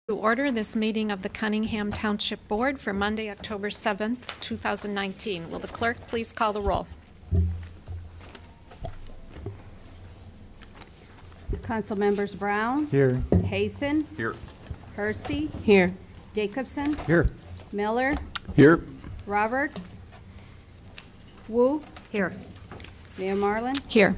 To order this meeting of the Cunningham Township Board for Monday, October 7th, 2019. Will the clerk please call the roll? Council members Brown. Here. Hayson. Here. Hersey. Here. Jacobson. Here. Miller. Here. Roberts. Wu. Here. Mayor Marlin. Here.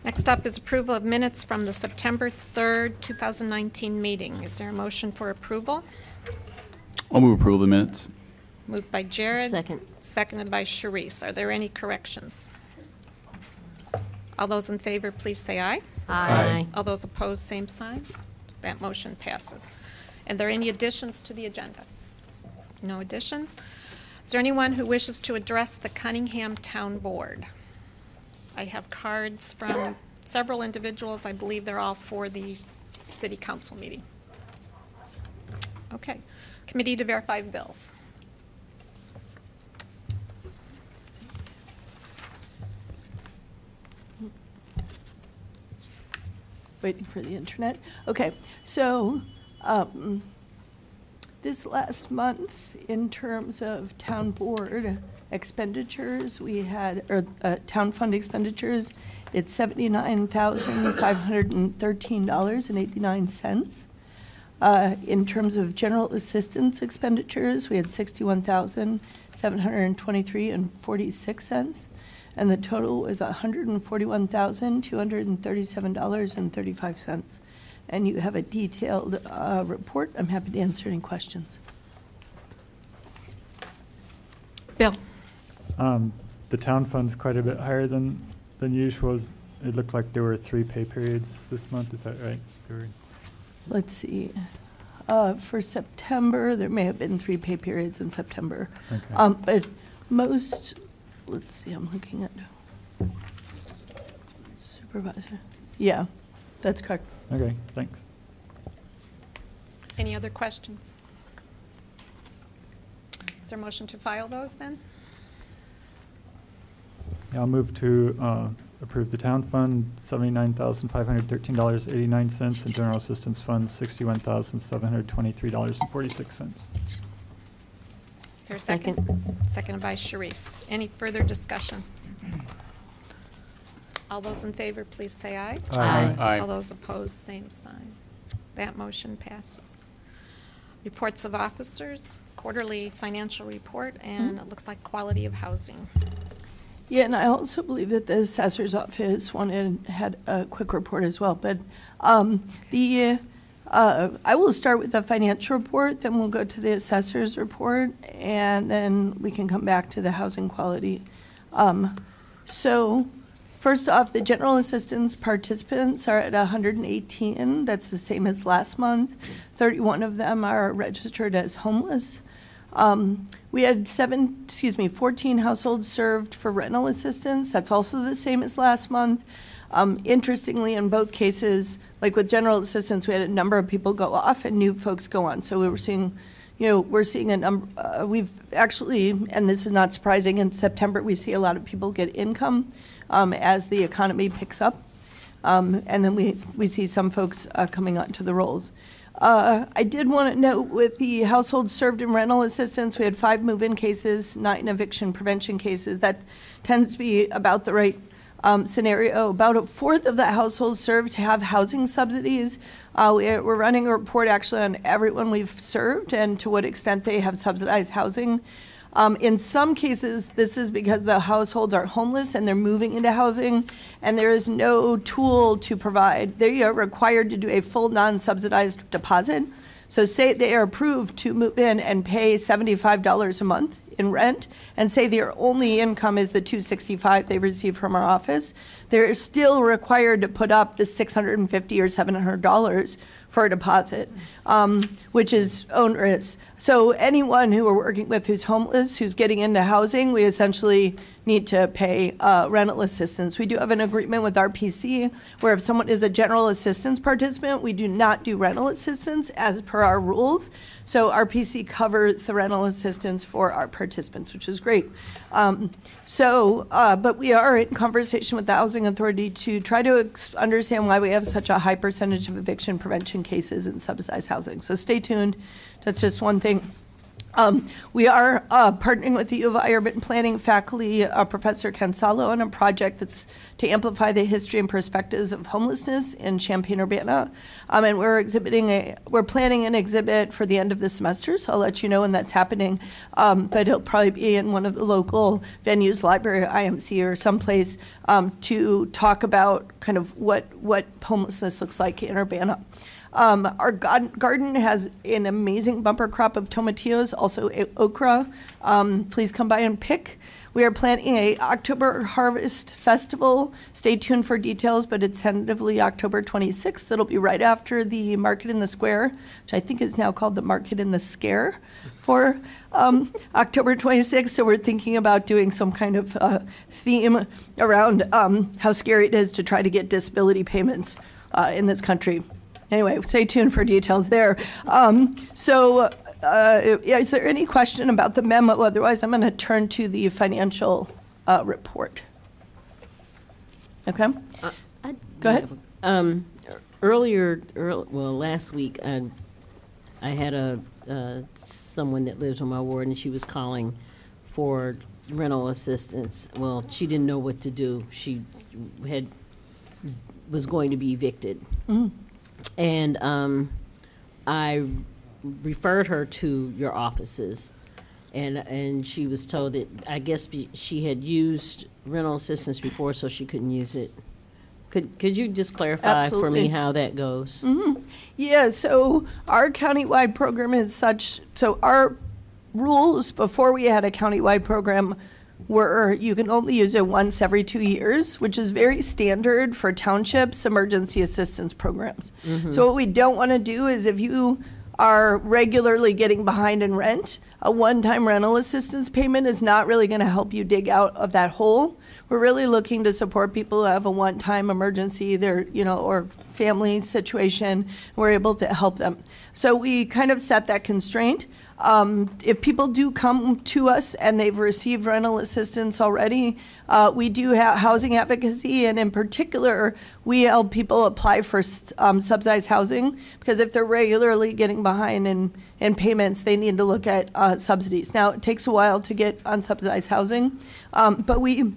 Next up is approval of minutes from the September 3rd, 2019 meeting. Is there a motion for approval? I'll move approval of the minutes. Moved by Jared. Second. Seconded by Sharice. Are there any corrections? All those in favor, please say aye. Aye. All those opposed, same sign. That motion passes. And are there any additions to the agenda? No additions. Is there anyone who wishes to address the Cunningham Town Board? I have cards from several individuals. I believe they're all for the City Council meeting. Okay. Committee to verify bills. Waiting for the internet. Okay, so this last month, in terms of town board expenditures, we had, or town fund expenditures, it's $79,513.89. In terms of general assistance expenditures, we had $61,723.46. And the total was $141,237.35. And you have a detailed report. I'm happy to answer any questions. Bill. The town fund's quite a bit higher than usual. It looked like there were 3 pay periods this month. Is that right? Let's see. For September, there may have been 3 pay periods in September. Okay. But most, let's see, I'm looking at supervisor. Yeah, that's correct. Okay, thanks. Any other questions? Is there a motion to file those then? Yeah, I'll move to approve the town fund, $79,513.89, and general assistance fund, $61,723.46. Is there a second? Seconded by Sharice. Any further discussion? All those in favor, please say aye. Aye. Aye. All those opposed, same sign. That motion passes. Reports of officers, quarterly financial report, and it looks like quality of housing. Yeah, and I also believe that the assessor's office had a quick report as well. But I will start with the financial report, then we'll go to the assessor's report, and then we can come back to the housing quality. So first off, the general assistance participants are at 118. That's the same as last month. 31 of them are registered as homeless. We had 14 households served for rental assistance. That's also the same as last month. Interestingly, in both cases, like with general assistance, we had a number of people go off and new folks go on. So we were seeing, we're seeing a number, we've actually, and this is not surprising, in September we see a lot of people get income as the economy picks up. And then we see some folks coming onto the rolls. I did want to note with the households served in rental assistance, we had 5 move-in cases, 9 eviction prevention cases. That tends to be about the right scenario. About 1/4 of the households served have housing subsidies. We're running a report actually on everyone we've served and to what extent they have subsidized housing. In some cases, this is because the households are homeless and they're moving into housing, and there is no tool to provide. They are required to do a full non-subsidized deposit. So say they are approved to move in and pay $75 a month in rent, and say their only income is the $265 they receive from our office, they're still required to put up the $650 or $700 for a deposit, which is onerous. So anyone who we're working with who's homeless, who's getting into housing, we essentially need to pay rental assistance. We do have an agreement with RPC where if someone is a general assistance participant, we do not do rental assistance as per our rules. So RPC covers the rental assistance for our participants. participants, which is great. But we are in conversation with the Housing Authority to try to understand why we have such a high percentage of eviction prevention cases in subsidized housing. So stay tuned. That's just one thing. We are partnering with the U of I Urban Planning faculty, Professor Cansalo, on a project that's to amplify the history and perspectives of homelessness in Champaign-Urbana. And we're planning an exhibit for the end of the semester, so I'll let you know when that's happening. But it'll probably be in one of the local venues, library, IMC, or someplace, to talk about kind of what homelessness looks like in Urbana. Our garden has an amazing bumper crop of tomatillos, also okra. Please come by and pick. We are planning a October Harvest Festival. Stay tuned for details, but it's tentatively October 26th. It'll be right after the Market in the Square, which I think is now called the Market in the Scare, for October 26th. So we're thinking about doing some kind of theme around how scary it is to try to get disability payments in this country. Anyway, stay tuned for details there. Is there any question about the memo? Otherwise, I'm going to turn to the financial report. Okay? Go ahead. Last week, I had someone that lives on my ward, and she was calling for rental assistance. Well, she didn't know what to do. She was going to be evicted. Mm-hmm. And I referred her to your offices, and she was told that I guess she had used rental assistance before, so she couldn't use it. Could you just clarify for me how that goes? Mm-hmm. Yeah, so our countywide program is such, so our rules before we had a countywide program were you can only use it once every 2 years, which is very standard for townships' emergency assistance programs. Mm-hmm. So what we don't want to do is if you are regularly getting behind in rent, a one-time rental assistance payment is not really going to help you dig out of that hole. We're really looking to support people who have a one-time emergency, either, or family situation. We're able to help them. So we kind of set that constraint. If people do come to us and they've received rental assistance already, we do have housing advocacy, and in particular, we help people apply for subsidized housing, because if they're regularly getting behind in payments, they need to look at subsidies. Now, it takes a while to get on subsidized housing, but we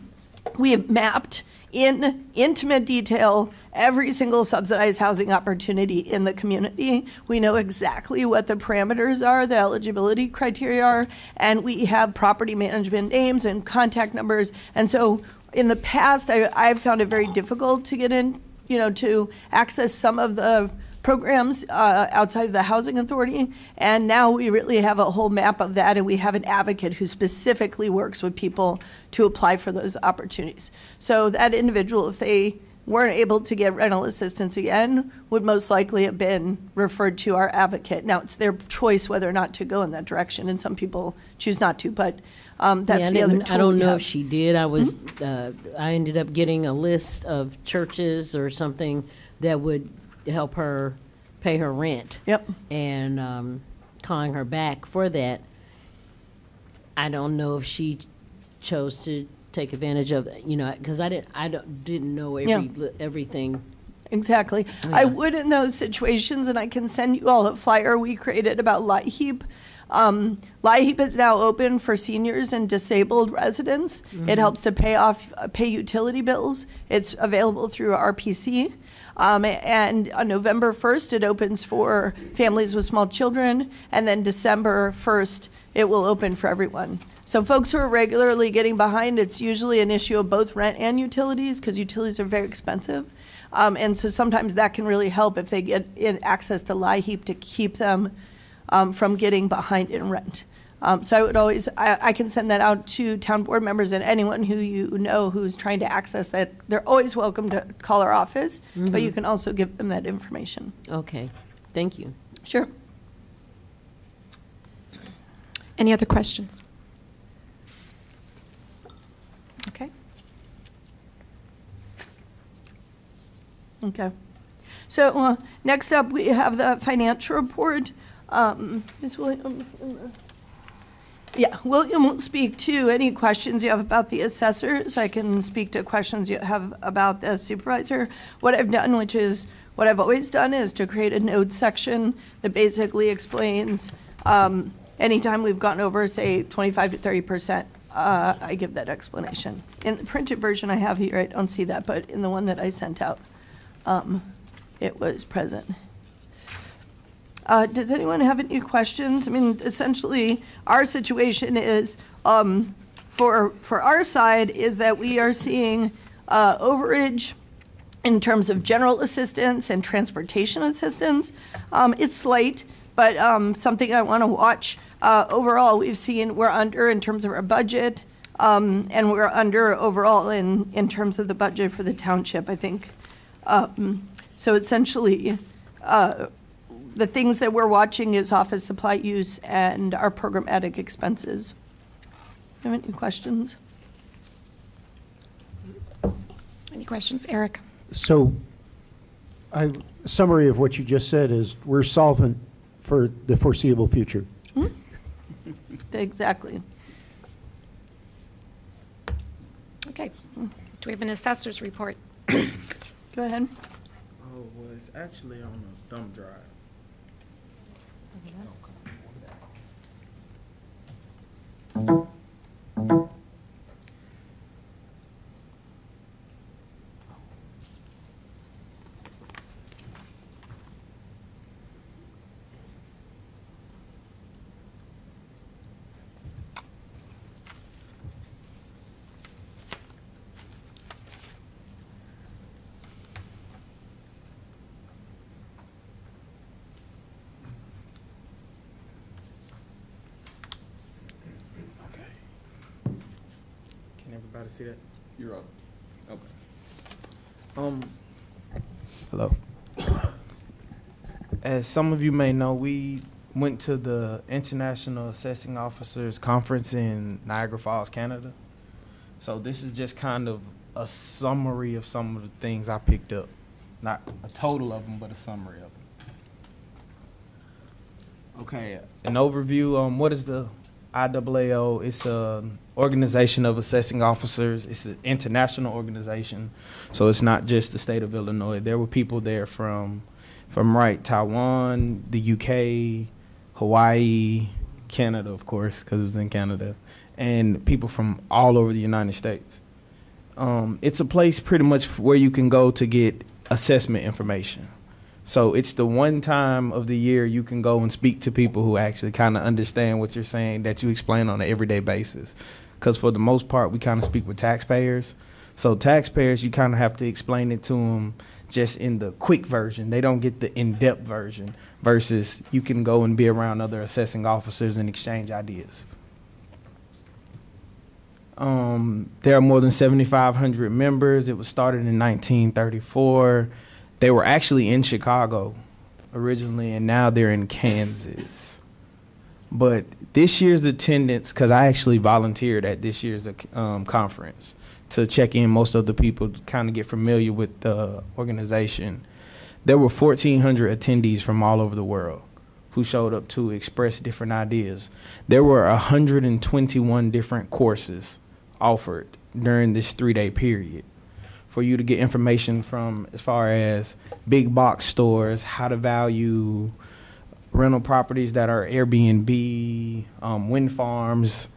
have mapped in intimate detail every single subsidized housing opportunity in the community. We know exactly what the parameters are, the eligibility criteria are, and we have property management names and contact numbers. And so in the past, I've found it very difficult to get in, to access some of the programs outside of the Housing Authority, and now we really have a whole map of that, and we have an advocate who specifically works with people to apply for those opportunities. So that individual, if they weren't able to get rental assistance again, would most likely have been referred to our advocate. Now, it's their choice whether or not to go in that direction, and some people choose not to, but that's the other tool. I don't know if she did. I ended up getting a list of churches or something that would help her pay her rent. Yep. And calling her back for that. I don't know if she chose to take advantage of, because I didn't know everything. Exactly. Yeah. I would in those situations, and I can send you all a flyer we created about LIHEAP. LIHEAP is now open for seniors and disabled residents. Mm-hmm. It helps to pay utility bills. It's available through RPC. And on November 1st, it opens for families with small children, and then December 1st, it will open for everyone. So folks who are regularly getting behind, it's usually an issue of both rent and utilities, because utilities are very expensive. And so sometimes that can really help if they get access to LIHEAP to keep them from getting behind in rent. So I would always, I can send that out to town board members and anyone who you know who's trying to access that. They're always welcome to call our office, mm-hmm. but you can also give them that information. Okay, thank you. Sure. Any other questions? Okay. Okay. So next up, we have the financial report. Ms. Williams, Yeah, William will speak to any questions you have about the assessors. I can speak to questions you have about the supervisor. What I've done, which is what I've always done, is to create a notes section that basically explains anytime we've gone over, say, 25 to 30%, I give that explanation. In the printed version I have here, I don't see that, but in the one that I sent out, it was present. Does anyone have any questions? I mean, essentially, our situation is, for our side, is that we are seeing overage in terms of general assistance and transportation assistance. It's slight, but something I want to watch. Overall, we've seen we're under in terms of our budget, and we're under overall in terms of the budget for the township, I think. So essentially, the things that we're watching is office supply use and our programmatic expenses. Do you have any questions? Any questions, Eric? So, summary of what you just said is we're solvent for the foreseeable future. Exactly. Okay. Do we have an assessor's report? Go ahead. Oh, well, it's actually on a thumb drive. Can everybody see that? You're up. Okay. Hello. As some of you may know, we went to the International Assessing Officers Conference in Niagara Falls, Canada. So this is just kind of a summary of some of the things I picked up. Not a total of them, but a summary of them. Okay, an overview. What is the IAAO? It's an organization of assessing officers. It's an international organization, so it's not just the state of Illinois. There were people there from Taiwan, the UK, Hawaii, Canada, of course, because it was in Canada, and people from all over the United States. It's a place pretty much where you can go to get assessment information. So it's the one time of the year you can go and speak to people who actually kind of understand what you're saying, that you explain on an everyday basis. Because for the most part, we kind of speak with taxpayers. So taxpayers, you kind of have to explain it to them just in the quick version. They don't get the in-depth version, versus you can go and be around other assessing officers and exchange ideas. There are more than 7,500 members. It was started in 1934. They were actually in Chicago originally, and now they're in Kansas. But this year's attendance, because I actually volunteered at this year's conference to check in most of the people, to kind of get familiar with the organization. There were 1,400 attendees from all over the world who showed up to express different ideas. There were 121 different courses offered during this 3-day period for you to get information from, as far as big box stores, how to value rental properties that are Airbnb, wind farms,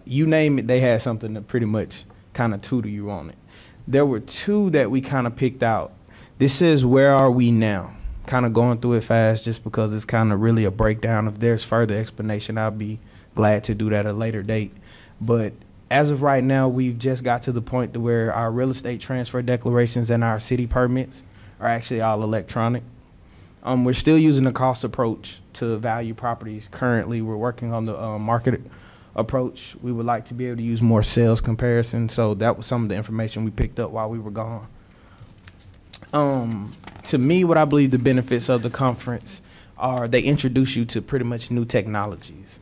you name it, they had something to pretty much kind of tutor you on it. There were 2 that we kind of picked out. This says, where are we now? Kind of going through it fast just because it's kind of really a breakdown. If there's further explanation, I'll be glad to do that at a later date. But as of right now, we've just got to the point to where our real estate transfer declarations and our city permits are actually all electronic. We're still using the cost approach to value properties. Currently, we're working on the market approach. We would like to be able to use more sales comparison. So that was some of the information we picked up while we were gone. To me, what I believe the benefits of the conference are, they introduce you to pretty much new technologies.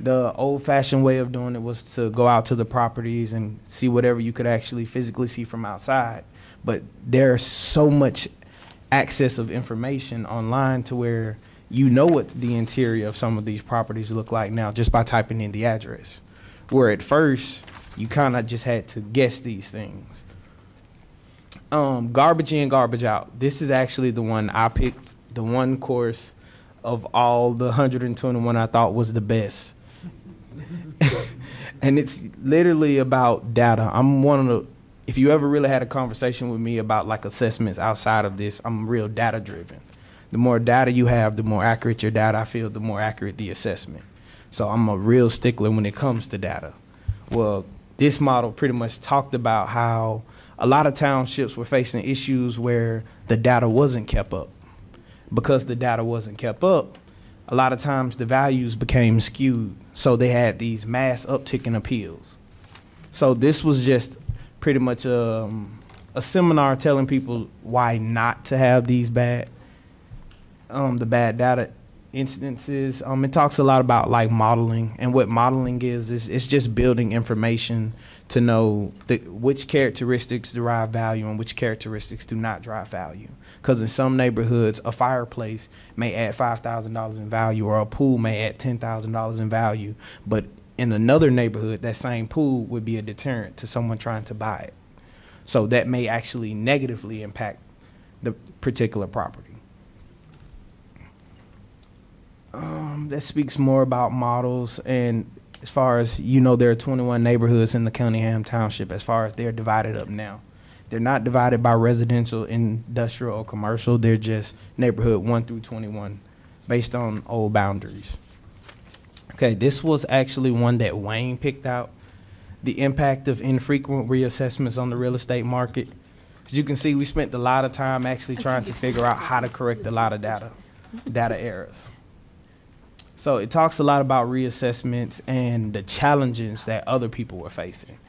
The old-fashioned way of doing it was to go out to the properties and see whatever you could actually physically see from outside. But there's so much access of information online to where you know what the interior of some of these properties look like now just by typing in the address. Where at first, you kind of just had to guess these things. Garbage in, garbage out. This is actually the one I picked, the one course of all the 121 I thought was the best. And it's literally about data. I'm one of the, if you ever really had a conversation with me about like assessments outside of this, I'm real data driven. The more data you have, the more accurate your data, I feel, the more accurate the assessment. So I'm a real stickler when it comes to data. Well, this model pretty much talked about how a lot of townships were facing issues where the data wasn't kept up. Because the data wasn't kept up, a lot of times the values became skewed. So they had these mass uptick in appeals. So this was just pretty much a seminar telling people why not to have these the bad data instances. It talks a lot about like modeling, and what modeling is it's just building information to know which characteristics derive value and which characteristics do not drive value. Because in some neighborhoods, a fireplace may add $5,000 in value, or a pool may add $10,000 in value, but in another neighborhood, that same pool would be a deterrent to someone trying to buy it. So that may actually negatively impact the particular property. That speaks more about models, and as far as you know, there are 21 neighborhoods in the Cunningham Township as far as they're divided up now. They're not divided by residential, industrial, or commercial. They're just neighborhood 1 through 21 based on old boundaries. Okay, this was actually one that Wayne picked out, the impact of infrequent reassessments on the real estate market. As you can see, we spent a lot of time actually trying to figure out how to correct a lot of data errors. So it talks a lot about reassessments and the challenges that other people were facing.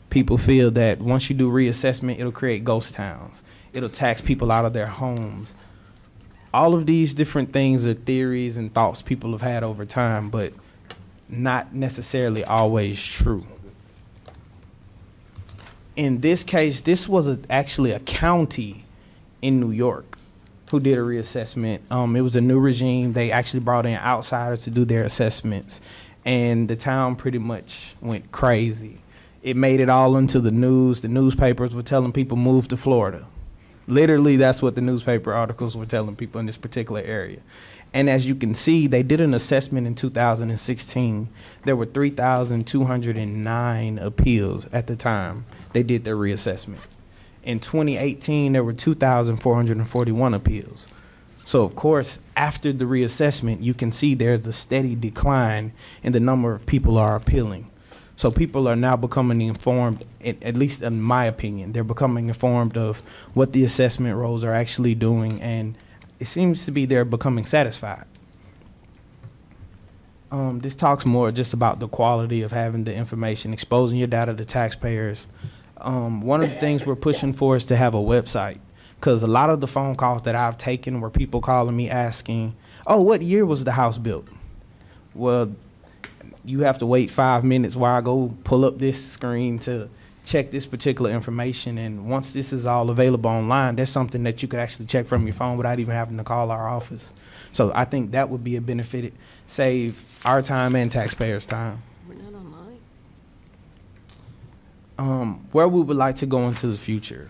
People feel that once you do reassessment, it'll create ghost towns. It'll tax people out of their homes. All of these different things are theories and thoughts people have had over time, but not necessarily always true. In this case, this was actually a county in New York who did a reassessment. It was a new regime. They actually brought in outsiders to do their assessments, and the town pretty much went crazy. It made it all into the news. The newspapers were telling people move to Florida. Literally, that's what the newspaper articles were telling people in this particular area. And as you can see, they did an assessment in 2016. There were 3,209 appeals at the time they did their reassessment. In 2018, there were 2,441 appeals. So, of course, after the reassessment, you can see there's a steady decline in the number of people who are appealing. So people are now becoming informed, at least in my opinion, they're becoming informed of what the assessment roles are actually doing, and it seems to be they're becoming satisfied. This talks more just about the quality of having the information, exposing your data to taxpayers. One of the things we're pushing for is to have a website, because a lot of the phone calls that I've taken were people calling me asking, oh, what year was the house built? Well, you have to wait 5 minutes while I go pull up this screen to check this particular information. And once this is all available online, there's something that you could actually check from your phone without even having to call our office. So I think that would be a benefit, save our time and taxpayers' time. We're not online. Where we would like to go into the future.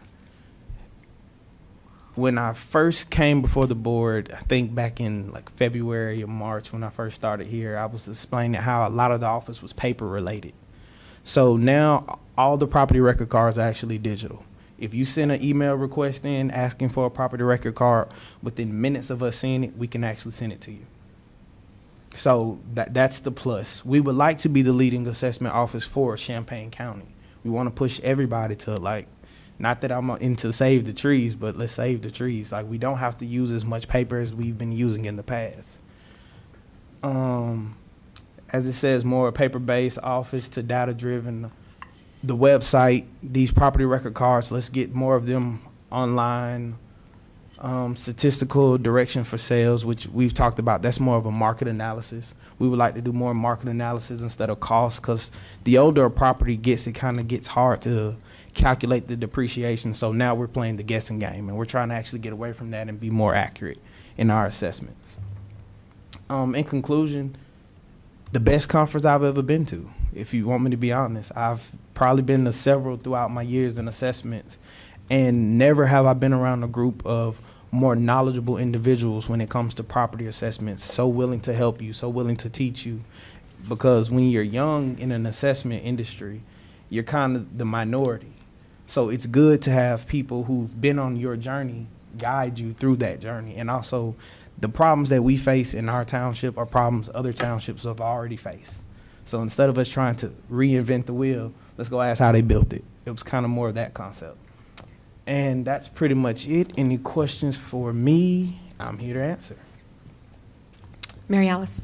When I first came before the board, I think back in like February or March when I first started here, I was explaining how a lot of the office was paper related. So now all the property record cards are actually digital. If you send an email request in asking for a property record card, within minutes of us seeing it, we can actually send it to you. So that's the plus. We would like to be the leading assessment office for Champaign County. We want to push everybody to, like, not that I'm into save the trees, but let's save the trees. Like, we don't have to use as much paper as we've been using in the past. As it says, more paper-based office to data-driven. The website, these property record cards, let's get more of them online. Statistical direction for sales, which we've talked about, that's more of a market analysis. We would like to do more market analysis instead of cost, because the older a property gets, it kind of gets hard to calculate the depreciation. So now we're playing the guessing game, and we're trying to actually get away from that and be more accurate in our assessments. In conclusion, the best conference I've ever been to. If you want me to be honest, I've probably been to several throughout my years in assessments, and never have I been around a group of more knowledgeable individuals when it comes to property assessments, so willing to help you, so willing to teach you. Because when you're young in an assessment industry, you're kind of the minority. So it's good to have people who've been on your journey guide you through that journey. And also, the problems that we face in our township are problems other townships have already faced. So instead of us trying to reinvent the wheel, let's go ask how they built it. It was kind of more of that concept. And that's pretty much it. Any questions for me? I'm here to answer. Mary Alice.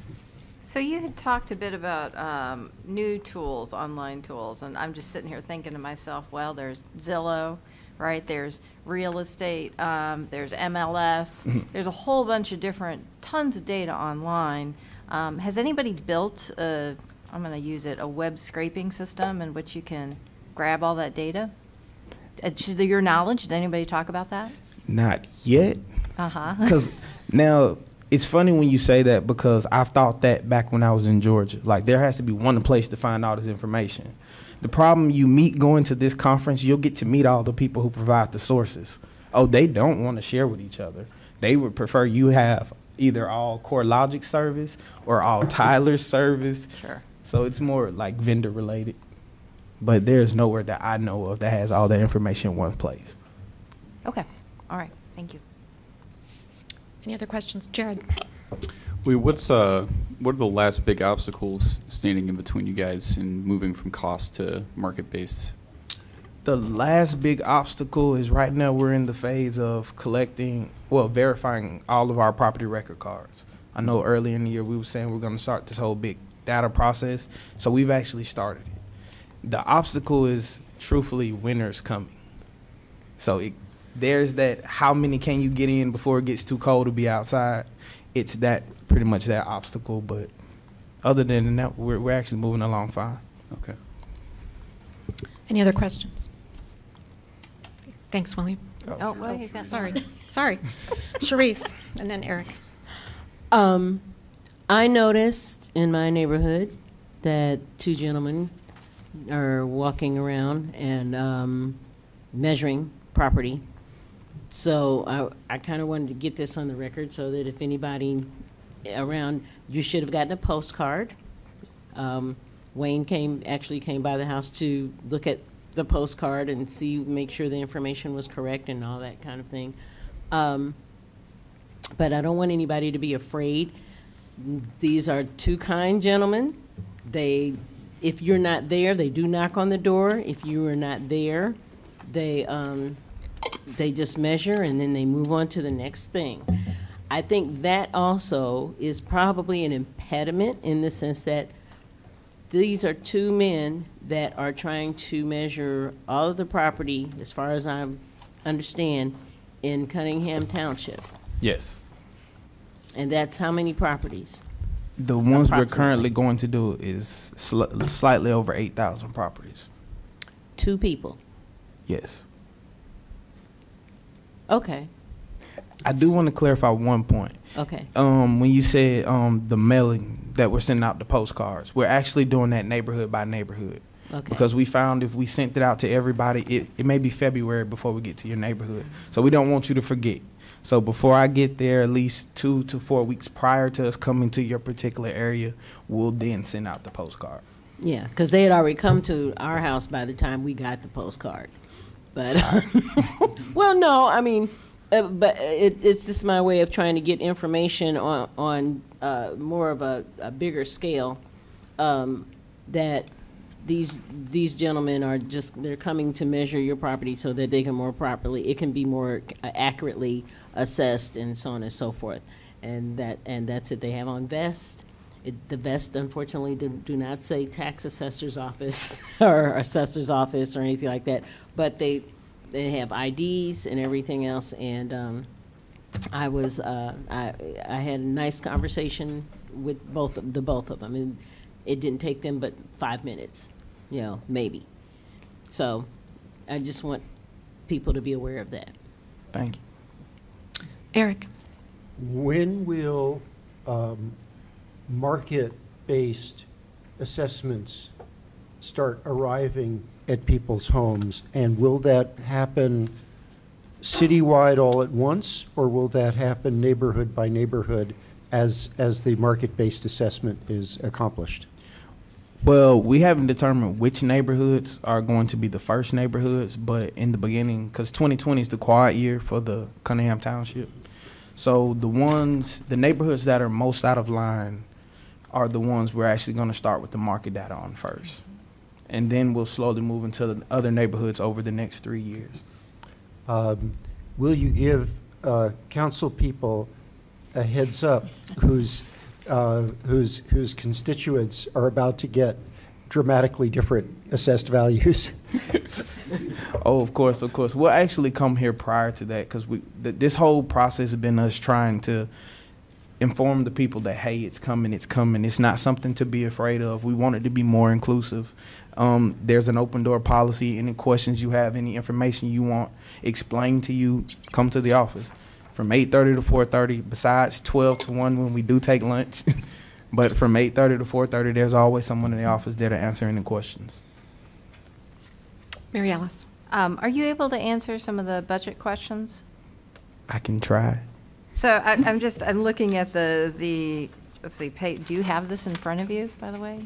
So you had talked a bit about new tools, online tools, and I'm just sitting here thinking to myself, well, there's Zillow, right? There's real estate, there's MLS, there's a whole bunch of different, tons of data online. Has anybody built I'm going to use it, a web scraping system in which you can grab all that data? To your knowledge, did anybody talk about that? Not yet. Uh-huh. Because now, it's funny when you say that, because I've thought that back when I was in Georgia. Like, there has to be one place to find all this information. The problem you meet going to this conference, you'll get to meet all the people who provide the sources. Oh, they don't want to share with each other. They would prefer you have either all CoreLogic service or all Tyler's service. Sure. So it's more like vendor related. But there's nowhere that I know of that has all that information in one place. Okay. All right. Thank you. Any other questions? Jared. What are the last big obstacles standing in between you guys in moving from cost to market-based? The last big obstacle is right now we're in the phase of verifying all of our property record cards. I know earlier in the year we were saying we're going to start this whole big data process, so we've actually started it. The obstacle is, truthfully, winter's coming. So there's that, how many can you get in before it gets too cold to be outside? It's that, pretty much that obstacle, but other than that, we're actually moving along fine. Okay. Any other questions? Thanks, William. Oh, well, you got Sorry. Sharice, and then Eric. I noticed in my neighborhood that two gentlemen are walking around and measuring property. So I kind of wanted to get this on the record so that if anybody around, you should have gotten a postcard. Wayne actually came by the house to look at the postcard and make sure the information was correct and all that kind of thing. But I don't want anybody to be afraid. These are two kind gentlemen. If you're not there, they do knock on the door. If you are not there, they just measure and then they move on to the next thing. I think that also is probably an impediment in the sense that these are two men that are trying to measure all of the property, as far as I understand, in Cunningham Township. Yes. And that's how many properties? The ones we're currently going to do is slightly over 8,000 properties. Two people. Yes. Okay. I do want to clarify one point. Okay. When you said the mailing that we're sending out the postcards, we're actually doing that neighborhood by neighborhood. Okay. Because we found if we sent it out to everybody, it may be February before we get to your neighborhood. So we don't want you to forget. So before I get there, at least 2 to 4 weeks prior to us coming to your particular area, we'll then send out the postcard. Yeah, because they had already come to our house by the time we got the postcard. But well, no, I mean, but it's just my way of trying to get information on more of a bigger scale. That these gentlemen are they're coming to measure your property so that they can it can be more accurately assessed and so on and so forth. And that's it. They have on vests. The vests, unfortunately, do not say tax assessor's office or assessor's office or anything like that. But they have IDs and everything else. And I had a nice conversation with both of them. And it didn't take them but 5 minutes, maybe. So I just want people to be aware of that. Thank you. Eric. When will market-based assessments start arriving at people's homes? And will that happen citywide all at once, or will that happen neighborhood by neighborhood as the market-based assessment is accomplished? Well, we haven't determined which neighborhoods are going to be the first neighborhoods, but in the beginning, because 2020 is the quiet year for the Cunningham Township. So the neighborhoods that are most out of line are the ones we're actually going to start with the market data on first. And then we'll slowly move into the other neighborhoods over the next 3 years. Will you give council people a heads up whose constituents are about to get dramatically different assessed values? Oh, of course, of course. We'll actually come here prior to that, because this whole process has been us trying to inform the people that, hey, it's coming, it's coming. It's not something to be afraid of. We want it to be more inclusive. There's an open door policy. Any questions you have, any information you want explained to you, come to the office from 8:30 to 4:30, besides 12 to 1 when we do take lunch. But from 8:30 to 4:30, there's always someone in the office there to answer any questions. Mary Alice. Are you able to answer some of the budget questions? I can try. So I'm looking at the let's see, do you have this in front of you, by the way?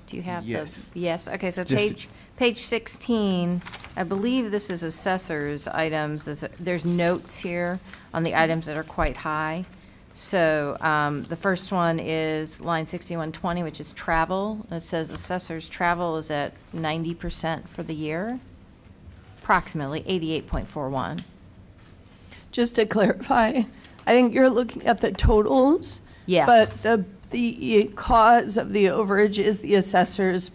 Do you have Yes. Yes, okay, so Just page 16, I believe this is assessor's items. There's notes here on the items that are quite high. So the first one is line 6120, which is travel. It says assessor's travel is at 90% for the year, approximately 88.41. Just to clarify, I think you're looking at the totals. Yes. But the cause of the overage is the assessor's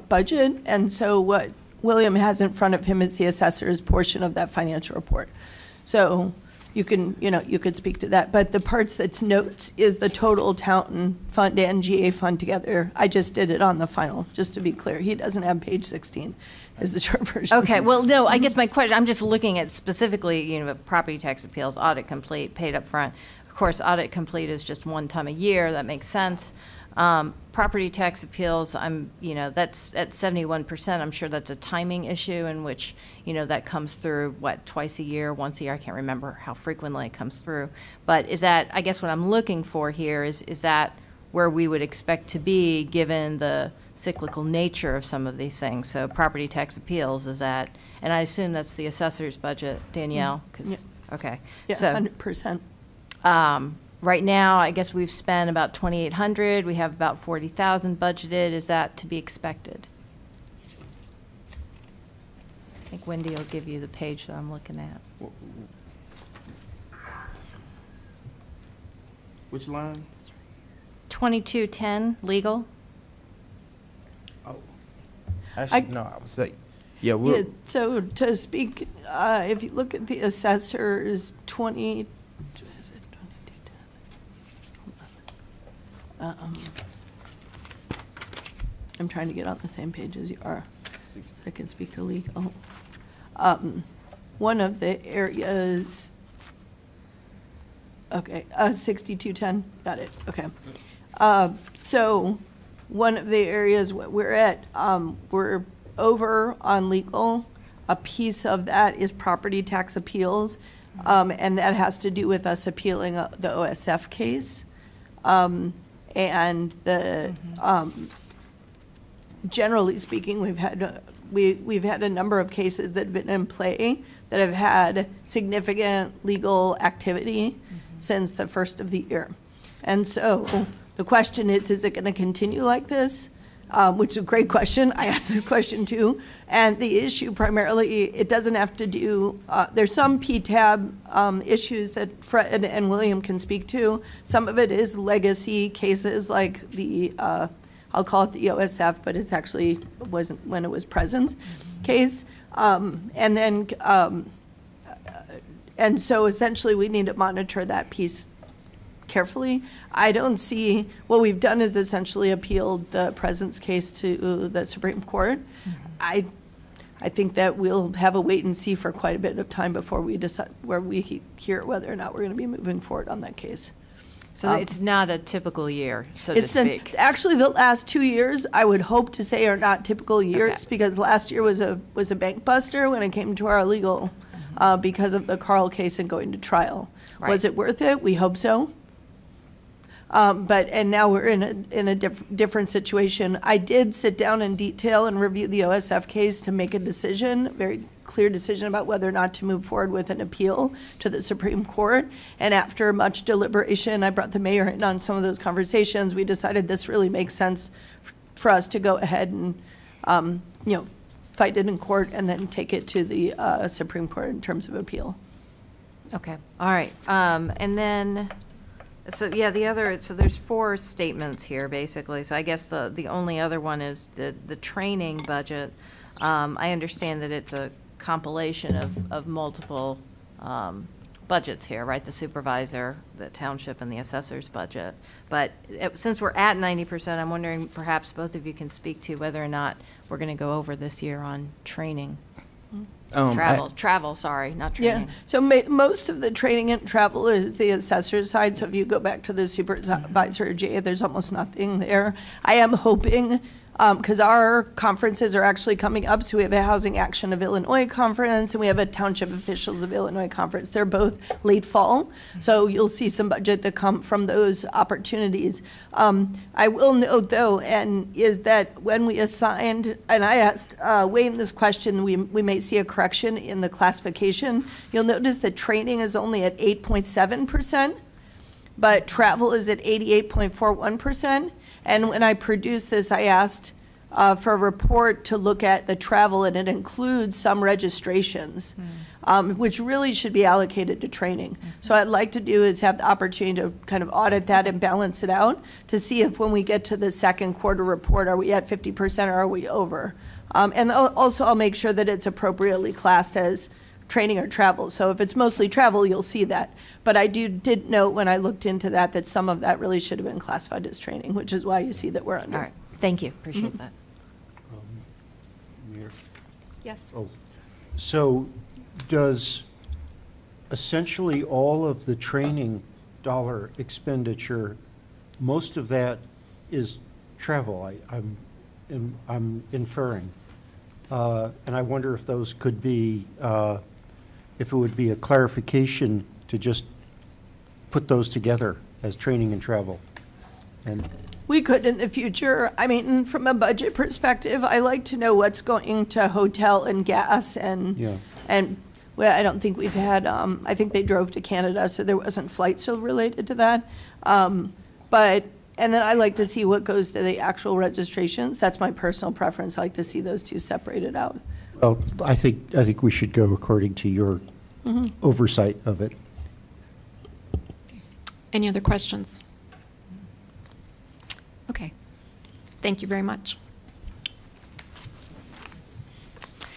budget, and so what William has in front of him is the assessor's portion of that financial report. So you could speak to that, but the parts that's notes is the total town fund and GA fund together. I just did it on the final, just to be clear. He doesn't have page 16 is the short version. Okay, well, no, I guess my question, I'm just looking at specifically, property tax appeals, audit complete, paid up front. Of course, audit complete is just one time a year. That makes sense. Property tax appeals, that's at 71%. I'm sure that's a timing issue in which, that comes through, twice a year, once a year? I can't remember how frequently it comes through. But is that, I guess what I'm looking for here is that where we would expect to be given the cyclical nature of some of these things? So property tax appeals, is that, and I assume that's the assessor's budget, Danielle? Yeah. Okay. Yeah, So, 100%. right now, I guess we've spent about 2,800. We have about 40,000 budgeted. Is that to be expected? I think Wendy will give you the page that I'm looking at. Which line? 2210 legal. Oh, actually, no, I was like, yeah, we're. Yeah, so to speak, if you look at the assessor's 20, I'm trying to get on the same page as you are. I can speak to legal. One of the areas, okay, 6210, got it, okay. So one of the areas we're at, we're over on legal. A piece of that is property tax appeals, and that has to do with us appealing the OSF case. And the generally speaking, we've had a number of cases that have been in play that have had significant legal activity since the first of the year. And so the question is it going to continue like this? Which is a great question. I asked this question too. And the issue primarily, it doesn't have to do, there's some PTAB issues that Fred and William can speak to. Some of it is legacy cases like the, I'll call it the OSF, but it's actually wasn't when it was Presence case. And so essentially we need to monitor that piece carefully. I don't see, what we've done is essentially appealed the Presence case to the Supreme Court. I think that we'll have a wait and see for quite a bit of time before we decide, where we hear whether or not we're going to be moving forward on that case. So it's not a typical year, so to It's speak. actually, the last 2 years, I would hope to say, are not typical years, Okay. because last year was a bank buster when it came to our legal, because of the Carl case and going to trial. Was Right. it worth it? We hope so. And now we're in a different situation. I did sit down in detail and review the OSF case to make a decision, very clear decision about whether or not to move forward with an appeal to the Supreme Court. And after much deliberation, I brought the mayor in on some of those conversations. We decided this really makes sense for us to go ahead and, fight it in court and then take it to the Supreme Court in terms of appeal. Okay, all right. And then, so yeah, so there's 4 statements here, basically. So I guess the only other one is the training budget. I understand that it's a compilation of multiple budgets here, right? The supervisor, the township, and the assessor's budget. But since we're at 90%, I'm wondering perhaps both of you can speak to whether or not we're going to go over this year on training. Travel, sorry, not training. Yeah, so most of the training and travel is the assessor's side, so if you go back to the supervisor, Jay, there's almost nothing there. I am hoping, because our conferences are actually coming up, so we have a Housing Action of Illinois conference, and we have a Township Officials of Illinois conference. They're both late fall, so you'll see some budget that come from those opportunities. I will note, though, is that when we assigned, and I asked Wayne this question, we may see a correction in the classification. You'll notice that training is only at 8.7%, but travel is at 88.41%. And when I produced this, I asked for a report to look at the travel, and it includes some registrations, which really should be allocated to training. So what I'd like to do is have the opportunity to kind of audit that and balance it out to see if when we get to the second quarter report, are we at 50% or are we over? And also I'll make sure that it's appropriately classed as training or travel. So if it's mostly travel, you'll see that. But I did note when I looked into that some of that really should have been classified as training, which is why you see that we're under. All right, thank you, appreciate that. Mayor? Yes. Oh, so does essentially all of the training dollar expenditure, most of that is travel, I'm inferring. And I wonder if those could be, if it would be a clarification to just put those together as training and travel. And We could in the future. I mean, from a budget perspective, I like to know what's going to hotel and gas and well, I don't think we've had, I think they drove to Canada, so there wasn't flights still related to that. And then I like to see what goes to the actual registrations. That's my personal preference. I like to see those two separated out. well, I think we should go according to your oversight of it. Any other questions? Okay. Thank you very much.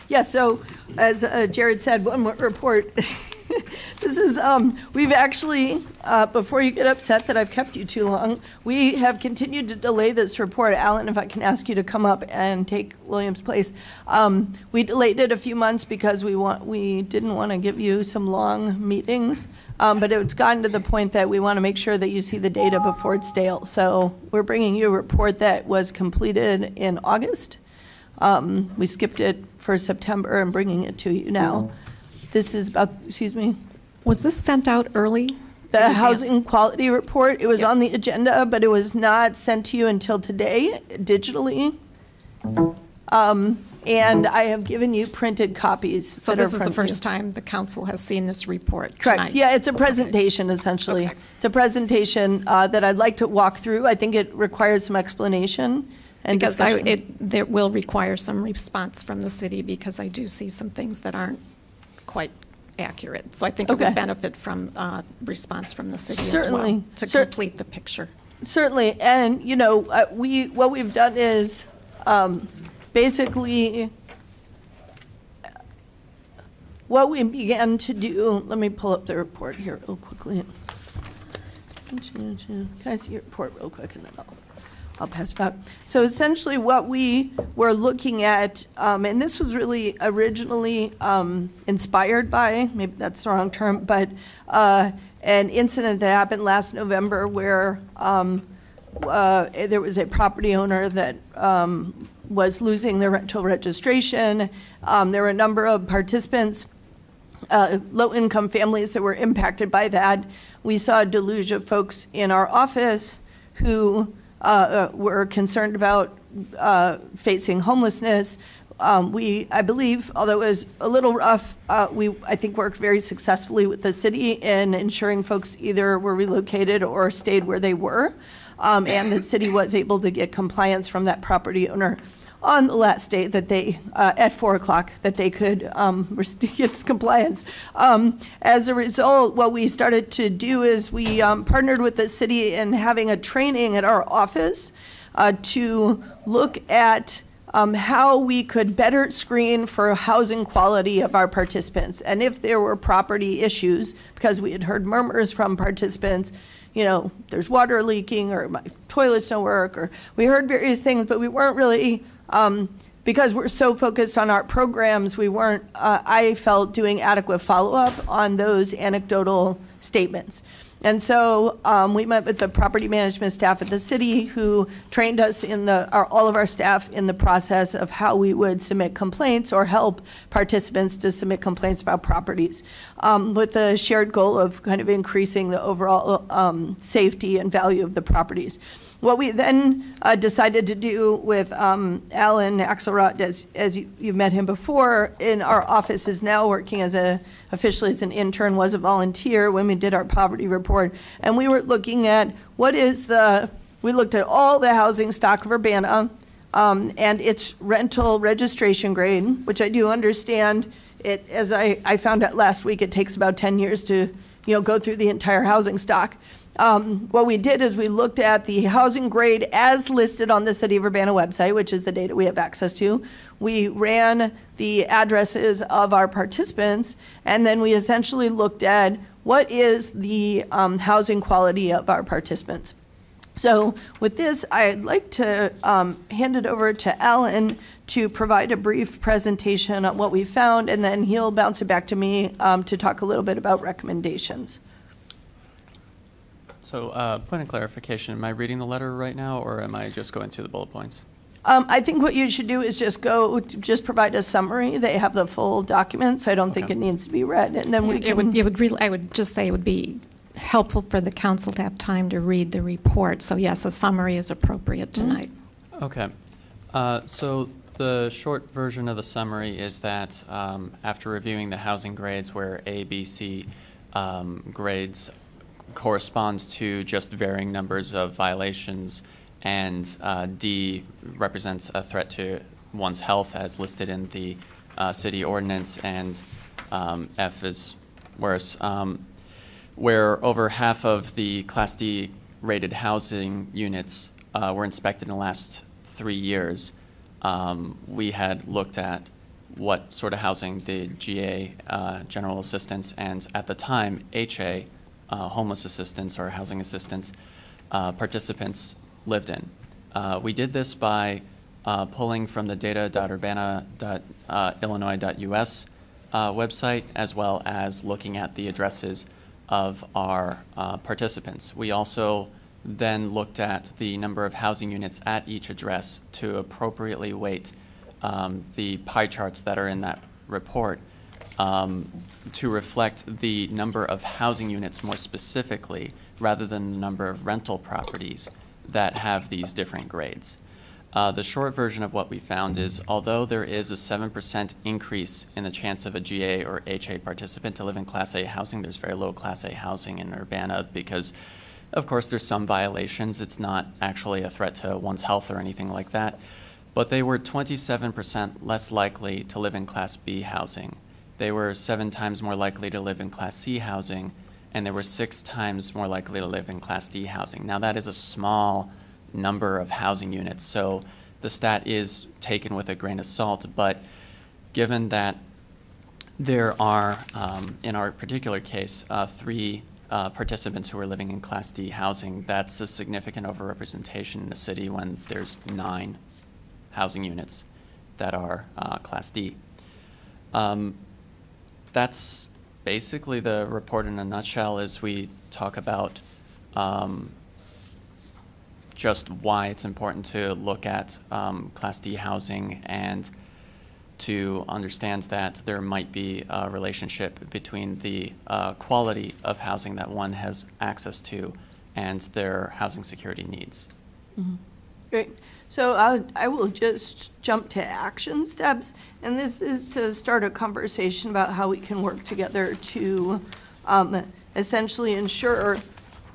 Yeah, so as Jared said, one more report. This is, we've actually, before you get upset that I've kept you too long, we have continued to delay this report. Alan, if I can ask you to come up and take William's place. We delayed it a few months because we didn't want to give you some long meetings, but it's gotten to the point that we want to make sure that you see the data before it's stale. So we're bringing you a report that was completed in August. We skipped it for September and bringing it to you now. This is about, excuse me? Was this sent out early? The housing quality report, it was on Yes. the agenda, but it was not sent to you until today digitally. And I have given you printed copies. So this is the first time the council has seen this report Correct, tonight? yeah, it's a presentation essentially. Okay. It's a presentation that I'd like to walk through. I think it requires some explanation and Because discussion. there will require some response from the city because I do see some things that aren't quite accurate. So I think it Okay. would benefit from response from the city as well Certainly. to complete the picture. Certainly, and you know, what we've done is basically what we began to do. Let me pull up the report here real quickly. Can I see your report real quick and then I'll pass it back. So essentially what we were looking at, and this was really originally inspired by, maybe that's the wrong term, but an incident that happened last November where there was a property owner that was losing their rental registration. There were a number of participants, low-income families that were impacted by that. We saw a deluge of folks in our office who were concerned about facing homelessness. I believe, although it was a little rough, I think worked very successfully with the city in ensuring folks either were relocated or stayed where they were. And the city was able to get compliance from that property owner on the last day that they, at 4 o'clock, that they could get compliance. As a result, what we started to do is we partnered with the city in having a training at our office to look at how we could better screen for housing quality of our participants. And if there were property issues, because we had heard murmurs from participants, you know, there's water leaking or my toilets don't work, or we heard various things, but we weren't really, because we're so focused on our programs, we weren't, I felt, doing adequate follow-up on those anecdotal statements. And so we met with the property management staff at the city who trained us in all of our staff in the process of how we would submit complaints or help participants to submit complaints about properties with the shared goal of kind of increasing the overall safety and value of the properties. What we then decided to do with Alan Axelrod, as you've met him before, in our office is now working officially as an intern, was a volunteer when we did our poverty report. And we were looking at we looked at all the housing stock of Urbana and its rental registration grade, which I do understand. As I found out last week, it takes about 10 years to go through the entire housing stock. What we did is we looked at the housing grade as listed on the City of Urbana website, which is the data we have access to. We ran the addresses of our participants, and then we essentially looked at what is the housing quality of our participants. So with this, I'd like to hand it over to Alan to provide a brief presentation on what we found, and then he'll bounce it back to me to talk a little bit about recommendations. So, point of clarification, am I reading the letter right now, or am I just going through the bullet points? I think what you should do is just provide a summary. They have the full document, so I don't think it needs to be read, and then we can. I would just say it would be helpful for the council to have time to read the report. So yes, a summary is appropriate tonight. Okay. So the short version of the summary is that after reviewing the housing grades where A, B, C grades corresponds to just varying numbers of violations, and D represents a threat to one's health as listed in the city ordinance, and F is worse, where over half of the Class D rated housing units were inspected in the last 3 years. We had looked at what sort of housing the GA, General Assistance, and at the time, HA, homeless assistance or housing assistance participants lived in. We did this by pulling from the data.urbana.illinois.us website, as well as looking at the addresses of our participants. We also then looked at the number of housing units at each address to appropriately weight the pie charts that are in that report to reflect the number of housing units more specifically, rather than the number of rental properties that have these different grades. The short version of what we found is, although there is a 7% increase in the chance of a GA or HA participant to live in Class A housing, there's very low Class A housing in Urbana because, of course, there's some violations. It's not actually a threat to one's health or anything like that. But they were 27% less likely to live in Class B housing. They were 7 times more likely to live in Class C housing, and they were 6 times more likely to live in Class D housing. Now, that is a small number of housing units, so the stat is taken with a grain of salt, but given that there are, in our particular case, 3 participants who are living in Class D housing, that's a significant overrepresentation in the city when there's 9 housing units that are Class D. That's Basically, the report in a nutshell is we talk about just why it's important to look at Class D housing and to understand that there might be a relationship between the quality of housing that one has access to and their housing security needs. Mm-hmm. Great. So I will just jump to action steps, and this is to start a conversation about how we can work together to essentially ensure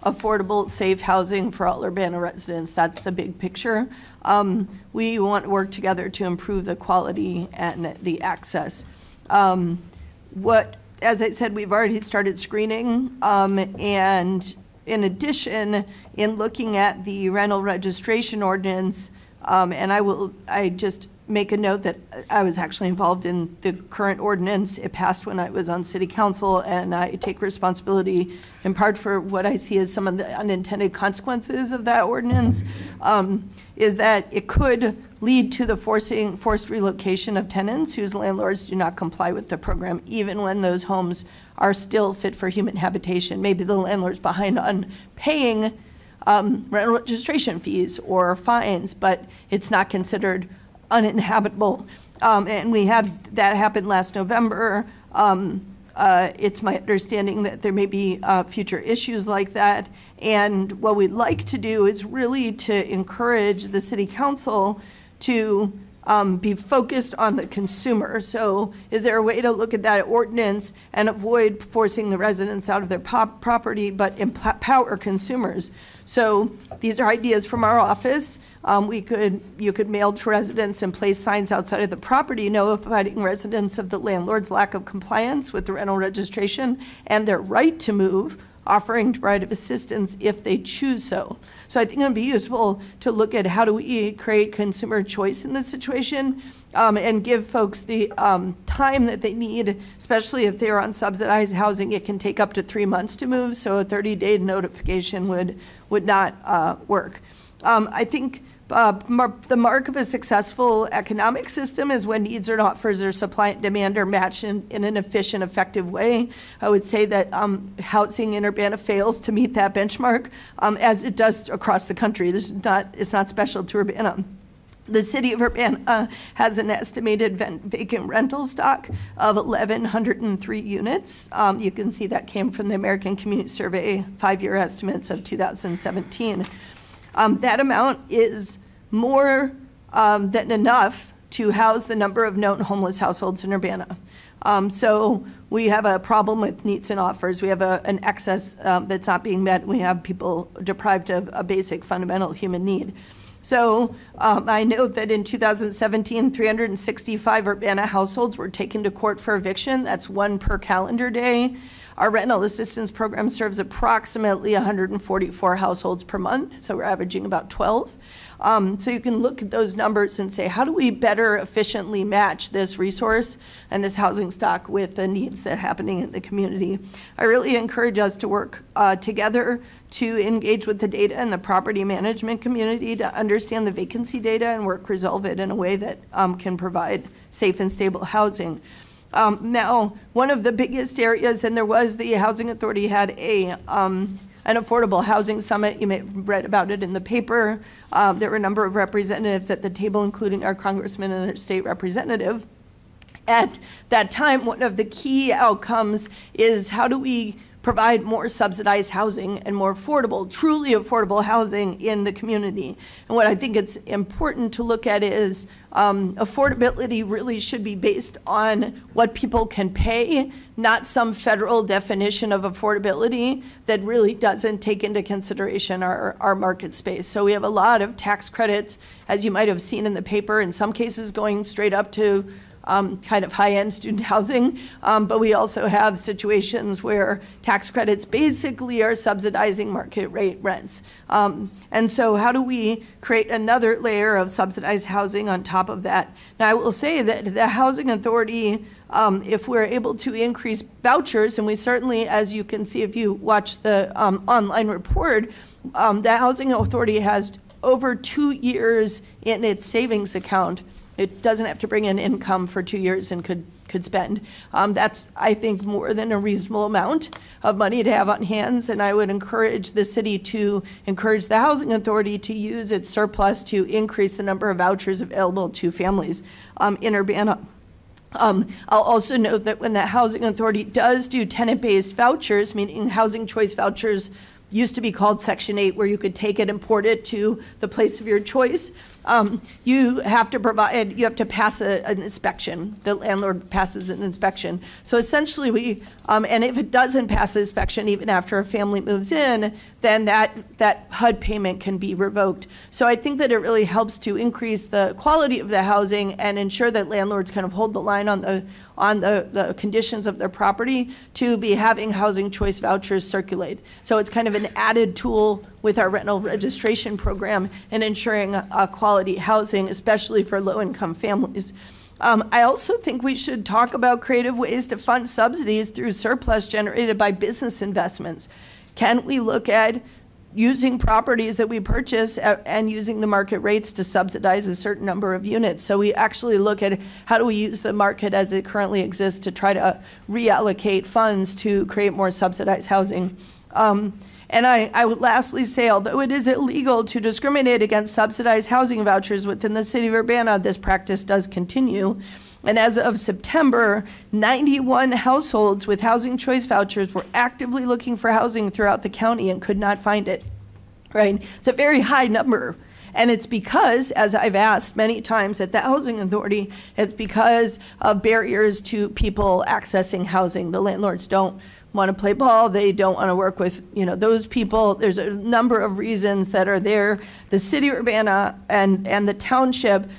affordable, safe housing for all Urbana residents. That's the big picture. We want to work together to improve the quality and the access. As I said, we've already started screening, and in addition, in looking at the rental registration ordinance, and I just make a note that I was actually involved in the current ordinance. It passed when I was on city council, and I take responsibility in part for what I see as some of the unintended consequences of that ordinance, is that it could lead to the forced relocation of tenants whose landlords do not comply with the program, even when those homes are still fit for human habitation. Maybe the landlord's behind on paying rental registration fees or fines, but it's not considered uninhabitable. And we had that happen last November. It's my understanding that there may be future issues like that. And what we'd like to do is really to encourage the city council to be focused on the consumer. So is there a way to look at that ordinance and avoid forcing the residents out of their property, but empower consumers? So these are ideas from our office. You could mail to residents and place signs outside of the property notifying residents of the landlord's lack of compliance with the rental registration and their right to move, offering to provide assistance if they choose so. So I think it would be useful to look at how do we create consumer choice in this situation, and give folks the time that they need, especially if they're on subsidized housing. It can take up to 3 months to move, so a 30-day notification would not work. I think the mark of a successful economic system is when needs or offers or supply and demand are matched in an efficient, effective way. I would say that housing in Urbana fails to meet that benchmark, as it does across the country. It's not special to Urbana. The city of Urbana has an estimated vacant rental stock of 1,103 units. You can see that came from the American Community Survey 5-year estimates of 2017. That amount is more than enough to house the number of known homeless households in Urbana. So we have a problem with needs and offers. We have an excess that's not being met. We have people deprived of a basic fundamental human need. So I note that in 2017, 365 Urbana households were taken to court for eviction. That's 1 per calendar day. Our rental assistance program serves approximately 144 households per month, so we're averaging about 12. So you can look at those numbers and say, how do we better efficiently match this resource and this housing stock with the needs that are happening in the community? I really encourage us to work together to engage with the data and the property management community to understand the vacancy data and resolve it in a way that can provide safe and stable housing. Now, one of the biggest areas, and there was the Housing Authority had an affordable housing summit. You may have read about it in the paper. There were a number of representatives at the table, including our congressman and our state representative. At that time, one of the key outcomes is how do we provide more subsidized housing and more affordable, truly affordable housing in the community. And what I think it's important to look at is affordability really should be based on what people can pay, not some federal definition of affordability that really doesn't take into consideration our market space. So we have a lot of tax credits, as you might have seen in the paper, in some cases going straight up to kind of high-end student housing, but we also have situations where tax credits basically are subsidizing market rate rents. And so how do we create another layer of subsidized housing on top of that? Now I will say that the Housing Authority, if we're able to increase vouchers, and we certainly, as you can see if you watch the online report, the Housing Authority has over 2 years in its savings account. It doesn't have to bring in income for 2 years and could could spend. That's, I think, more than a reasonable amount of money to have on hands, and I would encourage the city to encourage the Housing Authority to use its surplus to increase the number of vouchers available to families in Urbana. I'll also note that when the Housing Authority does do tenant-based vouchers, meaning housing choice vouchers used to be called Section 8, where you could take it and port it to the place of your choice, you have to pass an inspection. The landlord passes an inspection. So essentially and if it doesn't pass the inspection, even after a family moves in, then that HUD payment can be revoked. So I think that it really helps to increase the quality of the housing and ensure that landlords kind of hold the line on the conditions of their property to be having housing choice vouchers circulate. So it's kind of an added tool with our rental registration program and ensuring quality housing, especially for low-income families. I also think we should talk about creative ways to fund subsidies through surplus generated by business investments. Can we look at using properties that we purchase and using the market rates to subsidize a certain number of units? So we actually look at how do we use the market as it currently exists to try to reallocate funds to create more subsidized housing. And I would lastly say, although it is illegal to discriminate against subsidized housing vouchers within the city of Urbana, this practice does continue. And as of September, 91 households with housing choice vouchers were actively looking for housing throughout the county and could not find it, right? It's a very high number. And it's because, as I've asked many times at the Housing Authority, it's because of barriers to people accessing housing. The landlords don't want to play ball. They don't want to work with, those people. There's a number of reasons that are there. The city of Urbana and the township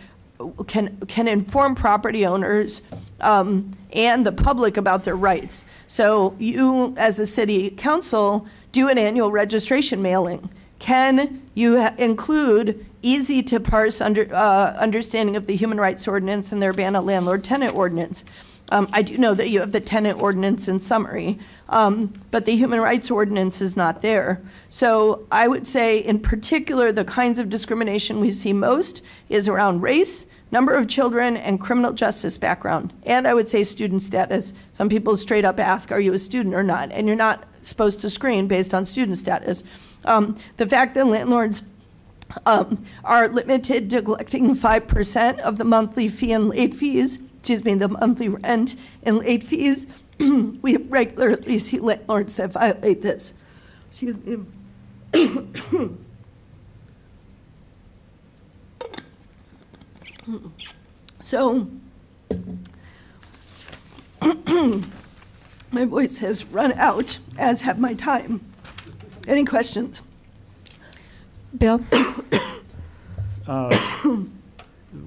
can inform property owners and the public about their rights. So you, as a city council, do an annual registration mailing. Can you include easy to parse understanding of the Human Rights Ordinance and the Urbana Landlord Tenant Ordinance? I do know that you have the tenant ordinance in summary, but the Human Rights Ordinance is not there. So I would say, in particular, the kinds of discrimination we see most is around race, number of children, and criminal justice background. And I would say student status. Some people straight up ask, are you a student or not? And you're not supposed to screen based on student status. The fact that landlords are limited to collecting 5% of the monthly fee and late fees, the monthly rent and late fees, we regularly see landlords that violate this. Excuse me. So, my voice has run out, as have my time. Any questions? Bill?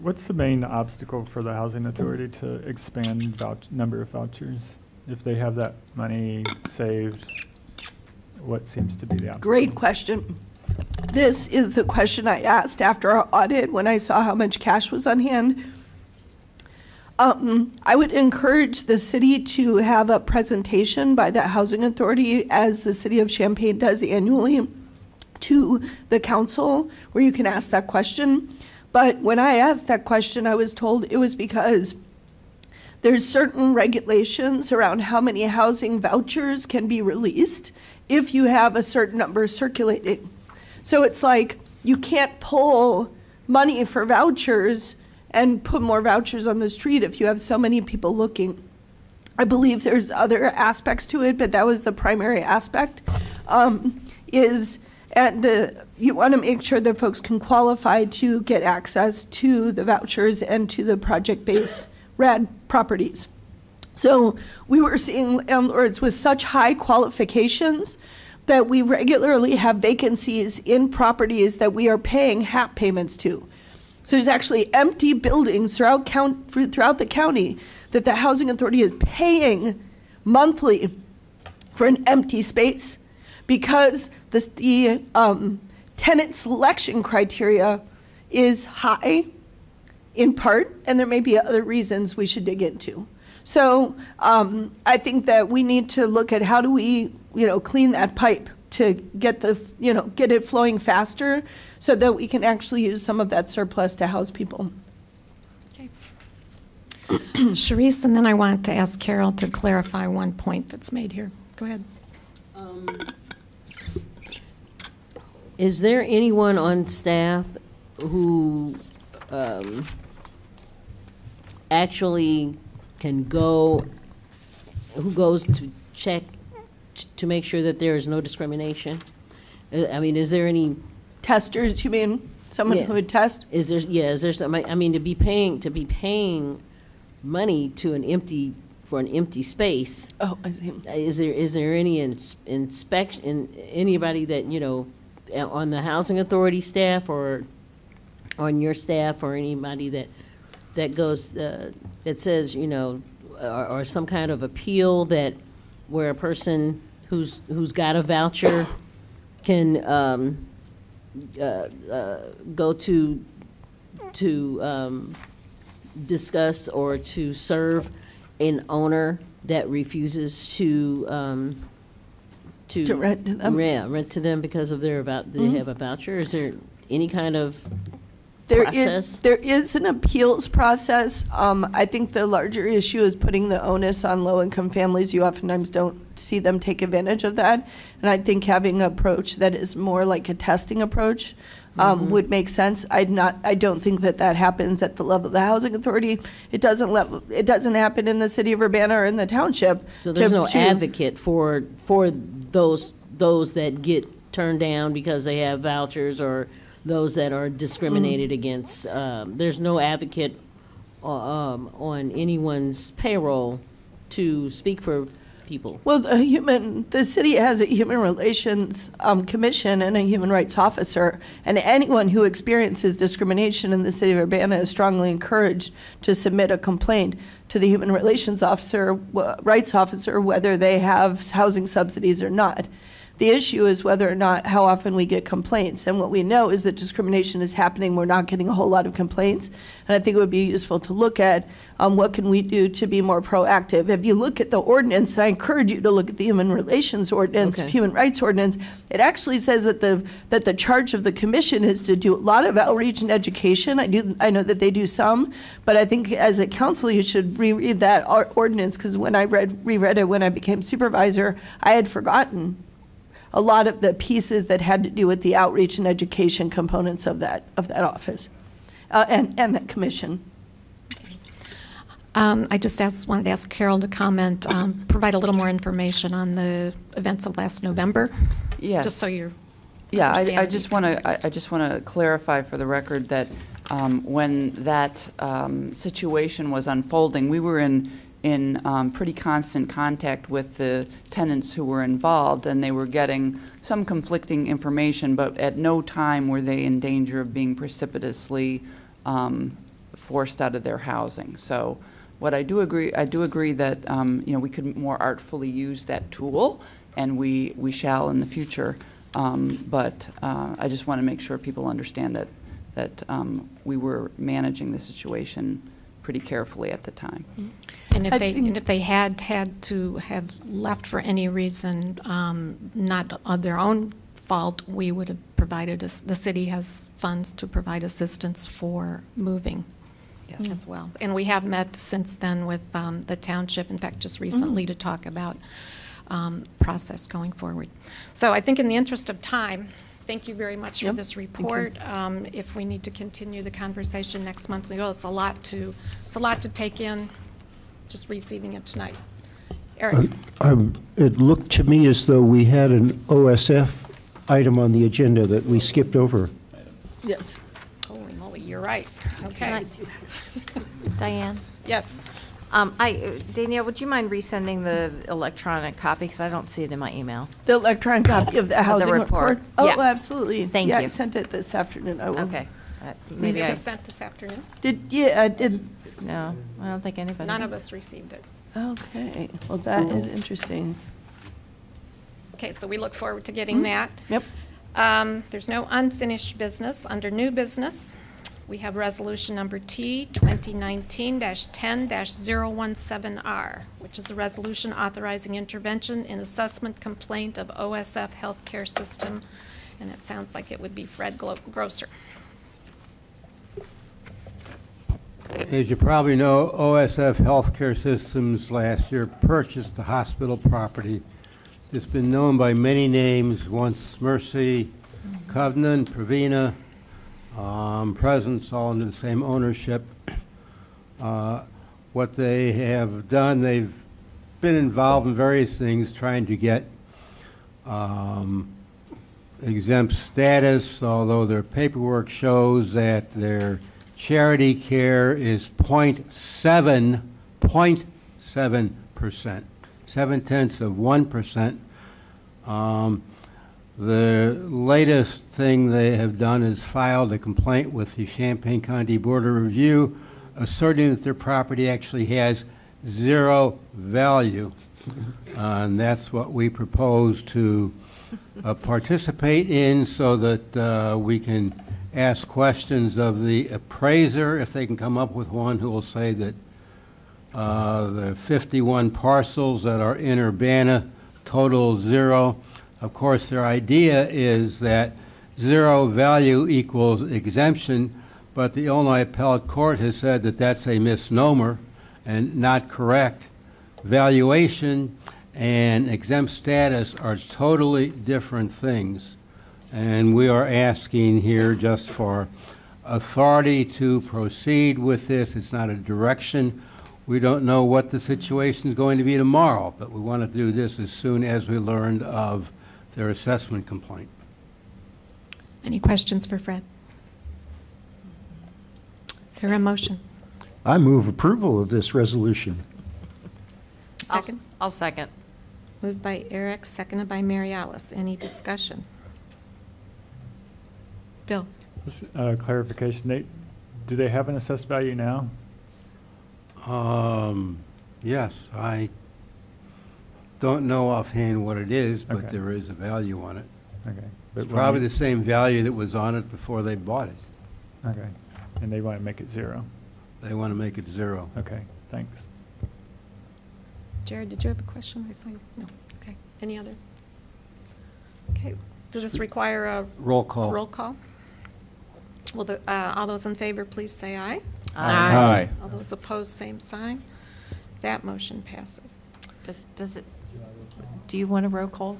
What's the main obstacle for the Housing Authority to expand number of vouchers? If they have that money saved, what seems to be the obstacle? Great question. This is the question I asked after our audit when I saw how much cash was on hand. I would encourage the city to have a presentation by the Housing Authority, as the city of Champaign does annually, to the council, where you can ask that question. But when I asked that question, I was told it was because there's certain regulations around how many housing vouchers can be released if you have a certain number circulating. So it's like you can't pull money for vouchers and put more vouchers on the street if you have so many people looking. I believe there's other aspects to it, but that was the primary aspect, you want to make sure that folks can qualify to get access to the vouchers and to the project-based RAD properties. So we were seeing landlords with such high qualifications that we regularly have vacancies in properties that we are paying HAP payments to. So there's actually empty buildings throughout the county that the Housing Authority is paying monthly for an empty space because the tenant selection criteria is high in part, and there may be other reasons we should dig into. So I think that we need to look at how do we, clean that pipe to get get it flowing faster so that we can actually use some of that surplus to house people. Okay. Sharice, and then I want to ask Carol to clarify one point that's made here. Go ahead. Is there anyone on staff who actually can go, who goes to check to make sure that there is no discrimination? I mean, is there any? Testers, you mean? Someone Yeah. who would test? Is there some, I mean, to be paying money to for an empty space, Oh, I see. is there any inspection, anybody that, you know, on the housing authority staff or on your staff or anybody that goes, that says, you know, or some kind of appeal that where a person who's got a voucher can go to discuss or to serve an owner that refuses to rent to them? Yeah, rent to them because of they have a voucher. Is there any kind of There process? There is an appeals process. I think the larger issue is putting the onus on low-income families. You oftentimes don't see them take advantage of that. And I think having an approach that is more like a testing approach would make sense. I don't think that happens at the level of the housing authority. It doesn't happen in the city of Urbana or in the township. So there's no advocate for those that get turned down because they have vouchers or those that are discriminated against. There's no advocate on anyone's payroll to speak for people. Well, the city has a human relations commission and a human rights officer, and anyone who experiences discrimination in the city of Urbana is strongly encouraged to submit a complaint to the human relations officer, rights officer, whether they have housing subsidies or not. The issue is whether or not, how often we get complaints. And what we know is that discrimination is happening. We're not getting a whole lot of complaints. And I think it would be useful to look at what can we do to be more proactive. If you look at the ordinance, and I encourage you to look at the human relations ordinance, Okay. human rights ordinance, it actually says that the charge of the commission is to do a lot of outreach and education. I know that they do some, but I think as a council you should reread that ordinance, because when I reread it when I became supervisor, I had forgotten a lot of the pieces that had to do with the outreach and education components of that office and that commission. I just wanted to ask Carol to comment, provide a little more information on the events of last November. Yes. Just so you're. Yeah, I just want to clarify for the record that when that situation was unfolding, we were in pretty constant contact with the tenants who were involved, and they were getting some conflicting information, but at no time were they in danger of being precipitously forced out of their housing. So what I do agree that you know, we could more artfully use that tool, and we shall in the future. But I just want to make sure people understand that we were managing the situation pretty carefully at the time. And if they had to have left for any reason, not of their own fault, we would have provided us. The city has funds to provide assistance for moving. Yes, as well. And we have met since then with the township. In fact, just recently to talk about process going forward. So I think in the interest of time, thank you very much for this report. If we need to continue the conversation next month, we will. It's a lot to take in. Just receiving it tonight. Eric. It looked to me as though we had an OSF item on the agenda that we skipped over. Yes. Holy moly, you're right. Okay. Diane? Yes. Danielle, would you mind resending the electronic copy, because I don't see it in my email? The electronic copy of the housing report? Oh, Yeah. absolutely. Thank Yeah, you. I sent it this afternoon. I will. Okay. Maybe Maybe I, sent this afternoon. I did. no, I don't think anybody. None of us received it. Okay. Well, that is interesting. Okay, so we look forward to getting that. Yep. There's no unfinished business. Under new business, we have resolution number T 2019-10-017R, which is a resolution authorizing intervention in assessment complaint of OSF Healthcare System, and it sounds like it would be Fred Grosser. As you probably know, OSF Healthcare Systems last year purchased the hospital property. It's been known by many names, once Mercy, Covenant, Pravina, Presence, all under the same ownership. What they have done, they've been involved in various things trying to get exempt status, although their paperwork shows that their charity care is 0.7%, 0.7%. The latest thing they have done is filed a complaint with the Champaign County Board of Review, asserting that their property actually has zero value. And that's what we propose to participate in, so that we can ask questions of the appraiser, if they can come up with one, who will say that the 51 parcels that are in Urbana total zero. Of course, their idea is that zero value equals exemption, but the Illinois Appellate Court has said that that's a misnomer and not correct. Valuation and exempt status are totally different things. And we are asking here just for authority to proceed with this. It's not a direction. We don't know what the situation is going to be tomorrow, but we want to do this as soon as we learned of their assessment complaint. Any questions for Fred? Is there a motion? I move approval of this resolution. Second? I'll second. Moved by Eric, seconded by Mary Alice. Any discussion? Bill? Just clarification, do they have an assessed value now? Yes, I don't know offhand what it is, but Okay. there is a value on it. Okay. It's probably the same value that was on it before they bought it. Okay. And they want to make it zero? They want to make it zero. Okay, thanks. Jared, did you have a question? I saw you. No. Okay. Any other? Okay. Does this require a Roll call. roll call? Will all those in favor please say aye? Aye. All those opposed, same sign. That motion passes. Does it, do you want a roll call?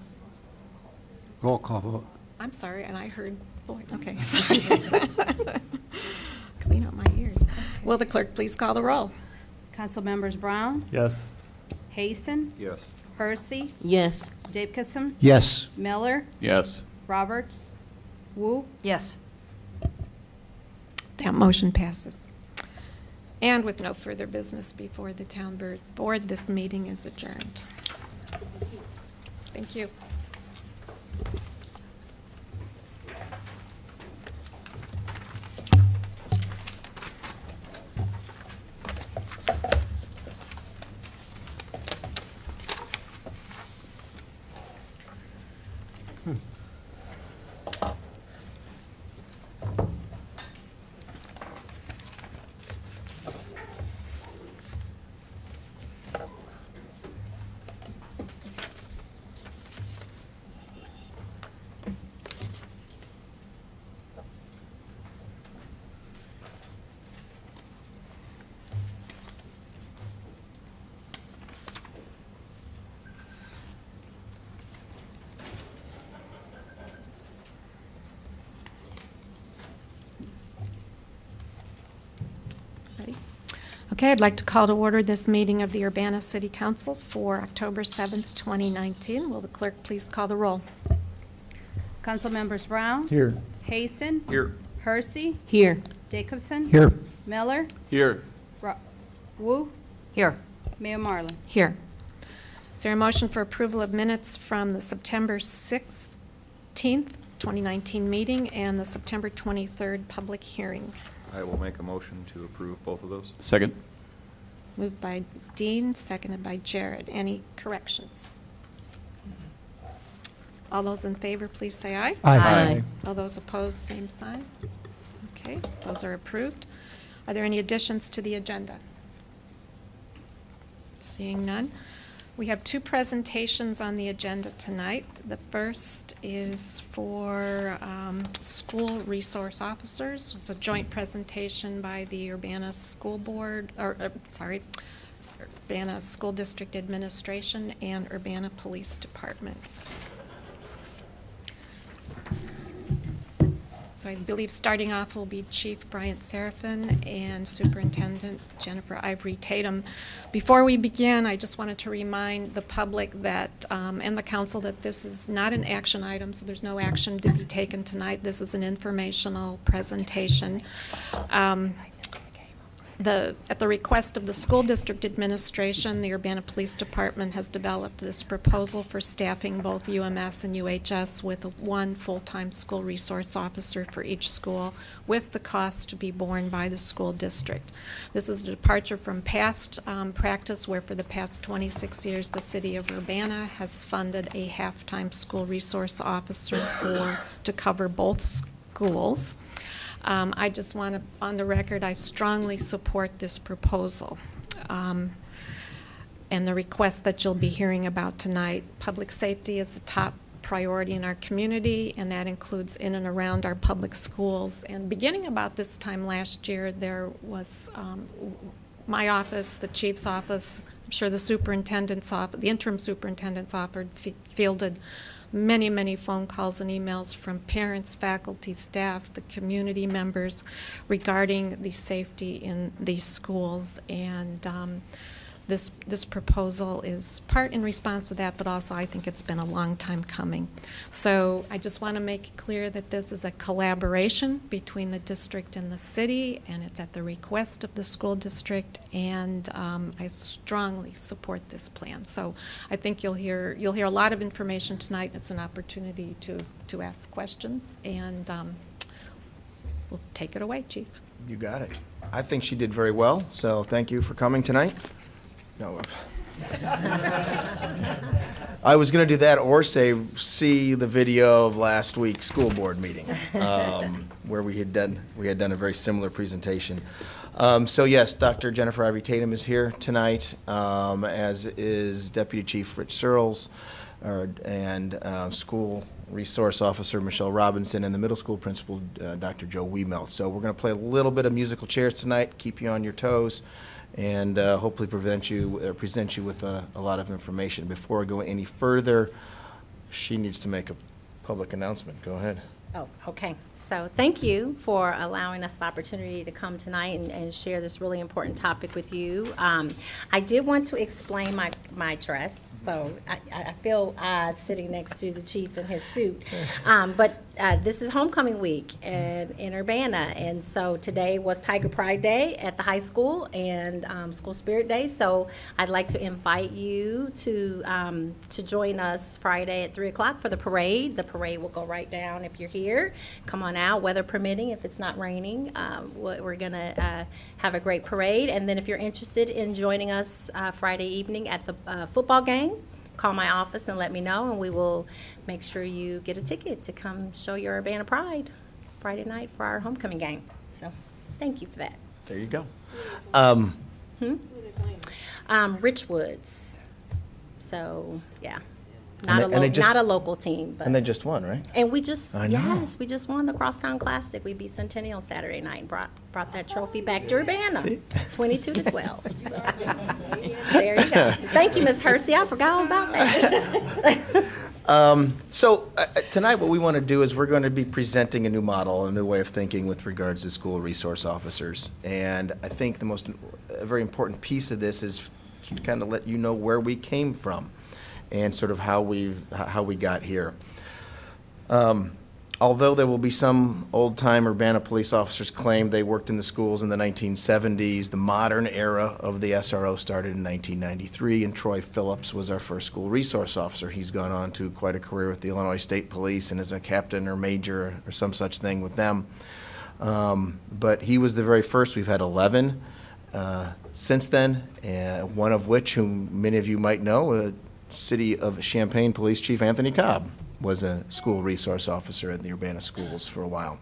Roll call vote. I'm sorry, and I heard, boy, okay, sorry. Clean up my ears. Will the clerk please call the roll? Council members Brown, Yes. Hayson, Yes. Hersey, Yes. Jacobson, Yes. Miller, Yes. Roberts, Wu, Yes. That motion passes. And with no further business before the town board, this meeting is adjourned. Thank you. Ready? Okay, I'd like to call to order this meeting of the Urbana City Council for October 7th, 2019. Will the clerk please call the roll? Council members Brown, Here. Hayson, Here. Hersey, Here. Jacobson, Here. Miller, Here. Wu, Here. Mayor Marlin. Here. Is there a motion for approval of minutes from the September 16th, 2019 meeting and the September 23rd public hearing? I will make a motion to approve both of those. Second. Moved by Dean, seconded by Jared. Any corrections? All those in favor, please say aye. Aye. All those opposed, same sign. Okay, those are approved. Are there any additions to the agenda? Seeing none. We have two presentations on the agenda tonight. The first is for school resource officers. It's a joint presentation by the Urbana School Board, Urbana School District Administration and Urbana Police Department. So I believe starting off will be Chief Bryant Seraphin and Superintendent Jennifer Ivory Tatum. Before we begin, I just wanted to remind the public that, and the council, that this is not an action item, so there's no action to be taken tonight. This is an informational presentation. At the request of the school district administration, the Urbana Police Department has developed this proposal for staffing both UMS and UHS with one full-time school resource officer for each school, with the cost to be borne by the school district. This is a departure from past practice, where for the past 26 years the city of Urbana has funded a half-time school resource officer to cover both schools. I just want to, on the record, I strongly support this proposal and the request that you'll be hearing about tonight. Public safety is the top priority in our community, and that includes in and around our public schools. And beginning about this time last year, there was my office, the chief's office, I'm sure the superintendent's office, the interim superintendent's office fielded many, many phone calls and emails from parents, faculty, staff, the community members regarding the safety in these schools. And this proposal is part in response to that, but also I think it's been a long time coming. So I just want to make it clear that this is a collaboration between the district and the city, and it's at the request of the school district, and I strongly support this plan. So I think you'll hear a lot of information tonight. It's an opportunity to ask questions, and we'll take it away, Chief. You got it. I think she did very well, so thank you for coming tonight. No. I was going to do that or say, see the video of last week's school board meeting, where we had done a very similar presentation. So yes, Dr. Jennifer Ivory Tatum is here tonight, as is Deputy Chief Rich Searles, and School Resource Officer Michelle Robinson, and the middle school principal, Dr. Joe Wiemelt. So we're going to play a little bit of musical chairs tonight, keep you on your toes, and hopefully present you with a lot of information. Before I go any further, she needs to make a public announcement. Go ahead. Oh, okay. So thank you for allowing us the opportunity to come tonight and share this really important topic with you. I did want to explain my dress. So I feel odd sitting next to the chief in his suit. But this is homecoming week in Urbana. And so today was Tiger Pride Day at the high school and School Spirit Day. So I'd like to invite you to join us Friday at 3 o'clock for the parade. The parade will go right down if you're here. Come on out, weather permitting, if it's not raining. We're going to have a great parade. And then if you're interested in joining us Friday evening at the football game, call my office and let me know, and we will make sure you get a ticket to come show your Urbana Pride Friday night for our homecoming game. So thank you for that. There you go. Richwoods. So, yeah. Not a local team. But, and they just won, right? And we just, yes, we just won the Crosstown Classic. We beat Centennial Saturday night and brought that trophy back to Urbana, 22-12. So, there you go. Thank you, Ms. Hersey. I forgot all about that. Tonight what we want to do is we're going to be presenting a new model, a new way of thinking with regards to school resource officers. And I think a very important piece of this is to kind of let you know where we came from and sort of how we got here. Although there will be some old-time Urbana police officers claim they worked in the schools in the 1970s, the modern era of the SRO started in 1993, and Troy Phillips was our first school resource officer. He's gone on to quite a career with the Illinois State Police and is a captain or major or some such thing with them. But he was the very first. We've had 11 since then, one of which, whom many of you might know, City of Champaign Police Chief Anthony Cobb was a school resource officer in the Urbana schools for a while.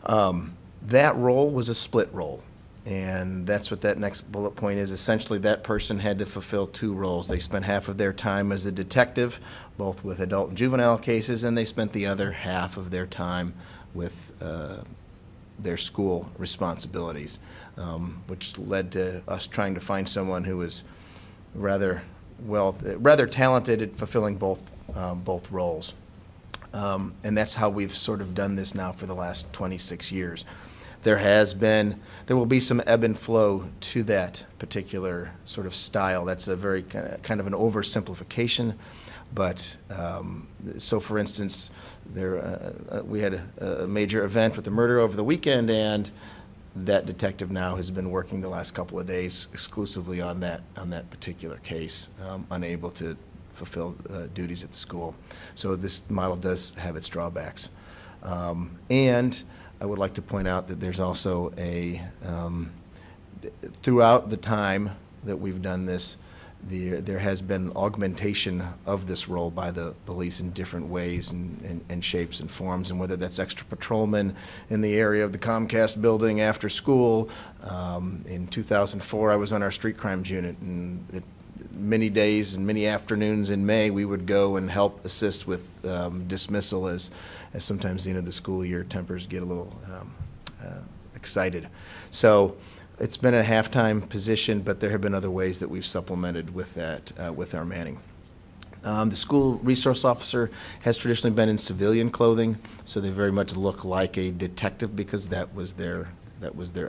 That role was a split role. And that's what that next bullet point is. Essentially, that person had to fulfill two roles. They spent half of their time as a detective, both with adult and juvenile cases, and they spent the other half of their time with their school responsibilities, which led to us trying to find someone who was rather talented at fulfilling both roles. And that's how we've sort of done this now for the last 26 years. There will be some ebb and flow to that particular sort of style. That's a very kind of an oversimplification, but so for instance, we had a major event with a murder over the weekend, and that detective now has been working the last couple of days exclusively on that particular case, unable to fulfill duties at the school. So this model does have its drawbacks. And I would like to point out that there's also throughout the time that we've done this, there has been augmentation of this role by the police in different ways and shapes and forms, and whether that's extra patrolmen in the area of the Comcast building after school. In 2004, I was on our street crimes unit, and many days and many afternoons in May, we would go and help assist with dismissal as sometimes the end of the school year tempers get a little excited. So it's been a half-time position, but there have been other ways that we've supplemented with that, with our manning. The school resource officer has traditionally been in civilian clothing, so they very much look like a detective because that was their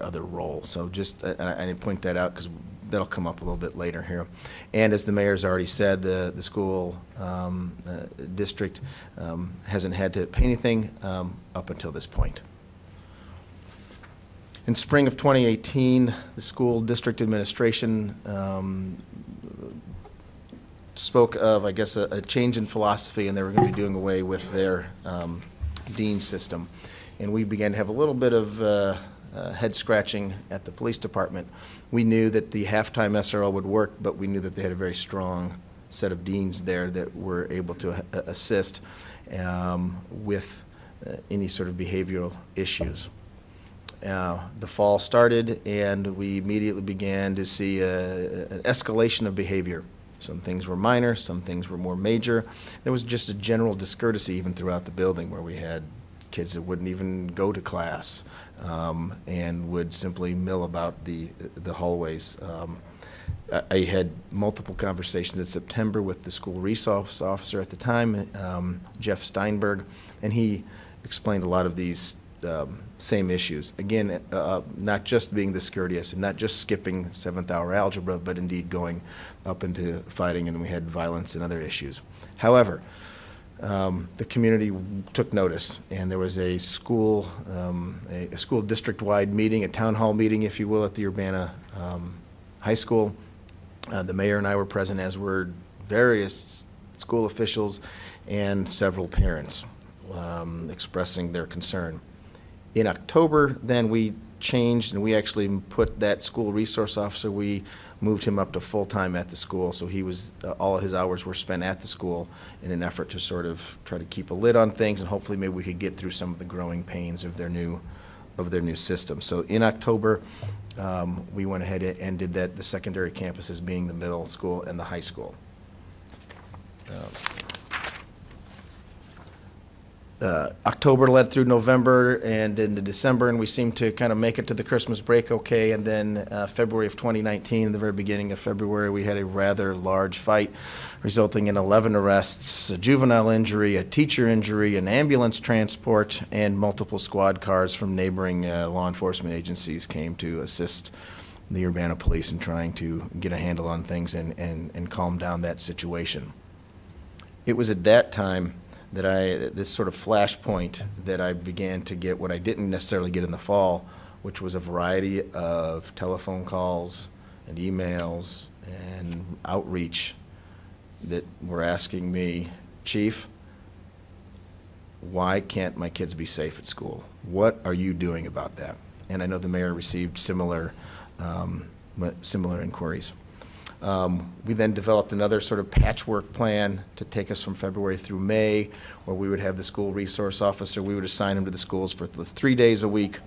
other role. So just, I didn't point that out because that'll come up a little bit later here. And as the mayor's already said, the school district hasn't had to pay anything up until this point. In spring of 2018, the school district administration spoke of, I guess, a change in philosophy, and they were going to be doing away with their dean system. And we began to have a little bit of head scratching at the police department. We knew that the halftime SRO would work, but we knew that they had a very strong set of deans there that were able to assist with any sort of behavioral issues. The fall started, and we immediately began to see an escalation of behavior. Some things were minor, some things were more major. There was just a general discourtesy even throughout the building, where we had kids that wouldn't even go to class and would simply mill about the hallways. I had multiple conversations in September with the school resource officer at the time, Jeff Steinberg, and he explained a lot of these same issues. Again, not just being discourteous and not just skipping 7th hour algebra, but indeed going up into fighting, and we had violence and other issues. However, the community took notice, and there was a school district-wide meeting, a town hall meeting, if you will, at the Urbana High School. The mayor and I were present, as were various school officials and several parents expressing their concern. In October, then we changed, and we actually put that school resource officer, we moved him up to full-time at the school, so he was, all of his hours were spent at the school in an effort to sort of try to keep a lid on things, and hopefully maybe we could get through some of the growing pains of their new system. So in October, we went ahead and did that, the secondary campuses being the middle school and the high school. October led through November and into December, and we seemed to kind of make it to the Christmas break okay. And then February of 2019, the very beginning of February, we had a rather large fight resulting in 11 arrests, a juvenile injury, a teacher injury, an ambulance transport, and multiple squad cars from neighboring law enforcement agencies came to assist the Urbana police in trying to get a handle on things and calm down that situation. It was at that time that this sort of flashpoint, that I began to get what I didn't necessarily get in the fall, which was a variety of telephone calls and emails and outreach that were asking me, Chief, why can't my kids be safe at school? What are you doing about that? And I know the mayor received similar inquiries. We then developed another sort of patchwork plan to take us from February through May, where we would have the school resource officer. We would assign him to the schools for 3 days a week,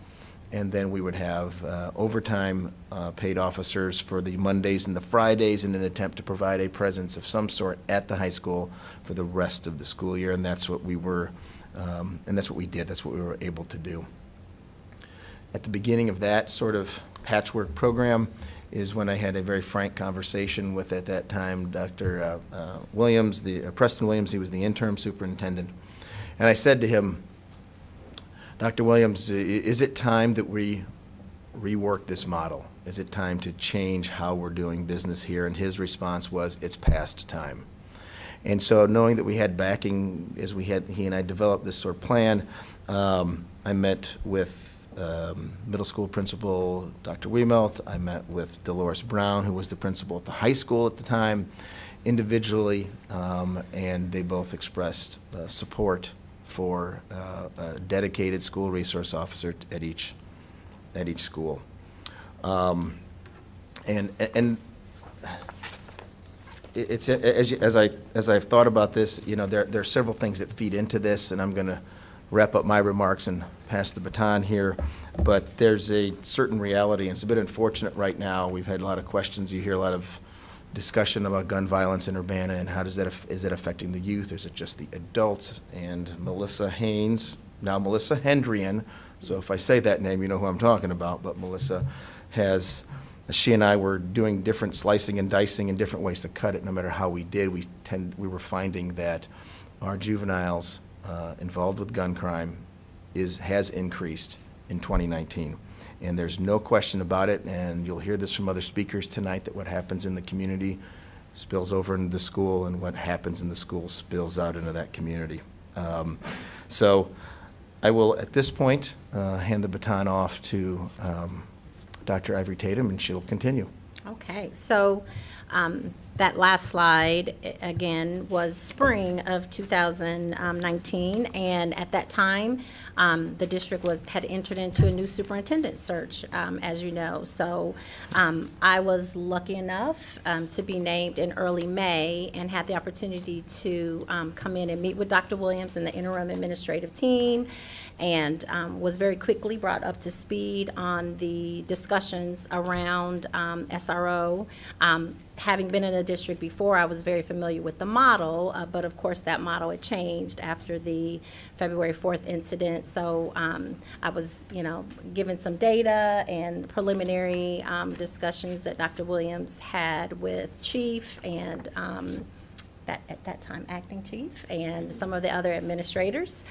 And then we would have overtime paid officers for the Mondays and the Fridays in an attempt to provide a presence of some sort at the high school for the rest of the school year. And that's what we were, and that's what we did. That's what we were able to do. At the beginning of that sort of patchwork program is when I had a very frank conversation with, at that time, Dr. Williams, Preston Williams. He was the interim superintendent. And I said to him, Dr. Williams, is it time that we rework this model? Is it time to change how we're doing business here? And his response was, it's past time. And so knowing that we had backing, as he and I developed this sort of plan, I met with middle school principal Dr. Wiemelt. I met with Dolores Brown, who was the principal at the high school at the time, individually, and they both expressed support for a dedicated school resource officer at each school. And it's as I've thought about this, you know, there are several things that feed into this, and I'm going to wrap up my remarks and pass the baton here. But there's a certain reality, and it's a bit unfortunate right now. We've had a lot of questions. You hear a lot of discussion about gun violence in Urbana and how is it affecting the youth, or is it just the adults? And Melissa Haynes, now Melissa Hendrian, so if I say that name, you know who I'm talking about, but Melissa she and I were doing different slicing and dicing and different ways to cut it. No matter how we did, we were finding that our juveniles involved with gun crime has increased in 2019. And there's no question about it, and you'll hear this from other speakers tonight, that what happens in the community spills over into the school, and what happens in the school spills out into that community. So I will, at this point, hand the baton off to Dr. Ivory Tatum, and she'll continue. Okay, so that last slide, again, was spring of 2019, and at that time, the district had entered into a new superintendent search, as you know. So I was lucky enough to be named in early May and had the opportunity to come in and meet with Dr. Williams and the interim administrative team, and was very quickly brought up to speed on the discussions around SRO. Having been in the district before, I was very familiar with the model, but of course that model had changed after the February 4th incident. So I was, given some data and preliminary discussions that Dr. Williams had with Chief and at that time acting chief and some of the other administrators.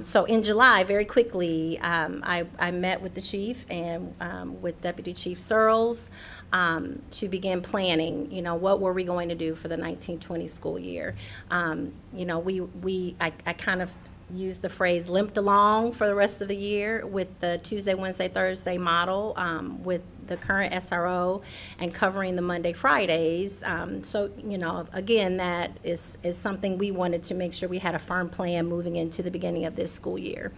So in July, very quickly, I met with the chief and with Deputy Chief Searles to begin planning, what were we going to do for the 1920 school year. I kind of used the phrase limped along for the rest of the year with the Tuesday, Wednesday, Thursday model with the current SRO and covering the Monday, Fridays. So, again, that is something we wanted to make sure we had a firm plan moving into the beginning of this school year.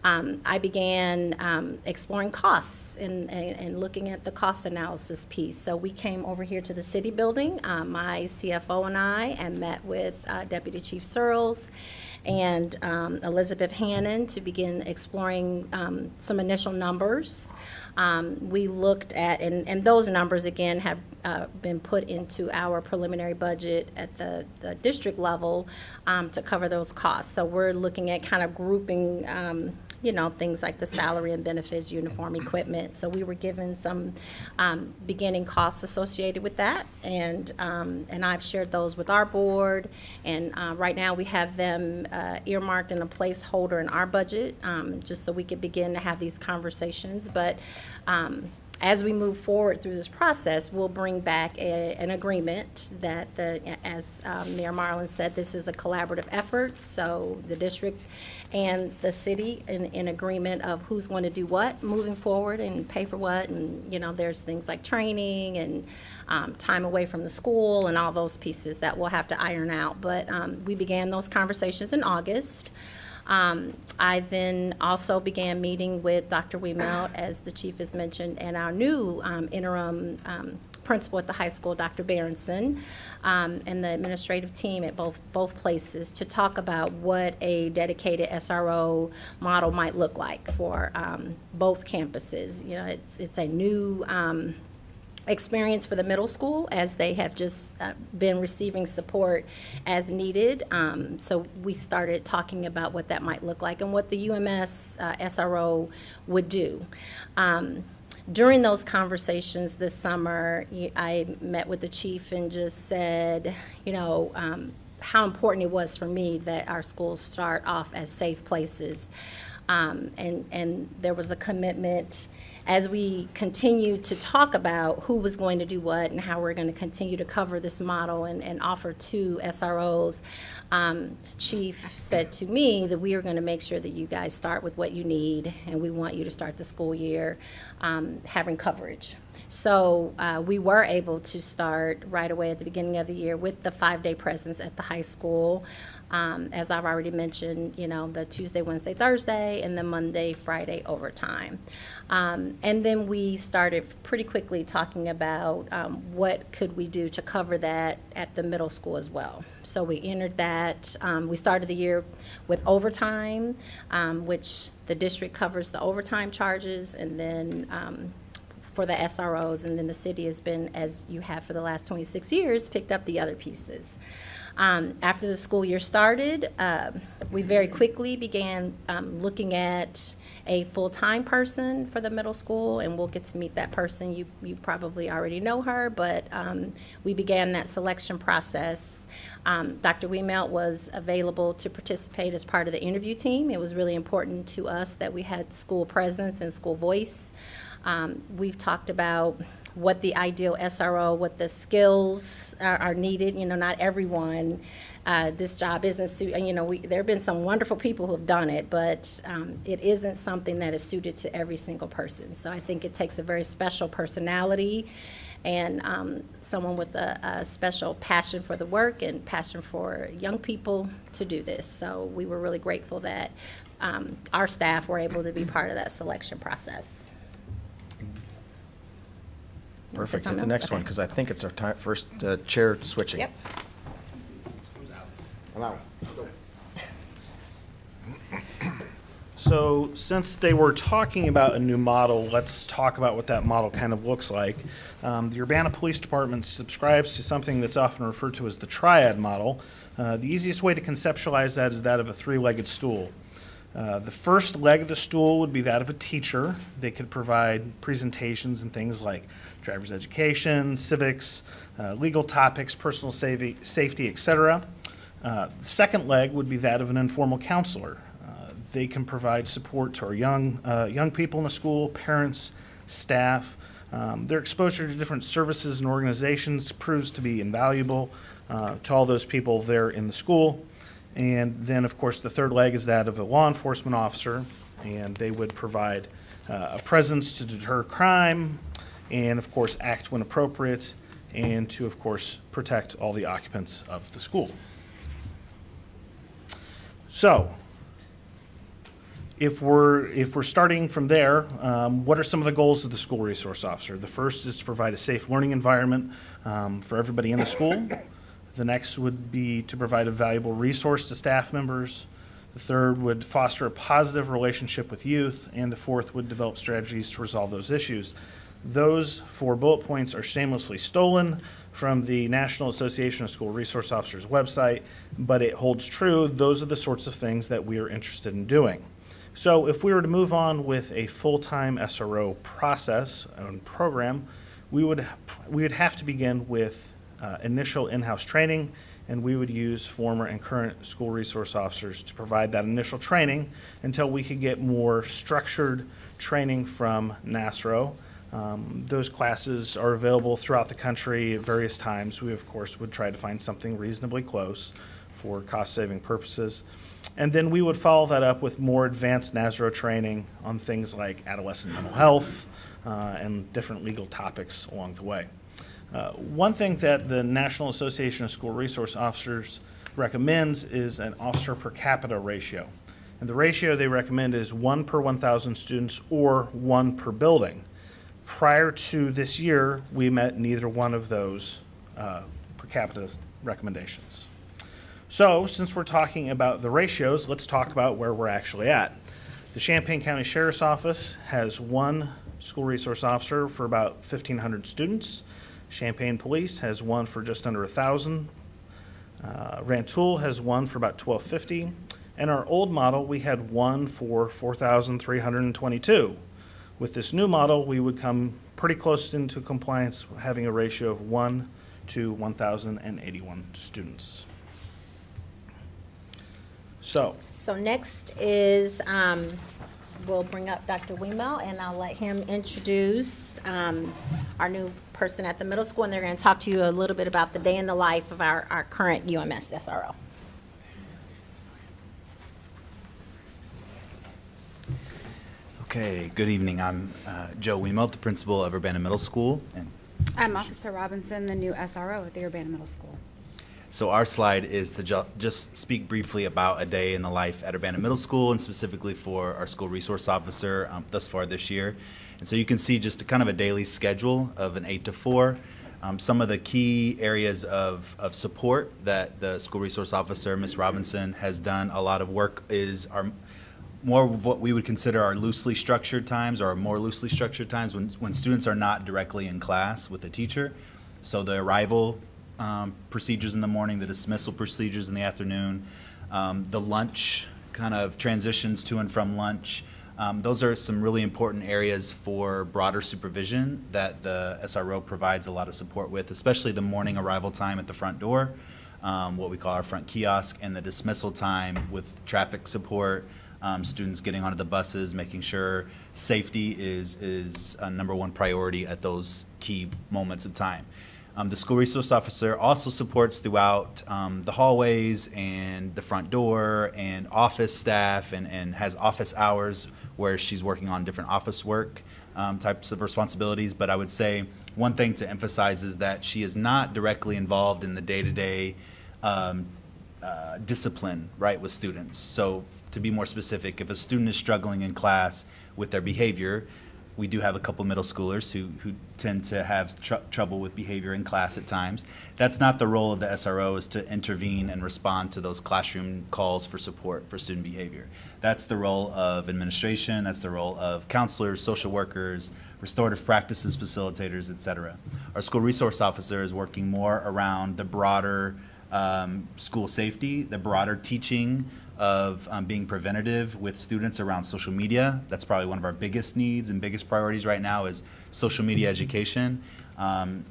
I began exploring costs and looking at the cost analysis piece. So we came over here to the city building, my CFO and I, and met with Deputy Chief Searles and Elizabeth Hannon to begin exploring some initial numbers. We looked at, and those numbers again have been put into our preliminary budget at the district level to cover those costs. So we're looking at kind of grouping things like the salary and benefits, uniform equipment. So we were given some beginning costs associated with that, and I've shared those with our board, and right now we have them earmarked in a placeholder in our budget, just so we could begin to have these conversations. But as we move forward through this process, we'll bring back an agreement that, as Mayor Marlin said, this is a collaborative effort, so the district and the city in agreement of who's going to do what moving forward and pay for what, and there's things like training and time away from the school and all those pieces that we'll have to iron out. But we began those conversations in August. I then also began meeting with Dr. Wiemelt, as the chief has mentioned, and our new interim principal at the high school, Dr. Berenson, and the administrative team at both places to talk about what a dedicated SRO model might look like for both campuses. You know, it's a new experience for the middle school, as they have just been receiving support as needed. So we started talking about what that might look like and what the UMS SRO would do. During those conversations this summer, I met with the chief and just said, you know, how important it was for me that our schools start off as safe places. And there was a commitment as we continue to talk about who was going to do what and how we're going to continue to cover this model and offer two SROs. Chief said to me that we are going to make sure that you guys start with what you need, and we want you to start the school year having coverage. So we were able to start right away at the beginning of the year with the 5-day presence at the high school. As I've already mentioned, you know, the Tuesday, Wednesday, Thursday, and the Monday, Friday overtime. And then we started pretty quickly talking about what could we do to cover that at the middle school as well. So we entered that. We started the year with overtime, which the district covers the overtime charges, and then for the SROs, and then the city has been, as you have for the last 26 years, picked up the other pieces. After the school year started, we very quickly began looking at a full-time person for the middle school, and we'll get to meet that person. You probably already know her, but we began that selection process. Dr. Wiemelt was available to participate as part of the interview team. It was really important to us that we had school presence and school voice. We've talked about what the ideal SRO, what the skills are needed. You know, not everyone, this job isn't, you know, there have been some wonderful people who have done it, but it isn't something that is suited to every single person. So I think it takes a very special personality and someone with a special passion for the work and passion for young people to do this. So we were really grateful that our staff were able to be part of that selection process. Perfect. Hit the next one, because I think it's our first chair switching. Yep. I'm out. So since they were talking about a new model, let's talk about what that model kind of looks like. The Urbana Police Department subscribes to something that's often referred to as the triad model. The easiest way to conceptualize that is that of a three-legged stool. The first leg of the stool would be that of a teacher. They could provide presentations and things like driver's education, civics, legal topics, personal safety, etc. The second leg would be that of an informal counselor. They can provide support to our young people in the school, parents, staff. Their exposure to different services and organizations proves to be invaluable to all those people there in the school. And then, of course, the third leg is that of a law enforcement officer, and they would provide a presence to deter crime and, of course, act when appropriate, and to, of course, protect all the occupants of the school. So, if we're starting from there, what are some of the goals of the school resource officer? The first is to provide a safe learning environment for everybody in the school. The next would be to provide a valuable resource to staff members. The third would foster a positive relationship with youth. And the fourth would develop strategies to resolve those issues. Those 4 bullet points are shamelessly stolen from the National Association of School Resource Officers website, but it holds true. Those are the sorts of things that we are interested in doing. So if we were to move on with a full-time SRO process and program, we would have to begin with initial in-house training, and we would use former and current school resource officers to provide that initial training until we could get more structured training from NASRO. Those classes are available throughout the country at various times. We, of course, would try to find something reasonably close for cost-saving purposes. And then we would follow that up with more advanced NASRO training on things like adolescent mental health and different legal topics along the way. One thing that the National Association of School Resource Officers recommends is an officer per capita ratio. And the ratio they recommend is 1 per 1,000 students or 1 per building. Prior to this year, we met neither one of those per capita recommendations. So, since we're talking about the ratios, let's talk about where we're actually at. The Champaign County Sheriff's Office has 1 school resource officer for about 1,500 students. Champaign Police has 1 for just under 1,000. Rantoul has 1 for about 1,250. And our old model, we had 1 for 4,322. With this new model, we would come pretty close into compliance, having a ratio of 1 to 1,081 students. So next is, we'll bring up Dr. Wiemel, and I'll let him introduce our new person at the middle school, and they're going to talk to you a little bit about the day in the life of our current UMS SRO. Okay, good evening. I'm Joe Wiemel, the principal of Urbana Middle School. And I'm Officer Robinson, the new SRO at the Urbana Middle School. so our slide is to just speak briefly about a day in the life at Urbana Middle School, and specifically for our school resource officer thus far this year. And so you can see just a daily schedule of an 8 to 4. Some of the key areas of support that the school resource officer, Ms. Robinson, has done a lot of work is more of what we would consider our loosely structured times, or more loosely structured times when students are not directly in class with the teacher. So the arrival procedures in the morning, the dismissal procedures in the afternoon, the lunch transitions to and from lunch. Those are some really important areas for broader supervision that the SRO provides a lot of support with, especially the morning arrival time at the front door, what we call our front kiosk, and the dismissal time with traffic support, students getting onto the buses, making sure safety is a #1 priority at those key moments of time. The school resource officer also supports throughout the hallways and the front door and office staff, and has office hours where she's working on different office work types of responsibilities. But I would say one thing to emphasize is that she is not directly involved in the day-to-day discipline, right, with students. So to be more specific, if a student is struggling in class with their behavior, we do have a couple middle schoolers who tend to have trouble with behavior in class at times. That's not the role of the SRO, is to intervene and respond to those classroom calls for support for student behavior. That's the role of administration, that's the role of counselors, social workers, restorative practices facilitators, etc. Our school resource officer is working more around the broader school safety, the broader teaching of being preventative with students around social media. That's probably one of our biggest needs and biggest priorities right now is social media education,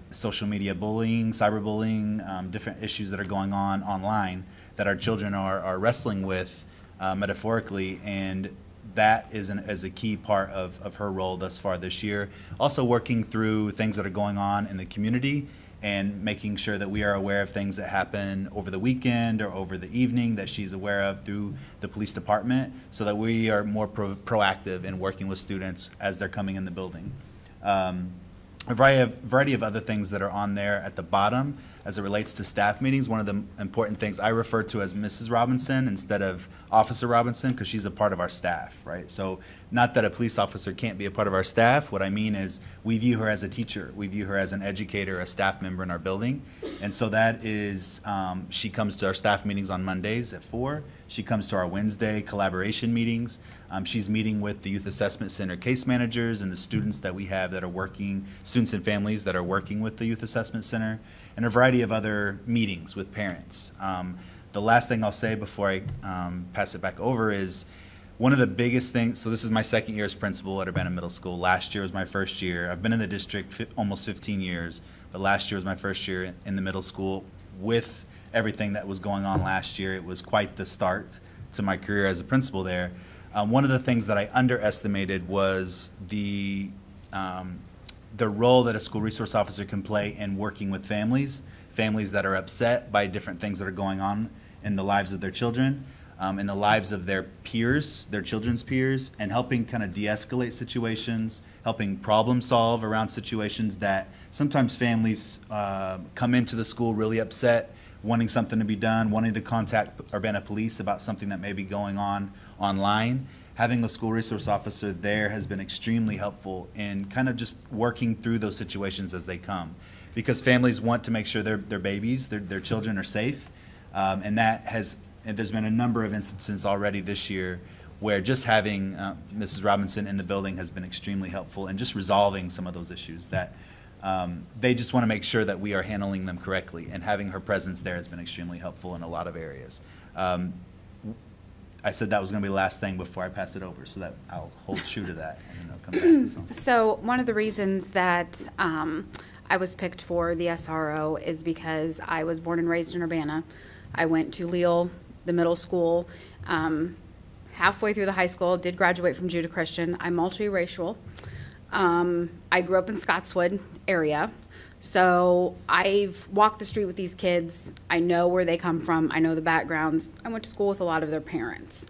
social media bullying, cyberbullying, different issues that are going on online that our children are wrestling with metaphorically, and that is a key part of her role thus far this year. Also working through things that are going on in the community and making sure that we are aware of things that happen over the weekend or over the evening that she's aware of through the police department, so that we are more proactive in working with students as they're coming in the building. A variety of other things that are on there at the bottom as it relates to staff meetings. One of the important things I refer to as Mrs. Robinson instead of Officer Robinson, because she's a part of our staff, right? So not that a police officer can't be a part of our staff. What I mean is we view her as a teacher. We view her as an educator, a staff member in our building. And so that is, she comes to our staff meetings on Mondays at 4. She comes to our Wednesday collaboration meetings. She's meeting with the Youth Assessment Center case managers and the students that we have that are working, students and families that are working with the Youth Assessment Center, and a variety of other meetings with parents. The last thing I'll say before I pass it back over is one of the biggest things, so this is my second year as principal at Urbana Middle School. Last year was my first year. I've been in the district almost 15 years, but last year was my first year in the middle school. With everything that was going on last year, it was quite the start to my career as a principal there. One of the things that I underestimated was the role that a school resource officer can play in working with families that are upset by different things that are going on in the lives of their children, in the lives of their peers, their children's peers, and helping kind of de-escalate situations, helping problem solve around situations that sometimes families come into the school really upset wanting something to be done, wanting to contact Urbana Police about something that may be going on online. Having a school resource officer there has been extremely helpful in kind of just working through those situations as they come, because families want to make sure their babies, their children are safe, and there's been a number of instances already this year where just having Mrs. Robinson in the building has been extremely helpful in just resolving some of those issues that they just want to make sure that we are handling them correctly, and having her presence there has been extremely helpful in a lot of areas. I said that was going to be the last thing before I pass it over, so that I'll hold true to that, and then I'll come back to something. So one of the reasons that I was picked for the SRO is because I was born and raised in Urbana. I went to Leal, the middle school, halfway through the high school, did graduate from Judah Christian. I'm multiracial. I grew up in Scottswood area. So I've walked the street with these kids. I know where they come from. I know the backgrounds. I went to school with a lot of their parents.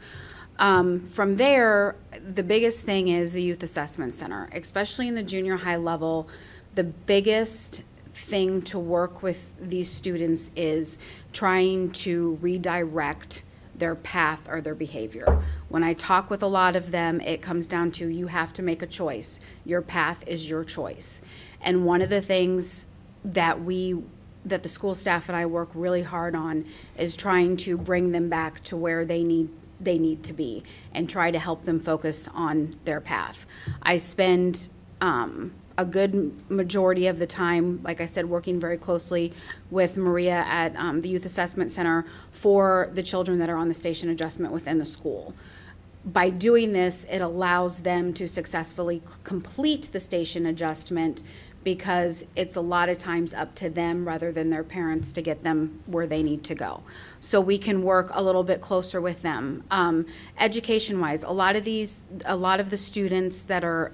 From there, the biggest thing is the Youth Assessment Center, especially in the junior high level. The biggest thing to work with these students is trying to redirect their path or their behavior. When I talk with a lot of them, it comes down to you have to make a choice. Your path is your choice. And one of the things that the school staff and I work really hard on is trying to bring them back to where they need to be and try to help them focus on their path. I spend a good majority of the time, like I said, working very closely with Maria at the Youth Assessment Center for the children that are on the station adjustment within the school. By doing this, it allows them to successfully complete the station adjustment, because it's a lot of times up to them rather than their parents to get them where they need to go. So we can work a little bit closer with them. Education-wise, a lot of the students that are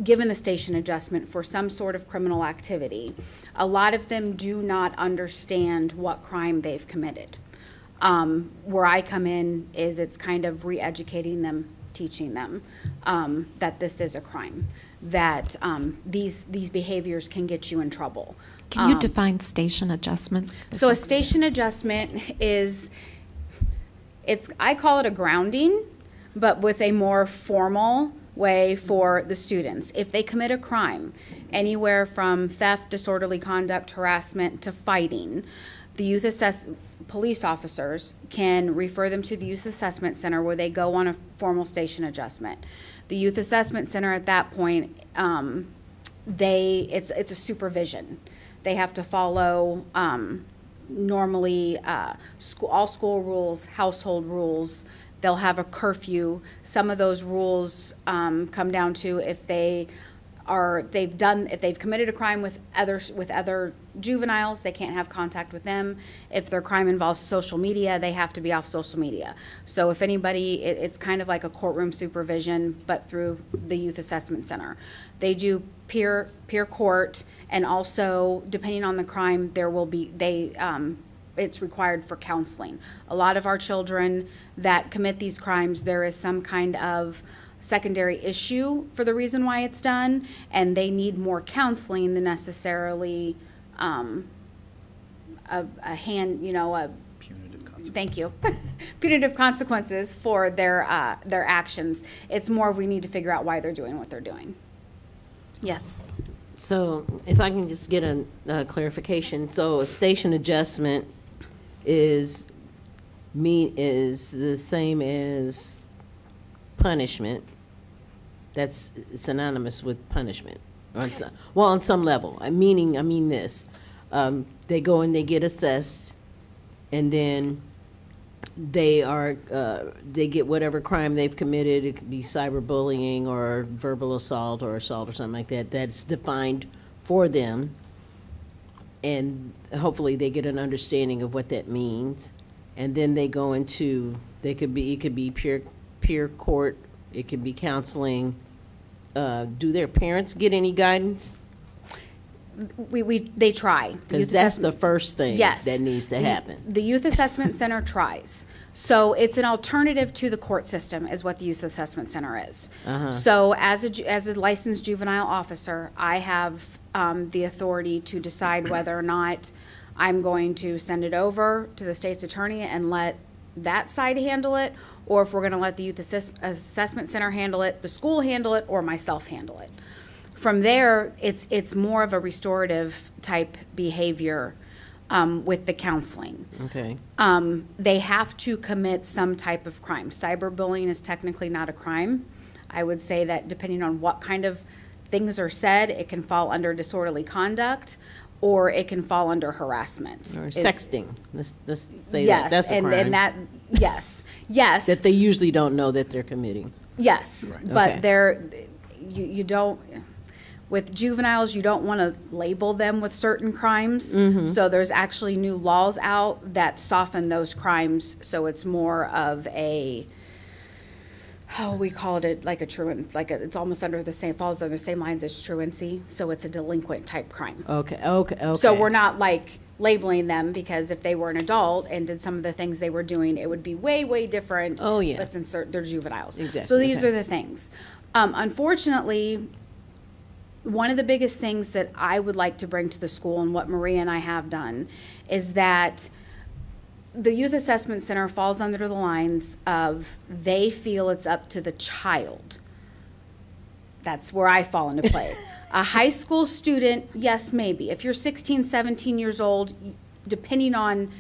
given the station adjustment for some sort of criminal activity, a lot of them do not understand what crime they've committed. Where I come in is it's kind of re-educating them, teaching them that this is a crime, that these behaviors can get you in trouble. Can you define station adjustment? So a station adjustment is, I call it a grounding, but with a more formal way for the students. If they commit a crime, anywhere from theft, disorderly conduct, harassment, to fighting, the police officers can refer them to the Youth Assessment Center, where they go on a formal station adjustment. The Youth Assessment Center at that point, it's a supervision. They have to follow normally all school rules, household rules. They'll have a curfew. Some of those rules come down to if they've committed a crime with other juveniles, they can't have contact with them. If their crime involves social media, they have to be off social media. So if anybody, it's kind of like a courtroom supervision, but through the Youth Assessment Center. They do peer court, and also depending on the crime, it's required for counseling. A lot of our children that commit these crimes, there is some kind of secondary issue for the reason why it's done, and they need more counseling than necessarily punitive consequences for their actions. It's more we need to figure out why they're doing what they're doing. Yes. So if I can just get a clarification. So a station adjustment is the same as punishment. That's synonymous with punishment. Well, on some level. I mean this. They go and they get assessed, and then they get whatever crime they've committed. It could be cyberbullying or verbal assault or something like that. That's defined for them, and hopefully they get an understanding of what that means. And then they go into, it could be peer court, it could be counseling. Do their parents get any guidance? They try. Because that's the first thing Yes. that needs to happen. The Youth Assessment Center tries. So it's an alternative to the court system is what the Youth Assessment Center is. So as a licensed juvenile officer, I have the authority to decide whether or not I'm going to send it over to the state's attorney and let that side handle it, or if we're going to let the Youth Assessment Center handle it, the school handle it, or myself handle it. From there, it's more of a restorative type behavior with the counseling. Okay. They have to commit some type of crime. Cyberbullying is technically not a crime. I would say that depending on what kind of things are said, it can fall under disorderly conduct, or it can fall under harassment. Or sexting. Let's say yes, that. That's a crime. And that, yes, yes. That they usually don't know that they're committing. Yes, Right. but Okay. you don't, with juveniles, you don't want to label them with certain crimes. So there's actually new laws out that soften those crimes, so it's more of a, we called it like a truant, it's almost under the same, falls under the same lines as truancy, so it's a delinquent type crime. Okay. So we're not like labeling them, because if they were an adult and did some of the things they were doing, it would be way, way different. Oh, yeah. Let's insert their juveniles. Exactly. So these Okay. are the things. Unfortunately, one of the biggest things that I would like to bring to the school, and what Maria and I have done, is that the Youth Assessment Center falls under the lines of they feel it's up to the child. That's where I fall into play. A high school student, yes, maybe. If you're 16, 17 years old, depending on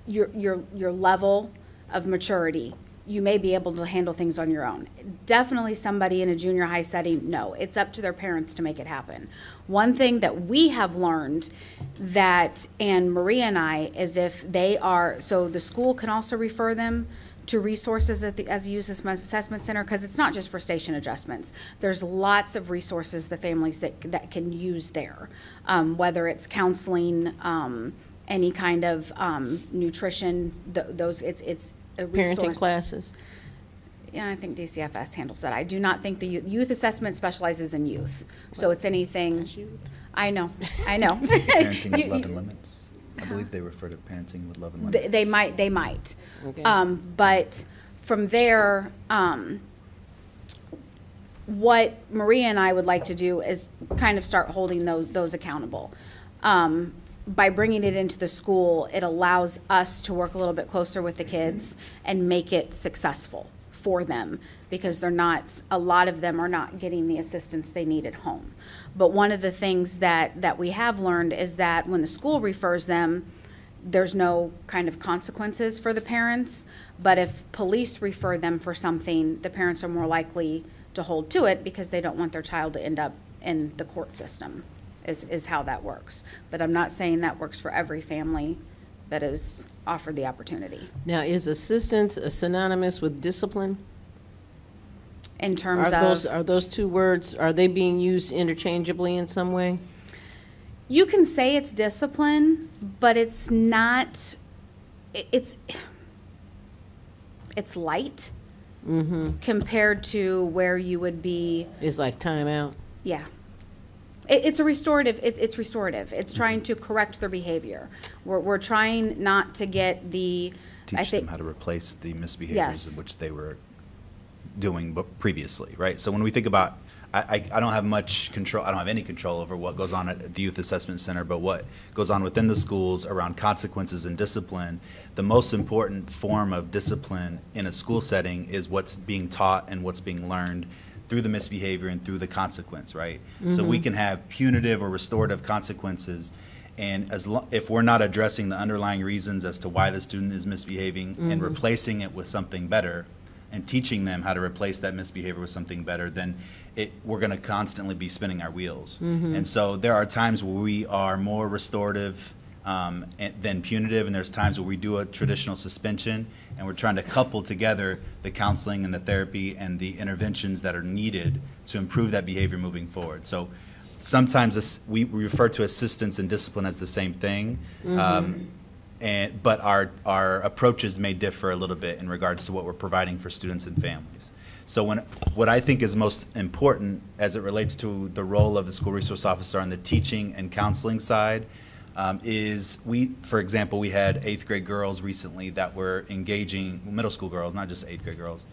your level of maturity, you may be able to handle things on your own. Definitely somebody in a junior high setting, no. It's up to their parents to make it happen. One thing that we have learned that, and Maria and I, is if they are, so the school can also refer them to resources as a Youth Assessment Center, because it's not just for station adjustments. There's lots of resources the families that can use there, whether it's counseling, any kind of nutrition, it's a resource. Parenting classes. Yeah, I think DCFS handles that. I do not think the youth assessment specializes in youth, so it's anything. I know. Parenting with Love and Limits. I believe they refer to Parenting with Love and Limits. They might. Okay. But from there, what Maria and I would like to do is kind of start holding those accountable. By bringing it into the school, it allows us to work a little bit closer with the kids and make it successful for them, because a lot of them are not getting the assistance they need at home. But one of the things that we have learned is that when the school refers them, there's no kind of consequences for the parents. But if police refer them for something, the parents are more likely to hold to it, because they don't want their child to end up in the court system. Is how that works. But I'm not saying that works for every family that is offered the opportunity. Now, is assistance synonymous with discipline? In terms Are those two words, are they being used interchangeably in some way? You can say it's discipline, but it's not, it's light compared to where you would be. It's like timeout? Yeah. It's a restorative. It's restorative. It's trying to correct their behavior. We're trying not to get the. Teach them how to replace the misbehaviors in which they were doing previously, right? So when we think about, I don't have much control. I don't have any control over what goes on at the Youth Assessment Center, but what goes on within the schools around consequences and discipline. The most important form of discipline in a school setting is what's being taught and what's being learned through the misbehavior and through the consequence, right? So we can have punitive or restorative consequences, and if we're not addressing the underlying reasons as to why the student is misbehaving and replacing it with something better and teaching them how to replace that misbehavior with something better, then we're going to constantly be spinning our wheels. And so there are times where we are more restorative than punitive, and there's times where we do a traditional suspension, and we're trying to couple together the counseling and the therapy and the interventions that are needed to improve that behavior moving forward. So sometimes we refer to assistance and discipline as the same thing, but our approaches may differ a little bit in regards to what we're providing for students and families. So what I think is most important as it relates to the role of the school resource officer on the teaching and counseling side is for example, we had 8th grade girls recently that were engaging, middle school girls, not just 8th grade girls,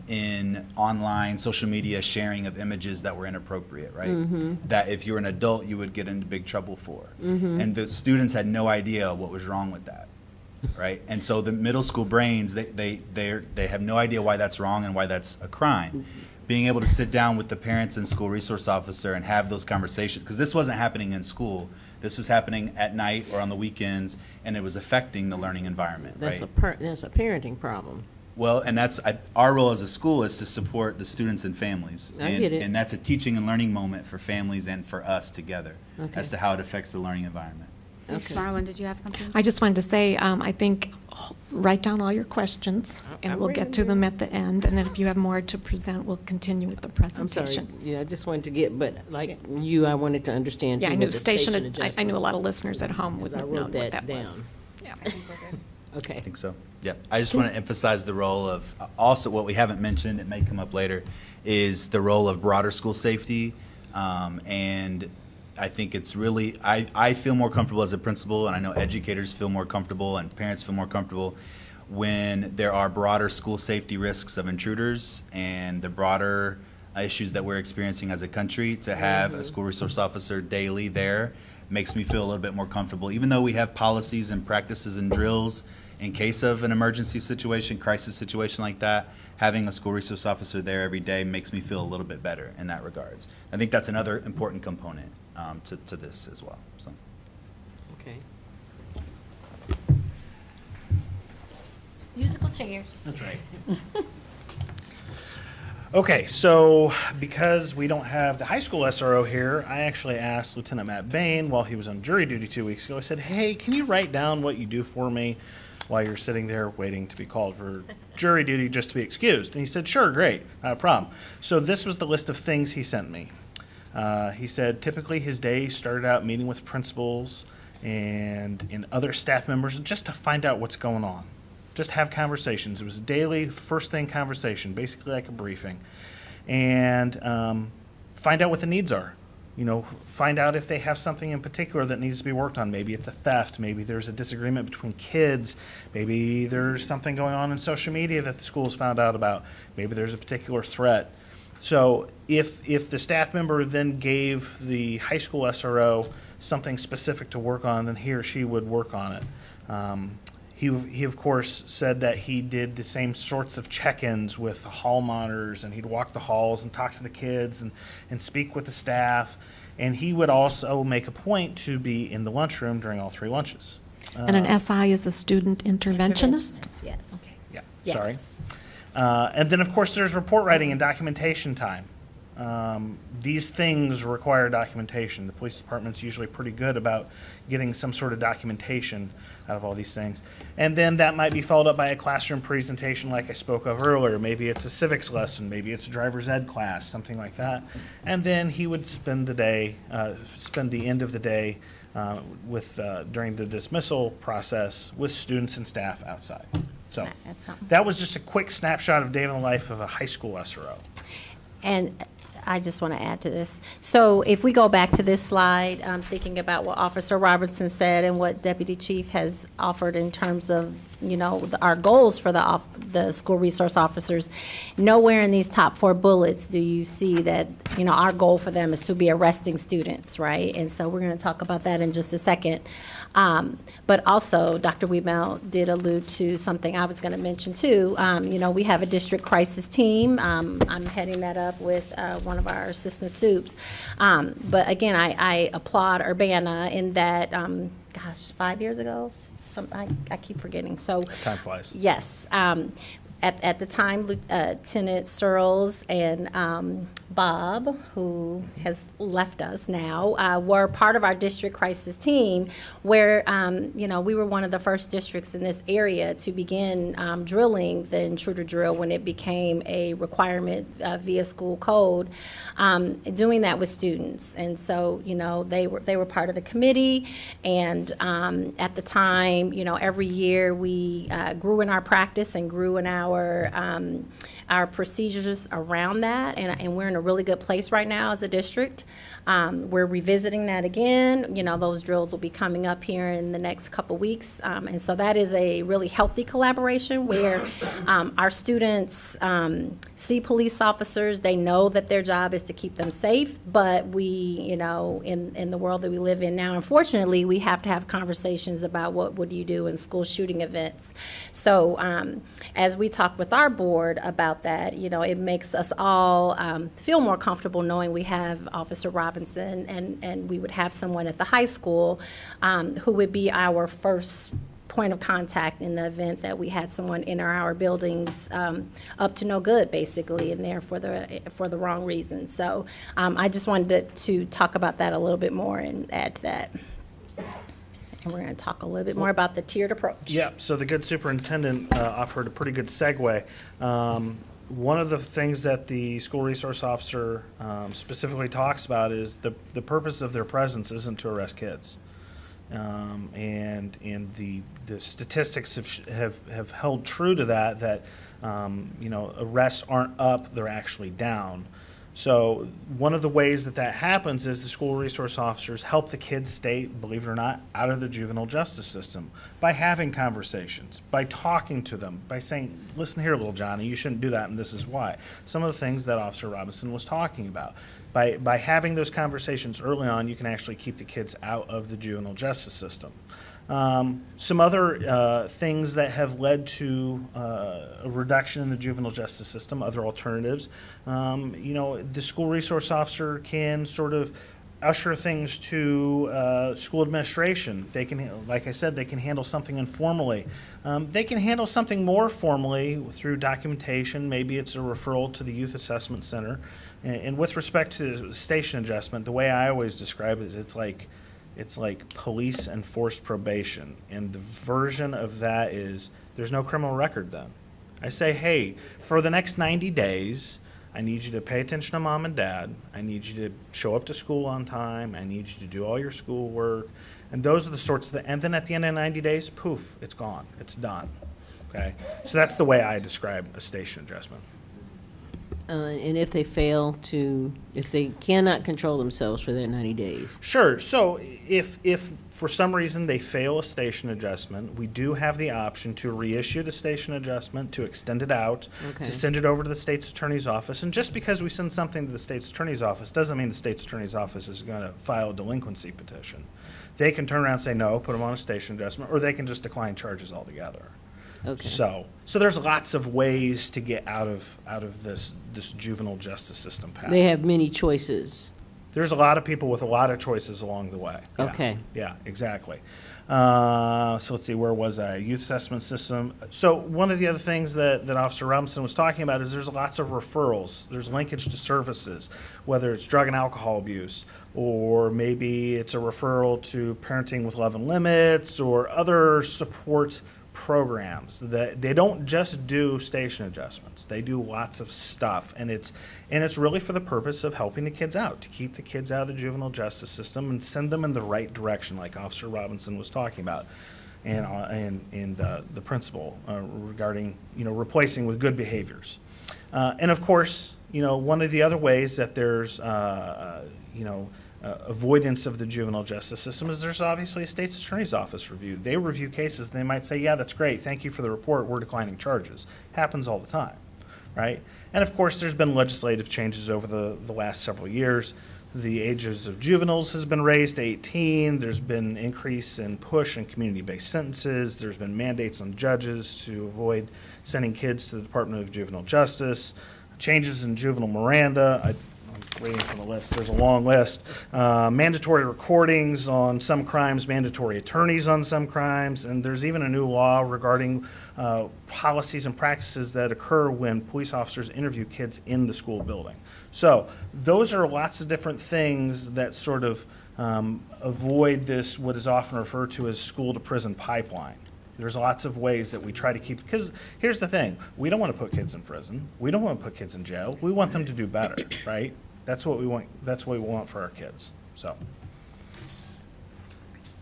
in online social media sharing of images that were inappropriate, right? That if you're an adult, you would get into big trouble for. And the students had no idea what was wrong with that, right? And so the middle school brains, they have no idea why that's wrong and why that's a crime. Being able to sit down with the parents and school resource officer and have those conversations, because this wasn't happening in school. This was happening at night or on the weekends, and it was affecting the learning environment, That's right? That's a parenting problem. Well, and that's our role as a school is to support the students and families. I get it. And that's a teaching and learning moment for families and for us together Okay. as to how it affects the learning environment. Okay. Marlon, did you have something? I just wanted to say, I think, write down all your questions, and we'll get to them at the end. And then if you have more to present, we'll continue with the I'm presentation. sorry. Yeah, I just wanted to get, but like you, I wanted to understand. Yeah, too, I with knew the station, I adjustment. knew a lot of listeners at home Because I wouldn't know wrote what that that was. down. Yeah. Okay. I think so. Yeah. I just want to emphasize the role of, also what we haven't mentioned, it may come up later, is the role of broader school safety. And I think it's really, I feel more comfortable as a principal, and I know educators feel more comfortable and parents feel more comfortable when there are broader school safety risks of intruders and the broader issues that we're experiencing as a country. To have a school resource officer daily there makes me feel a little bit more comfortable. Even though we have policies and practices and drills in case of an emergency situation, crisis situation like that, having a school resource officer there every day makes me feel a little bit better in that regards. I think that's another important component to this as well. So. Okay. Musical chairs. That's right. Okay, so because we don't have the high school SRO here, I actually asked Lieutenant Matt Bain while he was on jury duty 2 weeks ago. I said, hey, can you write down what you do for me while you're sitting there waiting to be called for jury duty just to be excused? And he said, sure, great, not a problem. So this was the list of things he sent me. He said typically his day started out meeting with principals and other staff members just to find out what's going on. Just have conversations. It was a daily, first thing conversation, basically like a briefing. And find out what the needs are. You know, find out if they have something in particular that needs to be worked on. Maybe it's a theft. Maybe there's a disagreement between kids. Maybe there's something going on in social media that the school's found out about. Maybe there's a particular threat. So if the staff member then gave the high school SRO something specific to work on, then he or she would work on it. He of course said that he did the same sorts of check-ins with the hall monitors, and he'd walk the halls and talk to the kids and speak with the staff. And he would also make a point to be in the lunchroom during all 3 lunches. And an SI is a student interventionist? Yes. Okay. Yeah, Yes. sorry. And then, of course, there's report writing and documentation time. These things require documentation. The police department's usually pretty good about getting some sort of documentation out of all these things. And then that might be followed up by a classroom presentation like I spoke of earlier. Maybe it's a civics lesson, maybe it's a driver's ed class, something like that. And then he would spend the day, spend the end of the day during the dismissal process with students and staff outside. So that was just a quick snapshot of day in the life of a high school SRO. And I just want to add to this. So if we go back to this slide, thinking about what Officer Robertson said and what Deputy Chief has offered in terms of, you know, our goals for the school resource officers, nowhere in these top 4 bullets do you see that, you know, our goal for them is to be arresting students, right? And so we're going to talk about that in just a second. But also, Dr. Wiebel did allude to something I was going to mention too. You know, we have a district crisis team. I'm heading that up with one of our assistant soups. But again, I applaud Urbana in that, gosh, 5 years ago? I keep forgetting. So time flies. Yes. At the time, Lieutenant Searles and Bob, who has left us now, were part of our district crisis team where, you know, we were one of the first districts in this area to begin drilling the intruder drill when it became a requirement via school code, doing that with students. And so, you know, they were part of the committee, and at the time, you know, every year we grew in our practice and grew in our our procedures around that, and we're in a really good place right now as a district. We're revisiting that again. You know, those drills will be coming up here in the next couple weeks. And so that is a really healthy collaboration where our students see police officers. They know that their job is to keep them safe, but we, you know, in the world that we live in now, unfortunately, we have to have conversations about what do you do in school shooting events. So as we talk with our board about that, you know, it makes us all feel more comfortable knowing we have Officer Robinson, and we would have someone at the high school who would be our first point of contact in the event that we had someone enter our buildings up to no good, basically, in there for the wrong reason. So I just wanted to talk about that a little bit more and add to that. And we're going to talk a little bit more about the tiered approach. Yeah, so the good superintendent offered a pretty good segue. One of the things that the school resource officer specifically talks about is the purpose of their presence isn't to arrest kids. And the statistics have held true to that you know, arrests aren't up, they're actually down. So one of the ways that happens is the school resource officers help the kids stay, believe it or not, out of the juvenile justice system by having conversations, by talking to them, by saying, listen here, little Johnny, you shouldn't do that, and this is why. Some of the things that Officer Robinson was talking about. By having those conversations early on, you can actually keep the kids out of the juvenile justice system. Some other things that have led to a reduction in the juvenile justice system, other alternatives, you know, the school resource officer can sort of usher things to school administration. They can, like I said, they can handle something informally. They can handle something more formally through documentation. Maybe it's a referral to the Youth Assessment Center. And with respect to station adjustment, the way I always describe it is it's like police enforced probation, and the version of that is there's no criminal record then. I say, hey, for the next 90 days, I need you to pay attention to mom and dad. I need you to show up to school on time. I need you to do all your schoolwork. And those are the sorts of, and then at the end of 90 days, poof, it's gone. It's done. Okay? So that's the way I describe a station adjustment. And if they fail to, if they cannot control themselves for that 90 days? Sure. So if for some reason they fail a station adjustment, we do have the option to reissue the station adjustment, to extend it out, Okay. to send it over to the state's attorney's office. And just because we send something to the state's attorney's office doesn't mean the state's attorney's office is going to file a delinquency petition. They can turn around and say no, put them on a station adjustment, or they can just decline charges altogether. Okay. So there's lots of ways to get out of this juvenile justice system path. They have many choices. There's a lot of people with a lot of choices along the way. Yeah. Okay. Yeah, exactly. So let's see, where was I? Youth assessment system. So one of the other things that Officer Robinson was talking about is there's lots of referrals. There's linkage to services, whether it's drug and alcohol abuse, or maybe it's a referral to parenting with love and limits, or other support programs. That they don't just do station adjustments. They do lots of stuff, and it's really for the purpose of helping the kids out, to keep the kids out of the juvenile justice system and send them in the right direction, like Officer Robinson was talking about, and the principal regarding, you know, replacing with good behaviors. And of course, you know, one of the other ways that there's you know, avoidance of the juvenile justice system is there's obviously a state's attorney's office review. They review cases, they might say, yeah, that's great, thank you for the report, we're declining charges. Happens all the time, right? And of course, there's been legislative changes over the last several years. The ages of juveniles has been raised to 18. There's been increase in push and community-based sentences. There's been mandates on judges to avoid sending kids to the Department of Juvenile Justice. Changes in juvenile Miranda. I'm waiting for the list. There's a long list. Mandatory recordings on some crimes, mandatory attorneys on some crimes, and there's even a new law regarding policies and practices that occur when police officers interview kids in the school building. So those are lots of different things that sort of avoid this, what is often referred to as school to prison pipeline. There's lots of ways that we try to keep, because here's the thing, we don't want to put kids in prison. We don't want to put kids in jail. We want them to do better, right? That's what we want. That's what we want for our kids. So,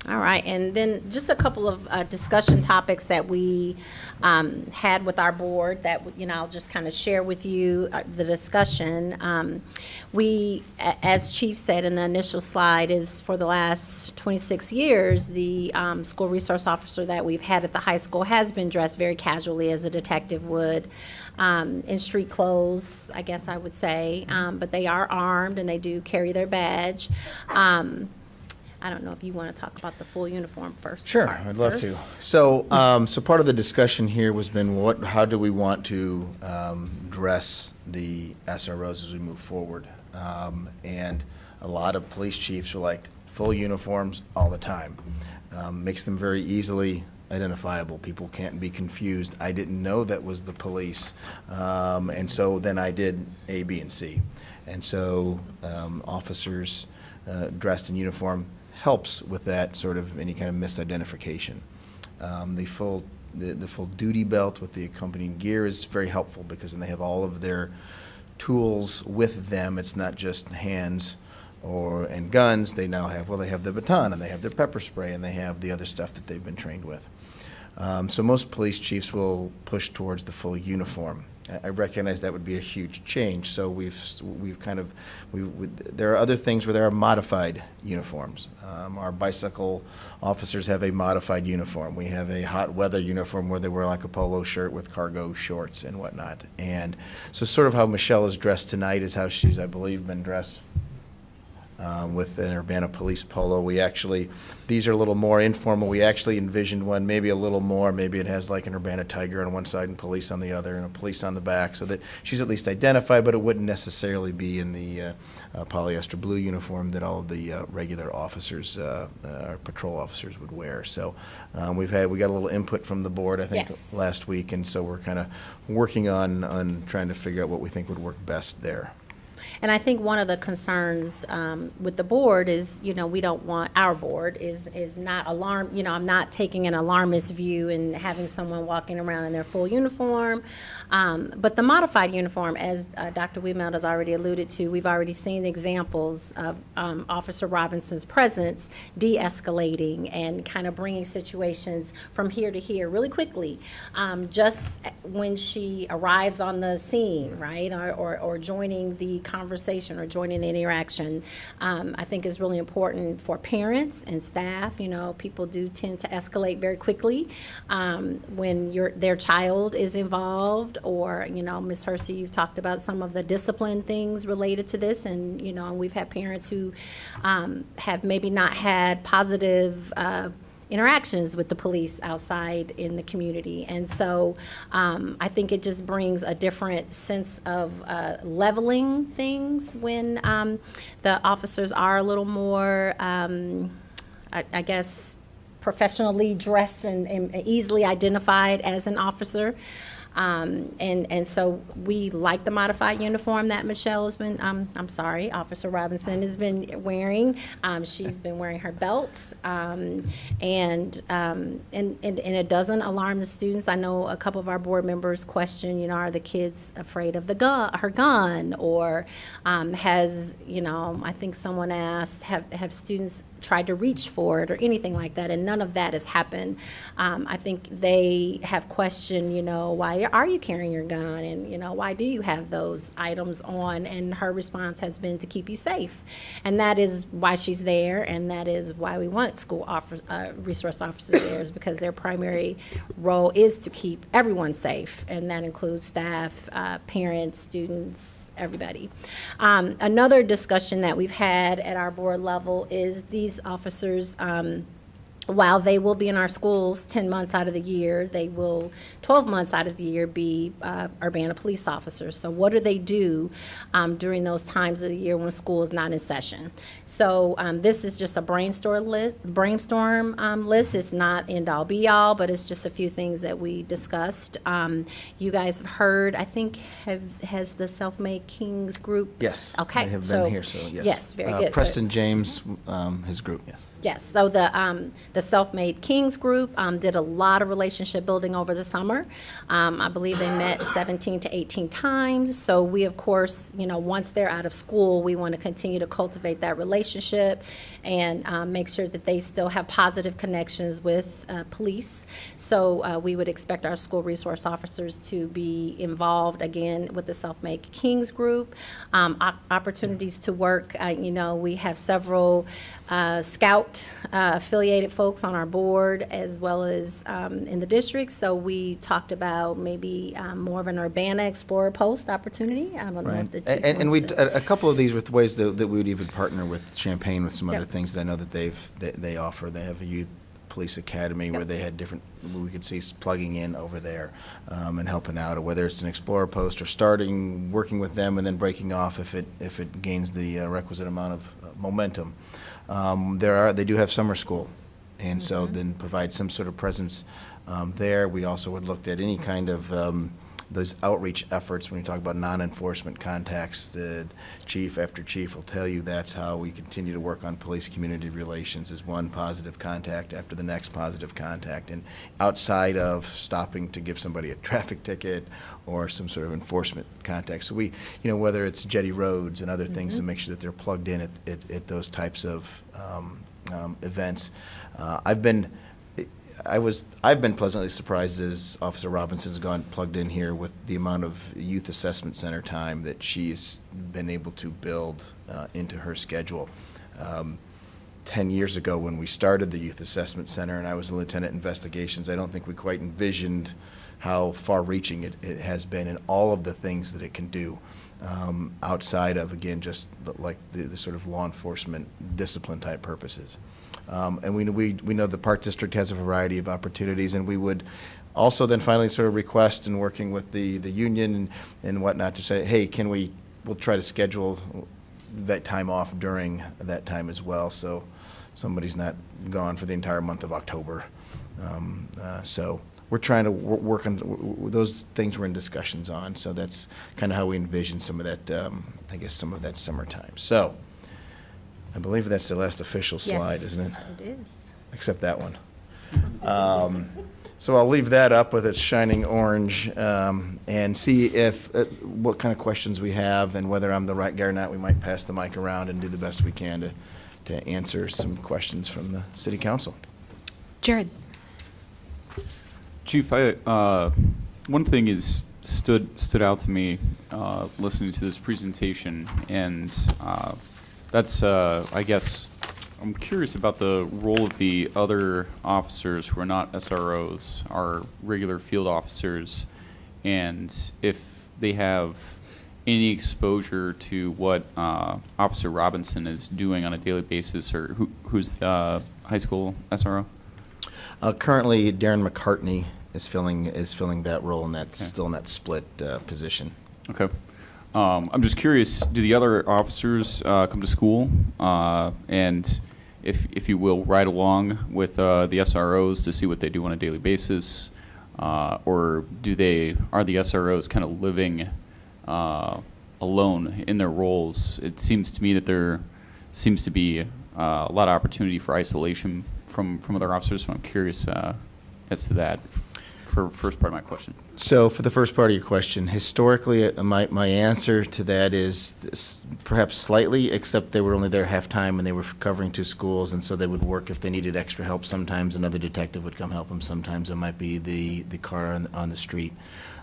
All right, and then just a couple of discussion topics that we had with our board that, I'll just kind of share with you the discussion. We, as Chief said in the initial slide, is for the last 26 years, the school resource officer that we've had at the high school has been dressed very casually as a detective would, in street clothes, I guess I would say, but they are armed and they do carry their badge. I don't know if you want to talk about the full uniform first. Sure, I'd love to. So, so part of the discussion here was been how do we want to dress the SROs as we move forward? And a lot of police chiefs are like, full uniforms all the time. Makes them very easily identifiable. People can't be confused. I didn't know that was the police. And so then I did A, B, and C. And so officers dressed in uniform helps with that sort of any kind of misidentification. The full duty belt with the accompanying gear is very helpful because then they have all of their tools with them. It's not just hands and guns. They now have, they have the baton and they have their pepper spray and they have the other stuff that they've been trained with. So most police chiefs will push towards the full uniform. I recognize that would be a huge change. So there are other things where there are modified uniforms. Our bicycle officers have a modified uniform. We have a hot weather uniform where they wear like a polo shirt with cargo shorts and whatnot. And so sort of how Michelle is dressed tonight is how she's, I believe, been dressed. With an Urbana police polo. These are a little more informal. We actually envisioned one maybe a little more. Maybe it has like an Urbana tiger on one side and police on the other and a police on the back so that she's at least identified, but it wouldn't necessarily be in the polyester blue uniform that all of the regular officers, our patrol officers would wear. So we got a little input from the board, I think, yes, last week, and so we're kind of working on trying to figure out what we think would work best there. And I think one of the concerns with the board is, we don't want, our board is not alarm, I'm not taking an alarmist view and having someone walking around in their full uniform. But the modified uniform, as Dr. Wiemelt has already alluded to, we've already seen examples of Officer Robinson's presence de-escalating and kind of bringing situations from here to here really quickly, just when she arrives on the scene, right, or joining the conversation or joining the interaction. I think is really important for parents and staff. People do tend to escalate very quickly when their child is involved, or Ms. Hersey, you've talked about some of the discipline things related to this, and we've had parents who have maybe not had positive interactions with the police outside in the community. And so I think it just brings a different sense of leveling things when the officers are a little more, I guess, professionally dressed and easily identified as an officer. And so we like the modified uniform that Michelle has been, Officer Robinson has been wearing. She's been wearing her belts, and it doesn't alarm the students. I know a couple of our board members question, are the kids afraid of her gun, or has, I think someone asked, have students tried to reach for it or anything like that, and none of that has happened. I think they have questioned, why are you carrying your gun, and why do you have those items on? And her response has been to keep you safe, and that is why she's there, and that is why we want school resource officers there, is because their primary role is to keep everyone safe, and that includes staff, parents, students, everybody. Another discussion that we've had at our board level is these officers, while they will be in our schools 10 months out of the year, they will 12 months out of the year be Urbana police officers. So what do they do during those times of the year when school is not in session? So this is just a brainstorm list. It's not end all be all, but it's just a few things that we discussed. You guys have heard, I think, has the Self-Made Kings group? Yes. Okay. They have been here, so yes. Yes, very good. Preston James, his group, yes. Yes, so the Self-Made Kings group did a lot of relationship building over the summer. I believe they met 17 to 18 times. So we, of course, once they're out of school, we want to continue to cultivate that relationship and make sure that they still have positive connections with police. So we would expect our school resource officers to be involved again with the Self-Made Kings group. Opportunities to work, we have several Scout affiliated folks on our board as well as in the district. So we talked about maybe more of an Urbana Explorer Post opportunity. I don't know if the chief and wants we to- a couple of these with ways that we would even partner with Champaign with some other things that I know that they offer. They have a youth police academy where they had different, we could see plugging in over there and helping out, or whether it's an Explorer Post or starting working with them and then breaking off if it gains the requisite amount of momentum. They do have summer school, and so then provide some sort of presence there. We also would look at any kind of those outreach efforts. When you talk about non-enforcement contacts, the chief after chief will tell you that's how we continue to work on police-community relations, is one positive contact after the next positive contact. And outside of stopping to give somebody a traffic ticket or some sort of enforcement contact. So we, whether it's jetty roads and other things to make sure that they're plugged in at those types of events. I've been pleasantly surprised as Officer Robinson's gone plugged in here with the amount of youth assessment center time that she's been able to build into her schedule. 10 years ago when we started the youth assessment center and I was a lieutenant in investigations, I don't think we quite envisioned how far-reaching it has been and all of the things that it can do outside of, again, just like the sort of law enforcement discipline type purposes. And we know the Park District has a variety of opportunities, and we would also then finally sort of request in working with the union and whatnot to say, hey, we'll try to schedule that time off during that time as well, so somebody's not gone for the entire month of October. So we're trying to work on those things we're in discussions on, so that's kind of how we envision some of that, I guess, some of that summertime. So I believe that's the last official slide, isn't it? It is. Except that one. So I'll leave that up with its shining orange and see if what kind of questions we have and whether I'm the right guy or not. We might pass the mic around and do the best we can to answer some questions from the City Council. Jared. Chief, one thing is stood out to me listening to this presentation, and that's, I guess, I'm curious about the role of the other officers who are not SROs, our regular field officers, and if they have any exposure to what Officer Robinson is doing on a daily basis, or who's the high school SRO? Currently, Darren McCartney is filling that role, and that's still in that split position. Okay. I'm just curious, do the other officers come to school and, if you will, ride along with the SROs to see what they do on a daily basis? Or are the SROs kind of living alone in their roles? It seems to me that there seems to be a lot of opportunity for isolation from other officers, so I'm curious as to that. For first part of my question. So for the first part of your question, historically, my answer to that is perhaps slightly, except they were only there half-time and they were covering 2 schools, and so they would work if they needed extra help. Sometimes another detective would come help them. Sometimes it might be the car on the street.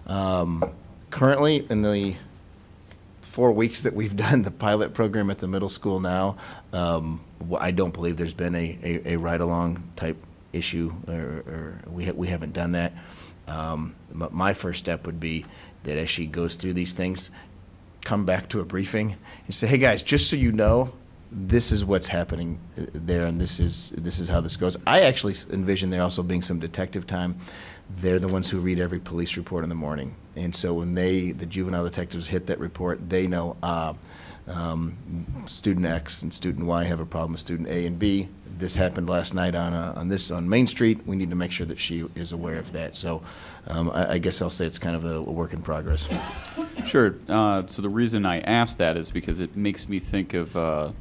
Currently, in the 4 weeks that we've done the pilot program at the middle school now, I don't believe there's been a ride-along type issue, or we haven't done that. But my first step would be that as she goes through these things, come back to a briefing and say, hey guys, just so you know, this is what's happening there, and this is how this goes. I actually envision there also being some detective time. They're the ones who read every police report in the morning, and so when the juvenile detectives hit that report, they know student X and student Y have a problem with student A and B. This happened last night on Main Street. We need to make sure that she is aware of that. So I guess I'll say it's kind of a work in progress. Sure. So the reason I asked that is because it makes me think of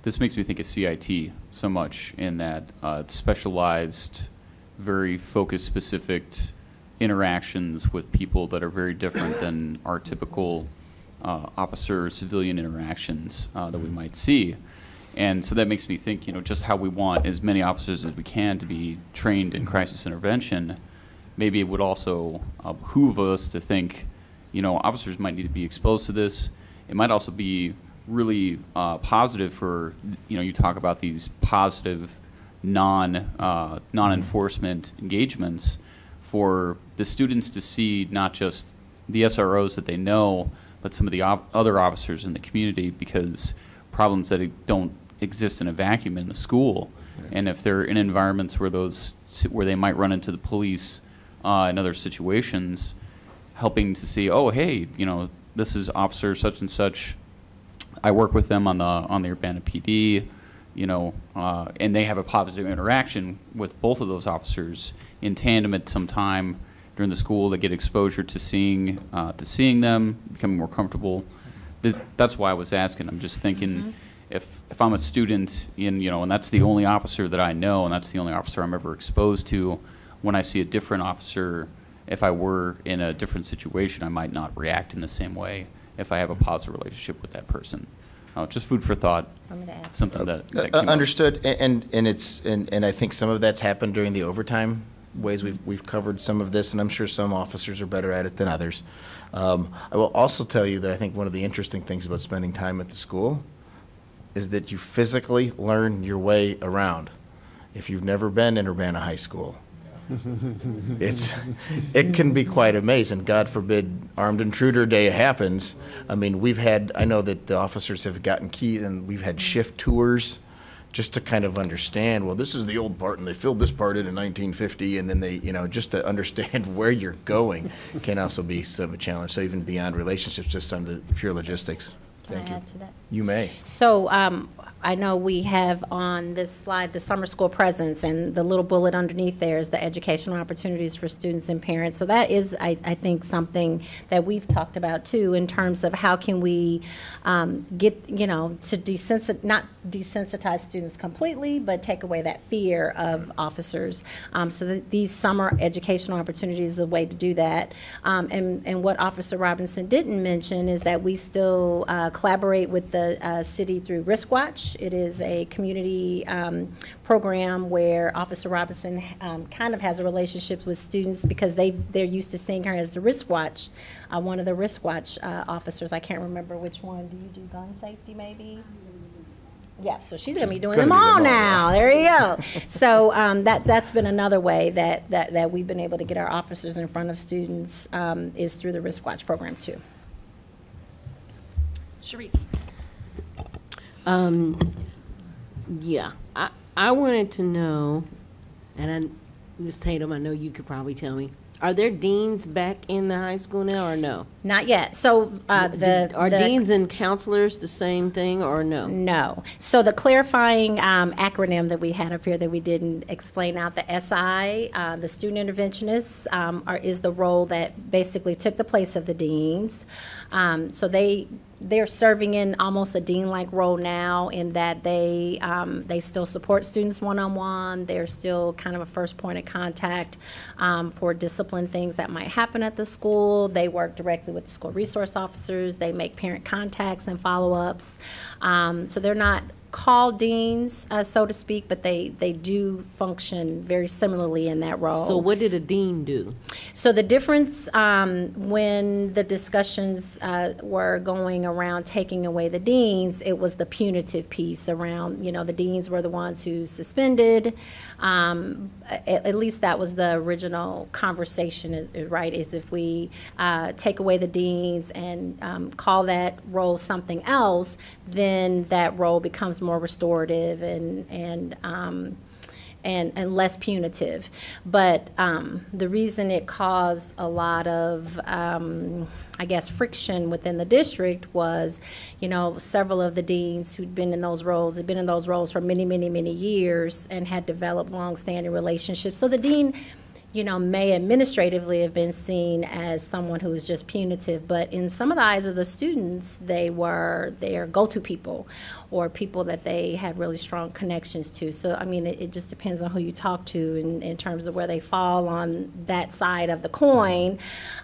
this makes me think of CIT so much in that it's specialized, very focus specific interactions with people that are very different than our typical officer civilian interactions that we might see. And so that makes me think, just how we want as many officers as we can to be trained in crisis intervention. Maybe it would also behoove us to think, officers might need to be exposed to this. It might also be really positive for, you talk about these positive non-enforcement engagements for the students to see not just the SROs that they know, but some of the other officers in the community, because problems that don't exist in a vacuum in the school. Right. And if they're in environments where they might run into the police in other situations, helping to see, oh, hey, this is officer such and such. I work with them on the Urbana PD, and they have a positive interaction with both of those officers in tandem at some time during the school. They get exposure to seeing them, becoming more comfortable. That's why I was asking. I'm just thinking, if I'm a student and that's the only officer that I know, and that's the only officer I'm ever exposed to, when I see a different officer, if I were in a different situation, I might not react in the same way if I have a positive relationship with that person. Just food for thought. Something that came understood, and I think some of that's happened during the overtime ways we've covered some of this, and I'm sure some officers are better at it than others. I will also tell you that I think one of the interesting things about spending time at the school is that you physically learn your way around. If you've never been in Urbana High School, it can be quite amazing. God forbid armed intruder day happens. I mean, I know that the officers have gotten keys, and we've had shift tours just to kind of understand, well, this is the old part, and they filled this part in 1950, and then they, just to understand where you're going can also be some of a challenge. So even beyond relationships, just some of the pure logistics. Thank you. Add to that? You may. So I know we have on this slide the summer school presence, and the little bullet underneath there is the educational opportunities for students and parents. So that is, I think, something that we've talked about too, in terms of how can we get, to not desensitize students completely, but take away that fear of officers. So that these summer educational opportunities is a way to do that. And what Officer Robinson didn't mention is that we still collaborate with the city through Risk Watch. It is a community program where Officer Robinson kind of has a relationship with students because they're used to seeing her as the Risk Watch, one of the Risk Watch officers. I can't remember which one. Do you do gun safety maybe? Yeah, so she's going to be doing them all now. There you go. So that's been another way that we've been able to get our officers in front of students is through the Risk Watch program too. Sharice. Yeah, I wanted to know, and Ms. Tatum, I know you could probably tell me, are there deans back in the high school now or no? Not yet. So are deans and counselors the same thing or no? No. So the clarifying acronym that we had up here that we didn't explain out, the SI, the student interventionists, is the role that basically took the place of the deans. So they're serving in almost a dean-like role now in that they still support students one-on-one. They're still kind of a first point of contact for discipline things that might happen at the school. They work directly with the school resource officers. They make parent contacts and follow-ups. So they're not called deans, so to speak, but they do function very similarly in that role. So what did a dean do? So the difference when the discussions were going around taking away the deans, it was the punitive piece around, the deans were the ones who suspended. At least that was the original conversation, right, is if we take away the deans and call that role something else, then that role becomes more restorative and less punitive. But the reason it caused a lot of I guess friction within the district was, several of the deans who'd been in those roles had been in those roles for many, many, many years and had developed long-standing relationships. So the dean, may administratively have been seen as someone who was just punitive, but in some of the eyes of the students, they were their go-to people or people that they had really strong connections to. So, I mean, it just depends on who you talk to in terms of where they fall on that side of the coin.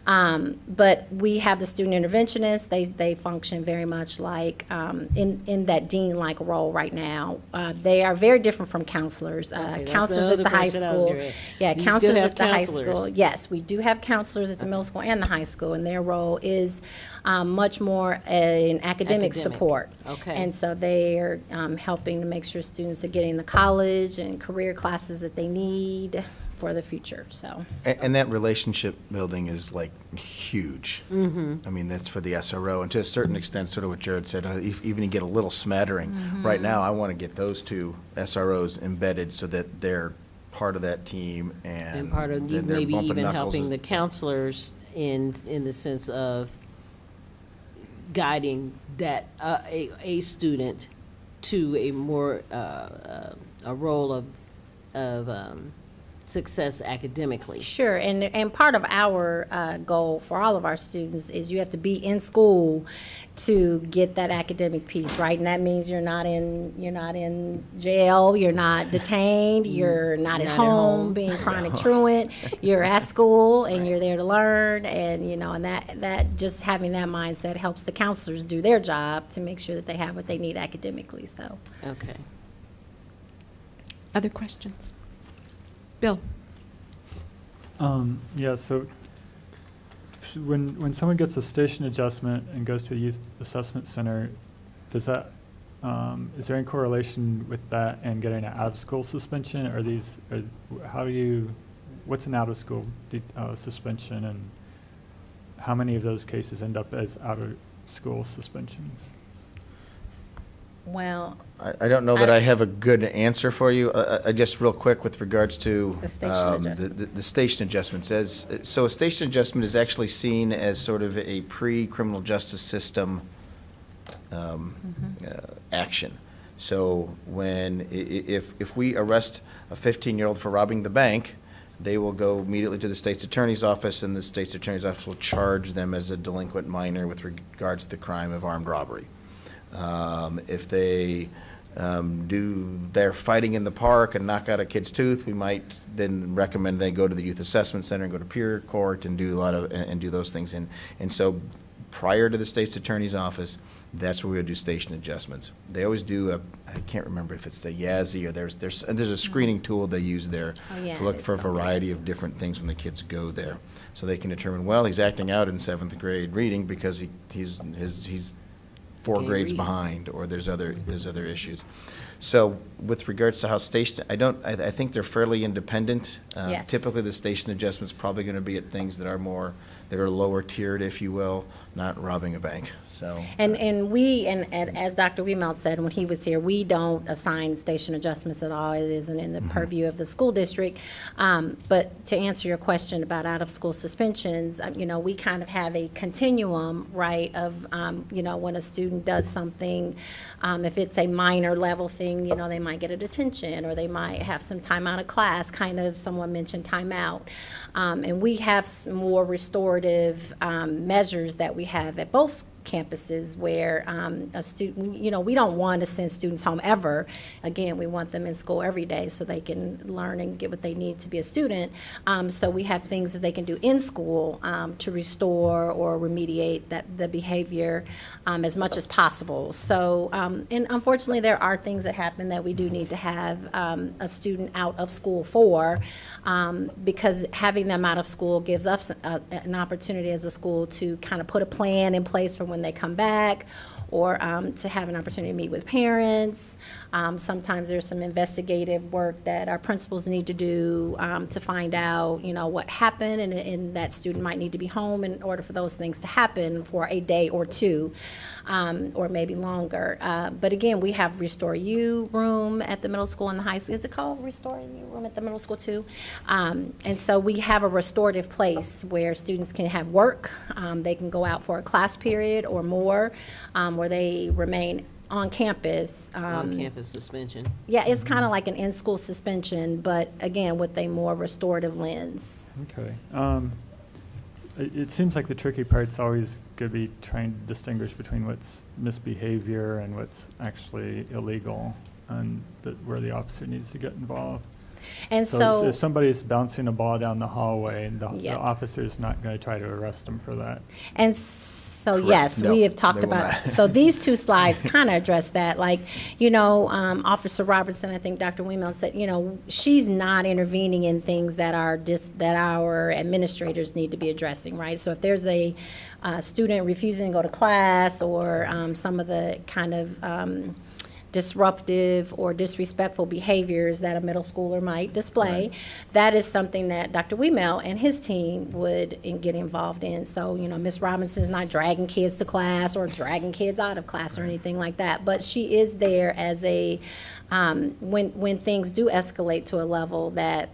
But we have the student interventionists. They function very much like in that dean-like role right now. They are very different from counselors. Counselors at the high school. Yeah, counselors at the high school. Yes, we do have counselors at the middle school and the high school, and their role is much more an academic support. Okay. And so they are helping to make sure students are getting the college and career classes that they need for the future. So. And that relationship building is like huge. Mm-hmm. I mean, that's for the SRO, and to a certain extent, sort of what Jared said, even you get a little smattering. Mm-hmm. Right now, I want to get those two SROs embedded so that they're part of that team, and part of then they're maybe bumping even knuckles helping as- the counselors in the sense of guiding that a student to a more a role of success academically. Sure, and part of our goal for all of our students is you have to be in school to get that academic piece, right? And that means you're not in jail, you're not detained, you're not at home being chronic truant. You're at school and you're there to learn, and and that just having that mindset helps the counselors do their job to make sure that they have what they need academically. So. Okay. Other questions? Bill? Yeah, so when someone gets a station adjustment and goes to a youth assessment center, does that is there any correlation with that and getting an out-of-school suspension? What's an out-of-school suspension, and how many of those cases end up as out-of-school suspensions? Well, I don't know that I have a good answer for you. Just real quick with regards to The station the station adjustments. So a station adjustment is actually seen as sort of a pre-criminal justice system action. So if we arrest a 15-year-old for robbing the bank, they will go immediately to the state's attorney's office, and the state's attorney's office will charge them as a delinquent minor with regards to the crime of armed robbery. If they're fighting in the park and knock out a kid's tooth, we might then recommend they go to the youth assessment center and go to peer court and do do those things. And so prior to the state's attorney's office, that's where we would do station adjustments. They always do I can't remember if it's the YASI or there's a screening tool they use there to look for a variety of different things when the kids go there. So they can determine, well, he's acting out in 7th grade reading because he's 4 grades behind, or there's other issues. So with regards to how station, I think they're fairly independent. Yes. Typically, the station adjustment's probably going to be at things that are lower tiered, if you will, not robbing a bank. So. And as Dr. Wiemelt said when he was here, we don't assign station adjustments at all. It isn't in the purview of the school district. But to answer your question about out-of-school suspensions, we kind of have a continuum, right, of, when a student does something, if it's a minor level thing, they might get a detention or they might have some time out of class, kind of someone mentioned time out. And we have some more restorative measures that we have at both campuses where a student, we don't want to send students home ever. Again, we want them in school every day so they can learn and get what they need to be a student. So we have things that they can do in school to restore or remediate the behavior as much as possible. So, and unfortunately, there are things that happen that we do need to have a student out of school for, because having them out of school gives us an opportunity as a school to kind of put a plan in place for when they come back, or to have an opportunity to meet with parents. Sometimes there's some investigative work that our principals need to do to find out, what happened, and that student might need to be home in order for those things to happen for a day or two, or maybe longer. But again, we have Restore You room at the middle school and the high school. Is it called Restore You room at the middle school too? And so we have a restorative place where students can have work. They can go out for a class period or more, where they remain on campus. On-campus suspension. Yeah, it's kind of like an in-school suspension, but again, with a more restorative lens. Okay. It seems like the tricky part's always going to be trying to distinguish between what's misbehavior and what's actually illegal, and where the officer needs to get involved. And so if somebody's bouncing a ball down the hallway, the Yep. officer's not going to try to arrest them for that. And so, Correct. yes, No, we have talked they will about, not. so these two slides kind of address that. Like, Officer Robertson, I think Dr. Wemel said, she's not intervening in things that that our administrators need to be addressing, right? So if there's a student refusing to go to class, or some of the kind of disruptive or disrespectful behaviors that a middle schooler might display, that is something that Dr. Wemel and his team would get involved in. So, Ms. Robinson's not dragging kids to class or dragging kids out of class or anything like that, but she is there as a, when things do escalate to a level that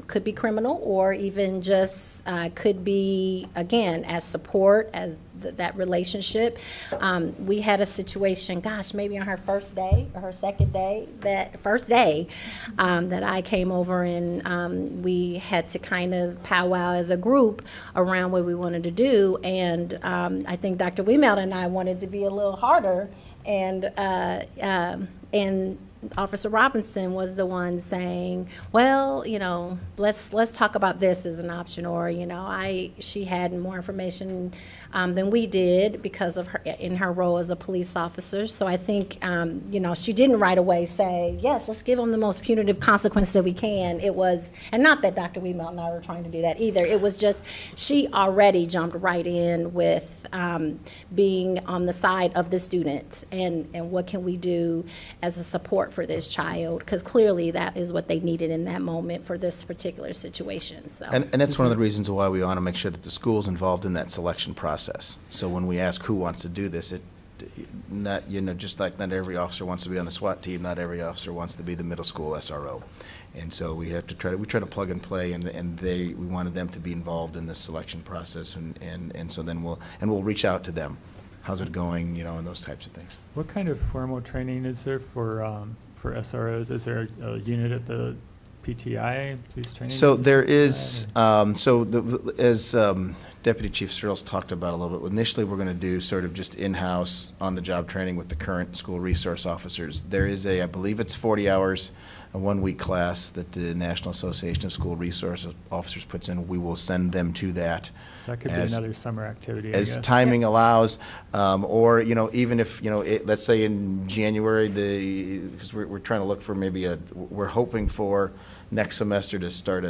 could be criminal, or even just could be, again, as support, as that relationship. We had a situation, gosh, maybe on her first day or her second day, that I came over, and we had to kind of powwow as a group around what we wanted to do. And I think Dr. Wemel and I wanted to be a little harder, and Officer Robinson was the one saying, well, let's talk about this as an option, or, she had more information than we did because of her role as a police officer. So I think, she didn't right away say, yes, let's give them the most punitive consequence that we can. It was, and not that Dr. Wemel and I were trying to do that either. It was just, she already jumped right in with being on the side of the student, and what can we do as a support for this child, because clearly that is what they needed in that moment for this particular situation. So, and that's one of the reasons why we want to make sure that the school's involved in that selection process. So when we ask who wants to do this, just like not every officer wants to be on the SWAT team, not every officer wants to be the middle school SRO. And so we have to try to plug and play, and we wanted them to be involved in this selection process, and so then we'll reach out to them. How's it going, and those types of things. What kind of formal training is there for SROs? Is there a unit at the PTI, police training? So there is, as Deputy Chief Searles talked about a little bit, initially we're going to do sort of just in-house, on-the-job training with the current school resource officers. There is I believe it's 40 hours, a one-week class that the National Association of School Resource Officers puts in. We will send them to that. That could be another summer activity, as timing allows, or even if let's say in January, because we're trying to look for we're hoping for next semester to start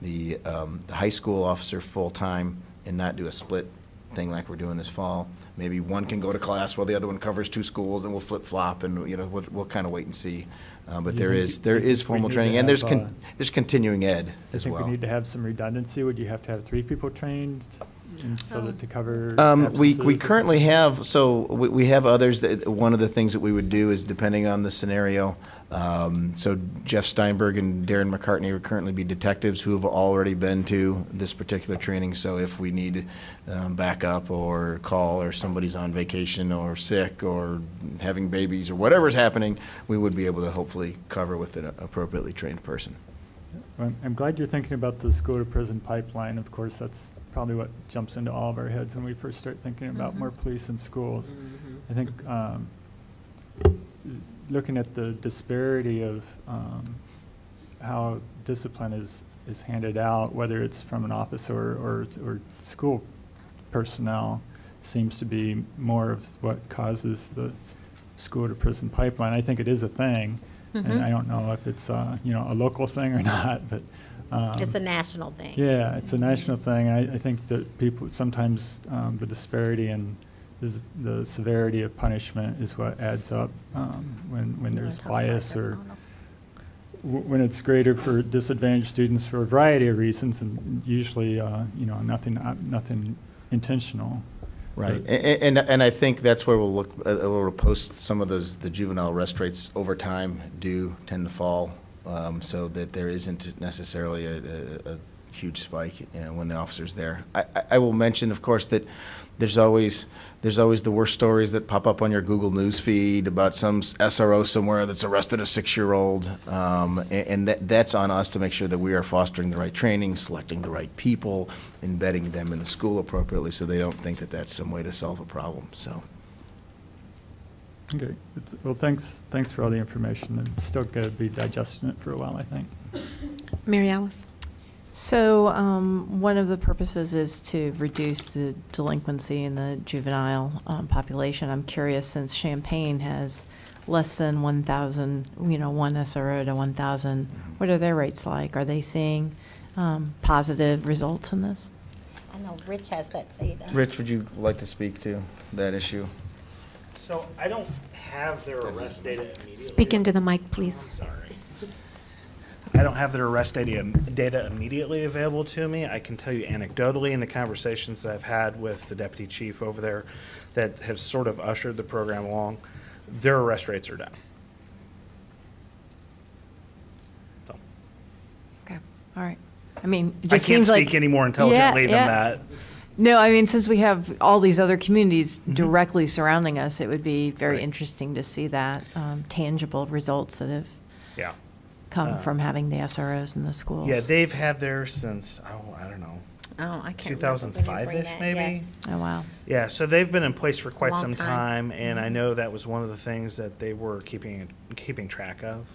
the high school officer full time and not do a split thing like we're doing this fall. Maybe one can go to class while the other one covers two schools, and we'll flip flop, and we'll kind of wait and see. But there is formal training, and there's continuing ed as well. I think we need to have some redundancy. Would you have to have 3 people trained, so that to cover? We currently have, we have others. One of the things that we would do is, depending on the scenario, so Jeff Steinberg and Darren McCartney would currently be detectives who have already been to this particular training. So if we need backup or call, or somebody's on vacation or sick or having babies or whatever's happening, we would be able to hopefully cover with an appropriately trained person. Well, I'm glad you're thinking about the school-to-prison pipeline. Of course, that's probably what jumps into all of our heads when we first start thinking about more police in schools. I think looking at the disparity of how discipline is handed out, whether it's from an officer or school personnel, seems to be more of what causes the school-to-prison pipeline. I think it is a thing, and I don't know if it's a local thing or not, but it's a national thing. Yeah, it's a national thing. I think that people sometimes the disparity and the severity of punishment is what adds up when there's bias, or when it's greater for disadvantaged students for a variety of reasons, and usually nothing intentional. Right, and I think that's where we'll look. We'll post some of the juvenile arrest rates over time do tend to fall, so that there isn't necessarily a huge spike, you know, when the officer's there. I will mention, of course, that there's always the worst stories that pop up on your Google News feed about some SRO somewhere that's arrested a 6-year-old, and that's on us to make sure that we are fostering the right training, selecting the right people, embedding them in the school appropriately, so they don't think that that's some way to solve a problem. So. Okay. Well, thanks for all the information. I'm still going to be digesting it for a while, I think. Mary Alice. So one of the purposes is to reduce the delinquency in the juvenile population. I'm curious, since Champaign has less than 1,000, you know, one SRO to 1,000, what are their rates like? Are they seeing positive results in this? I know Rich has that data. Rich, would you like to speak to that issue? So I don't have their arrest data immediately. Speak into the mic, please. Sorry. I don't have their arrest data immediately available to me. I can tell you anecdotally in the conversations that I've had with the deputy chief over there that have sort of ushered the program along, their arrest rates are down. So. Okay, all right. I mean, it I just can't seems like, speak any more intelligently than that. No, I mean, since we have all these other communities directly surrounding us, it would be very interesting to see that tangible results that have come from having the SROs in the schools. Yeah, they've had theirs since, I don't know. Oh, I can't 2005-ish, maybe? Yes. Oh, wow. Yeah, so they've been in place for quite Long some time. time, and I know that was one of the things that they were keeping track of.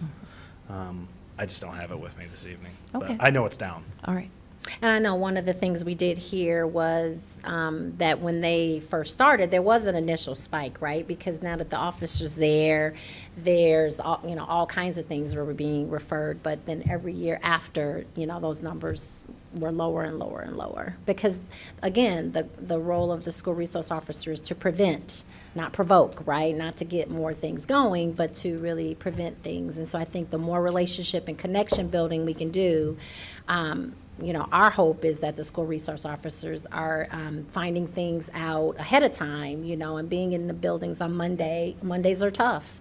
I just don't have it with me this evening. Okay. But I know it's down. All right. And I know one of the things we did here was that when they first started, there was an initial spike, right? Because now that the officer's there, there's all kinds of things were being referred. But then every year after, those numbers were lower and lower and lower. Because again, the role of the school resource officer is to prevent, not provoke, right? Not to get more things going, but to really prevent things. And so I think the more relationship and connection building we can do, our hope is that the school resource officers are finding things out ahead of time, and being in the buildings on Monday. Mondays are tough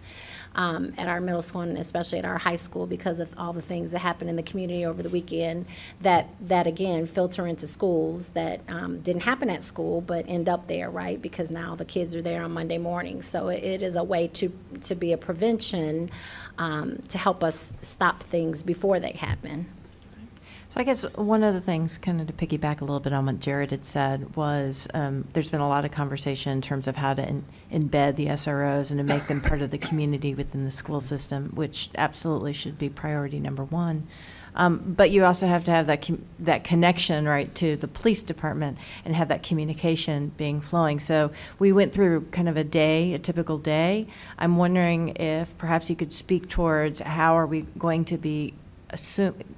at our middle school and especially at our high school because of all the things that happen in the community over the weekend that again filter into schools that didn't happen at school but end up there, right? Because now the kids are there on Monday morning. So it is a way to be a prevention to help us stop things before they happen. So I guess one of the things, kind of to piggyback a little bit on what Jared had said, was there's been a lot of conversation in terms of how to embed the SROs and to make them part of the community within the school system, which absolutely should be priority number one. But you also have to have that connection, right, to the police department and have that communication being flowing. So we went through kind of a typical day. I'm wondering if perhaps you could speak towards how are we going to be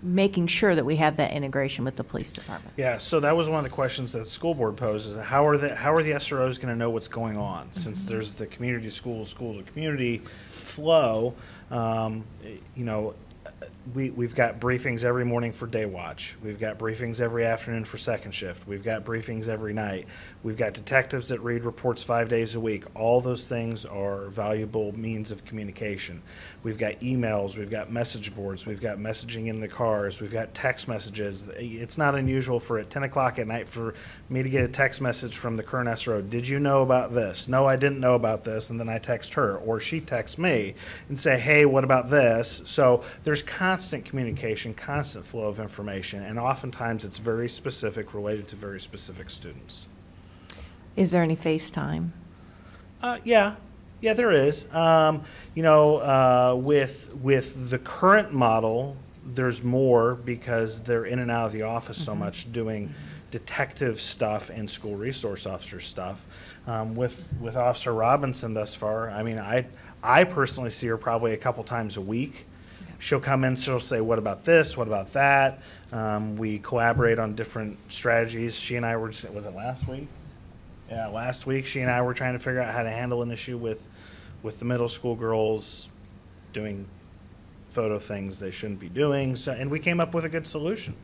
making sure that we have that integration with the police department. Yeah, so that was one of the questions that the school board poses. How are the SROs going to know what's going on? Since there's the community school to community flow, we've got briefings every morning for day watch. We've got briefings every afternoon for second shift. We've got briefings every night. We've got detectives that read reports 5 days a week. All those things are valuable means of communication. We've got emails. We've got message boards. We've got messaging in the cars. We've got text messages. It's not unusual for at 10 o'clock at night for me to get a text message from the current SRO. Did you know about this? No, I didn't know about this. And then I text her, or she texts me and say, hey, what about this? So there's constant communication, constant flow of information, and oftentimes it's very specific, related to very specific students. Is there any FaceTime? Yeah, there is. With the current model, there's more because they're in and out of the office so much doing detective stuff and school resource officer stuff. With Officer Robinson thus far, I mean, I personally see her probably a couple times a week. She'll come in, she'll say, what about this, what about that? We collaborate on different strategies. She and I were, was it last week? Yeah, last week she and I were trying to figure out how to handle an issue with the middle school girls doing photo things they shouldn't be doing, and we came up with a good solution.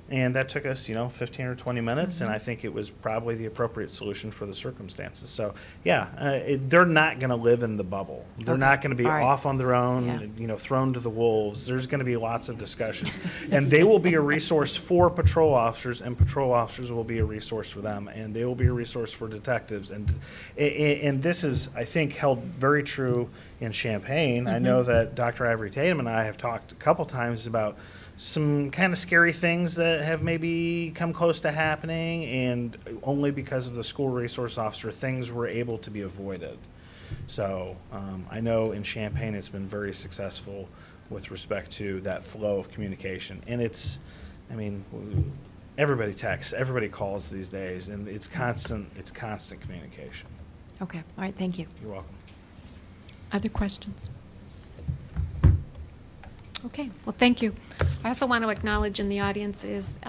And that took us, 15 or 20 minutes, and I think it was probably the appropriate solution for the circumstances. So, yeah, they're not going to live in the bubble. They're not going to be off on their own, thrown to the wolves. There's going to be lots of discussions. And they will be a resource for patrol officers, and patrol officers will be a resource for them, and they will be a resource for detectives. And this is, I think, held very true in Champaign. I know that Dr. Ivory Tatum and I have talked a couple times about some kind of scary things that have maybe come close to happening, and only because of the school resource officer, things were able to be avoided. So I know in Champaign it's been very successful with respect to that flow of communication. And everybody texts, everybody calls these days, and it's constant communication. Okay, all right, thank you. You're welcome. Other questions? Okay, well, thank you. I also want to acknowledge in the audience is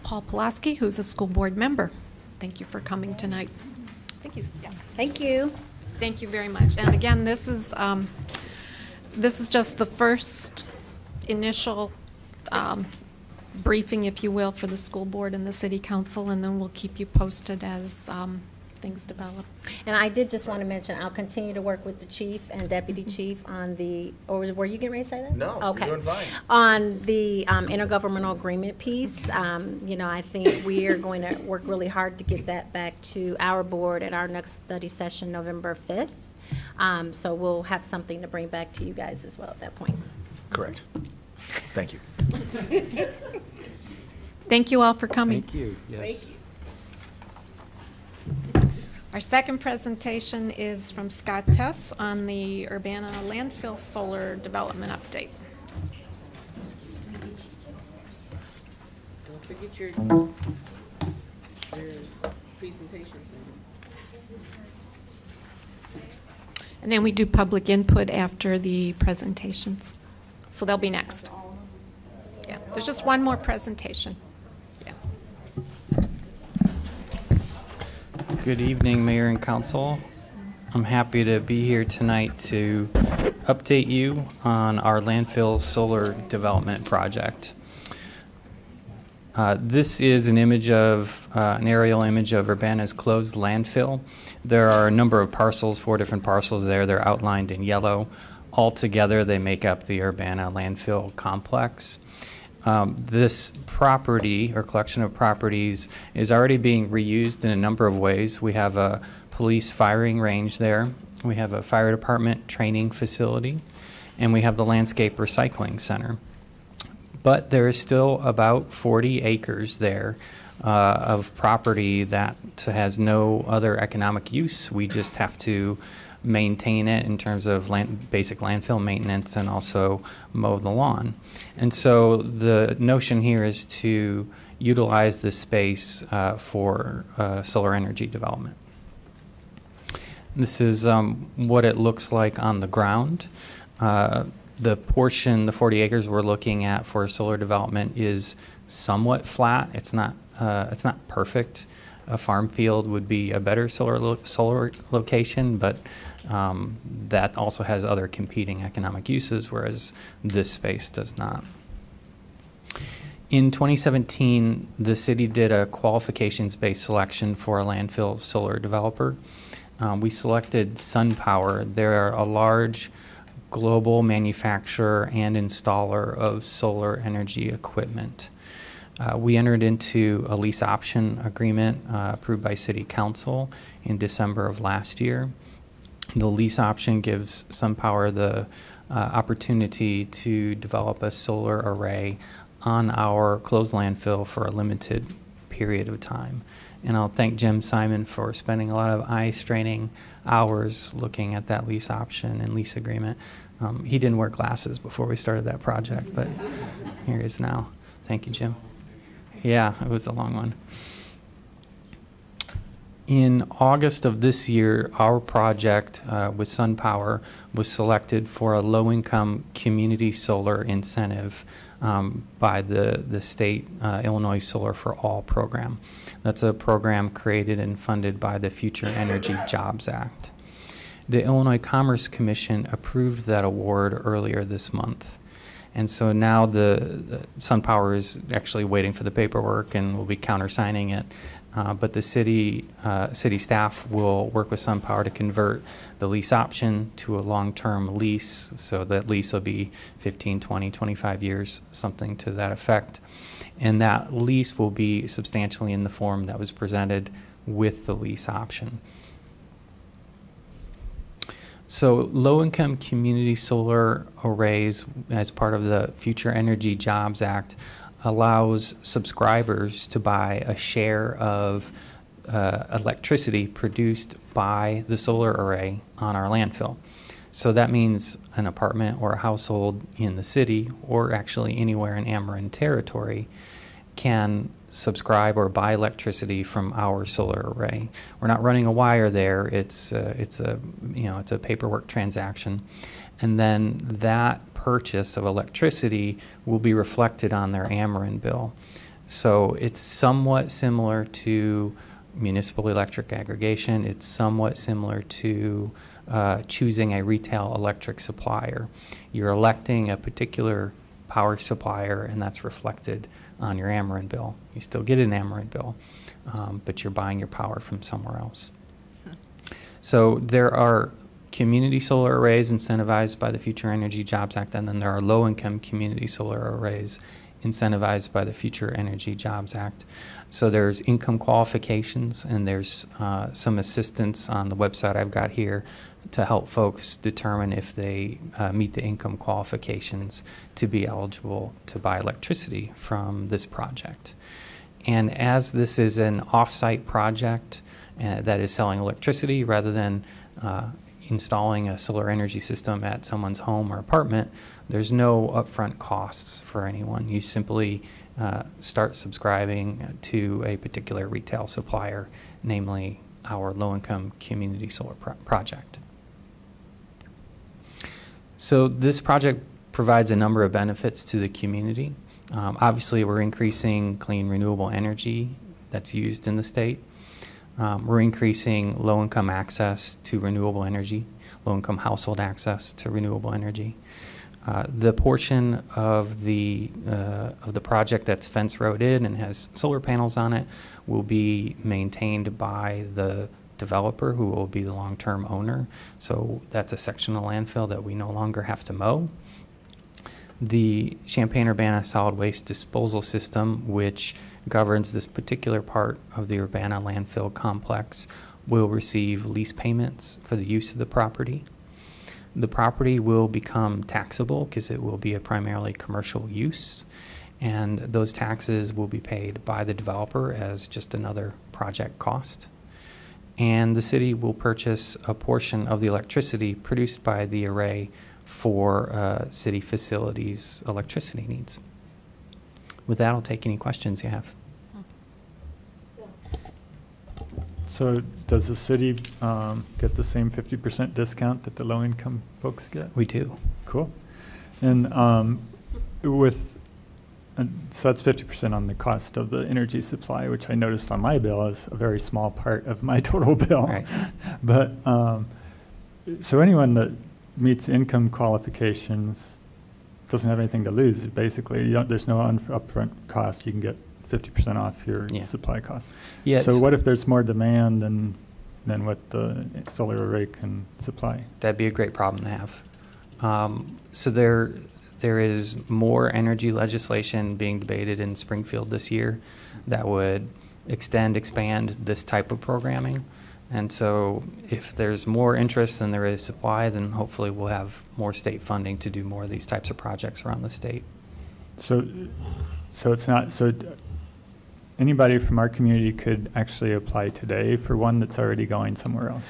Paul Pulaski, who's a school board member. Thank you for coming tonight. I think he's, yeah. Thank you. Thank you very much. And again, this is just the first initial briefing, if you will, for the school board and the city council, and then we'll keep you posted as things develop. And I did just want to mention, I'll continue to work with the chief and deputy chief on the, or were you getting ready to say that? No, okay. You're doing fine. On the intergovernmental agreement piece, I think we are going to work really hard to get that back to our board at our next study session, November 5th. So we'll have something to bring back to you guys as well at that point. Correct. Thank you. Thank you all for coming. Thank you. Yes. Thank you. Our second presentation is from Scott Tess on the Urbana landfill solar development update. Don't forget your presentation. And then we do public input after the presentations. So they'll be next. Yeah, there's just one more presentation. Good evening, Mayor and Council. I'm happy to be here tonight to update you on our landfill solar development project. This is an image of an aerial image of Urbana's closed landfill. There are a number of parcels, 4 different parcels there. They're outlined in yellow. Altogether, they make up the Urbana landfill complex. This property or collection of properties is already being reused in a number of ways. We have a police firing range there. We have a fire department training facility, and we have the landscape recycling center. But there is still about 40 acres there of property that has no other economic use. We just have to maintain it in terms of basic landfill maintenance and also mow the lawn. And so the notion here is to utilize this space for solar energy development. This is what it looks like on the ground. The portion, the 40 acres we're looking at for solar development is somewhat flat. It's not perfect. A farm field would be a better solar location, but that also has other competing economic uses, whereas this space does not. In 2017, the city did a qualifications-based selection for a landfill solar developer. We selected SunPower. They're a large global manufacturer and installer of solar energy equipment. We entered into a lease option agreement approved by City Council in December of last year. The lease option gives SunPower the opportunity to develop a solar array on our closed landfill for a limited period of time. And I'll thank Jim Simon for spending a lot of eye-straining hours looking at that lease option and lease agreement. He didn't wear glasses before we started that project, but here he is now. Thank you, Jim. Yeah, it was a long one. In August of this year, our project with SunPower was selected for a low-income community solar incentive by the state Illinois Solar for All program. That's a program created and funded by the Future Energy Jobs Act. The Illinois Commerce Commission approved that award earlier this month. And so now the SunPower is actually waiting for the paperwork and will be countersigning it. But the city staff will work with SunPower to convert the lease option to a long-term lease. So that lease will be 15, 20, 25 years, something to that effect. And that lease will be substantially in the form that was presented with the lease option. So low-income community solar arrays, as part of the Future Energy Jobs Act, allows subscribers to buy a share of electricity produced by the solar array on our landfill. So that means an apartment or a household in the city, or actually anywhere in Ameren territory, can subscribe or buy electricity from our solar array. We're not running a wire there. It's a paperwork transaction, and then that purchase of electricity will be reflected on their Ameren bill. So it's somewhat similar to municipal electric aggregation. It's somewhat similar to choosing a retail electric supplier. You're electing a particular power supplier, and that's reflected on your Ameren bill. You still get an Ameren bill, but you're buying your power from somewhere else. So there are community solar arrays incentivized by the Future Energy Jobs Act, and then there are low-income community solar arrays incentivized by the Future Energy Jobs Act. So there's income qualifications, and there's some assistance on the website I've got here to help folks determine if they meet the income qualifications to be eligible to buy electricity from this project. And as this is an off-site project that is selling electricity rather than installing a solar energy system at someone's home or apartment, there's no upfront costs for anyone. You simply start subscribing to a particular retail supplier, namely our low-income community solar project. So this project provides a number of benefits to the community. Obviously, we're increasing clean renewable energy that's used in the state. We're increasing low-income access to renewable energy, low-income household access to renewable energy. The portion of the project that's fence road in and has solar panels on it will be maintained by the developer, who will be the long-term owner. So that's a section of landfill that we no longer have to mow. The Champaign-Urbana solid waste disposal system, which governs this particular part of the Urbana landfill complex, will receive lease payments for the use of the property. The property will become taxable because it will be a primarily commercial use, and those taxes will be paid by the developer as just another project cost. And the city will purchase a portion of the electricity produced by the array for city facilities' electricity needs. With that, I'll take any questions you have. So does the city get the same 50% discount that the low-income folks get? We do. Cool. And so that's 50% on the cost of the energy supply, which I noticed on my bill is a very small part of my total bill. Right. But so anyone that meets income qualifications doesn't have anything to lose, basically. There's no upfront cost. You can get 50% off your supply cost. Yeah, so what if there's more demand than what the solar array can supply? That'd be a great problem to have. So there is more energy legislation being debated in Springfield this year that would expand this type of programming. And so if there's more interest than there is supply, then hopefully we'll have more state funding to do more of these types of projects around the state. So it's not, so anybody from our community could actually apply today for one that's already going somewhere else?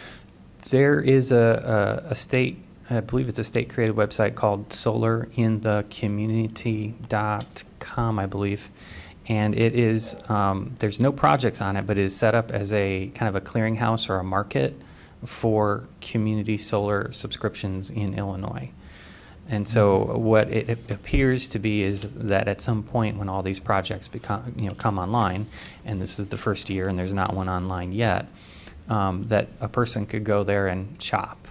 There is a state, I believe it's a state-created website called solarinthecommunity.com, I believe. And it is, there's no projects on it, but it is set up as a kind of a clearinghouse or a market for community solar subscriptions in Illinois. And so what it appears to be is that at some point when all these projects come online, and this is the first year and there's not one online yet, that a person could go there and shop.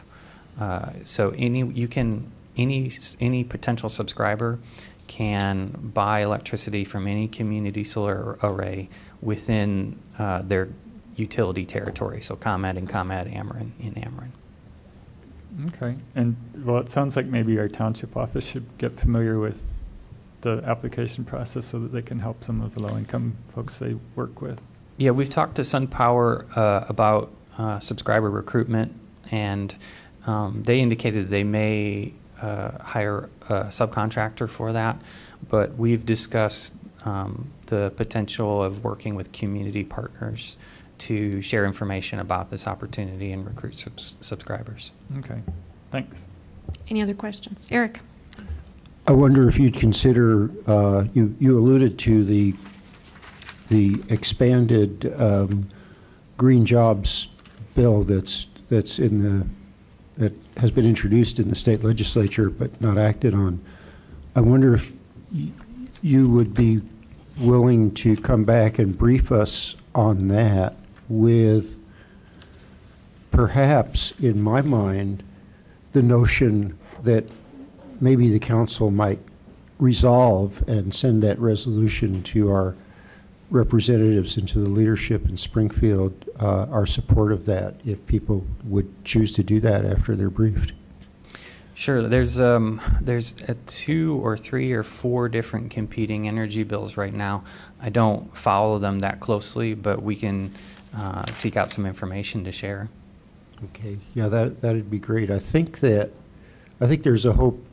So you can any potential subscriber can buy electricity from any community solar array within their utility territory, so ComEd and ComEd Ameren in Ameren. Okay, and well, it sounds like maybe our township office should get familiar with the application process so that they can help some of the low-income folks they work with. Yeah, we've talked to SunPower about subscriber recruitment, and they indicated they may hire a subcontractor for that, but we've discussed the potential of working with community partners to share information about this opportunity and recruit subscribers. Okay, thanks. Any other questions? Eric? I wonder if you'd consider, you alluded to the expanded green jobs bill that has been introduced in the state legislature but not acted on. I wonder if you would be willing to come back and brief us on that with perhaps, in my mind, the notion that maybe the council might resolve and send that resolution to our representatives and to the leadership in Springfield, our support of that, if people would choose to do that after they're briefed. Sure. There's 2 or 3 or 4 different competing energy bills right now. I don't follow them that closely, but we can seek out some information to share. Okay. Yeah, that'd be great. I think there's a hope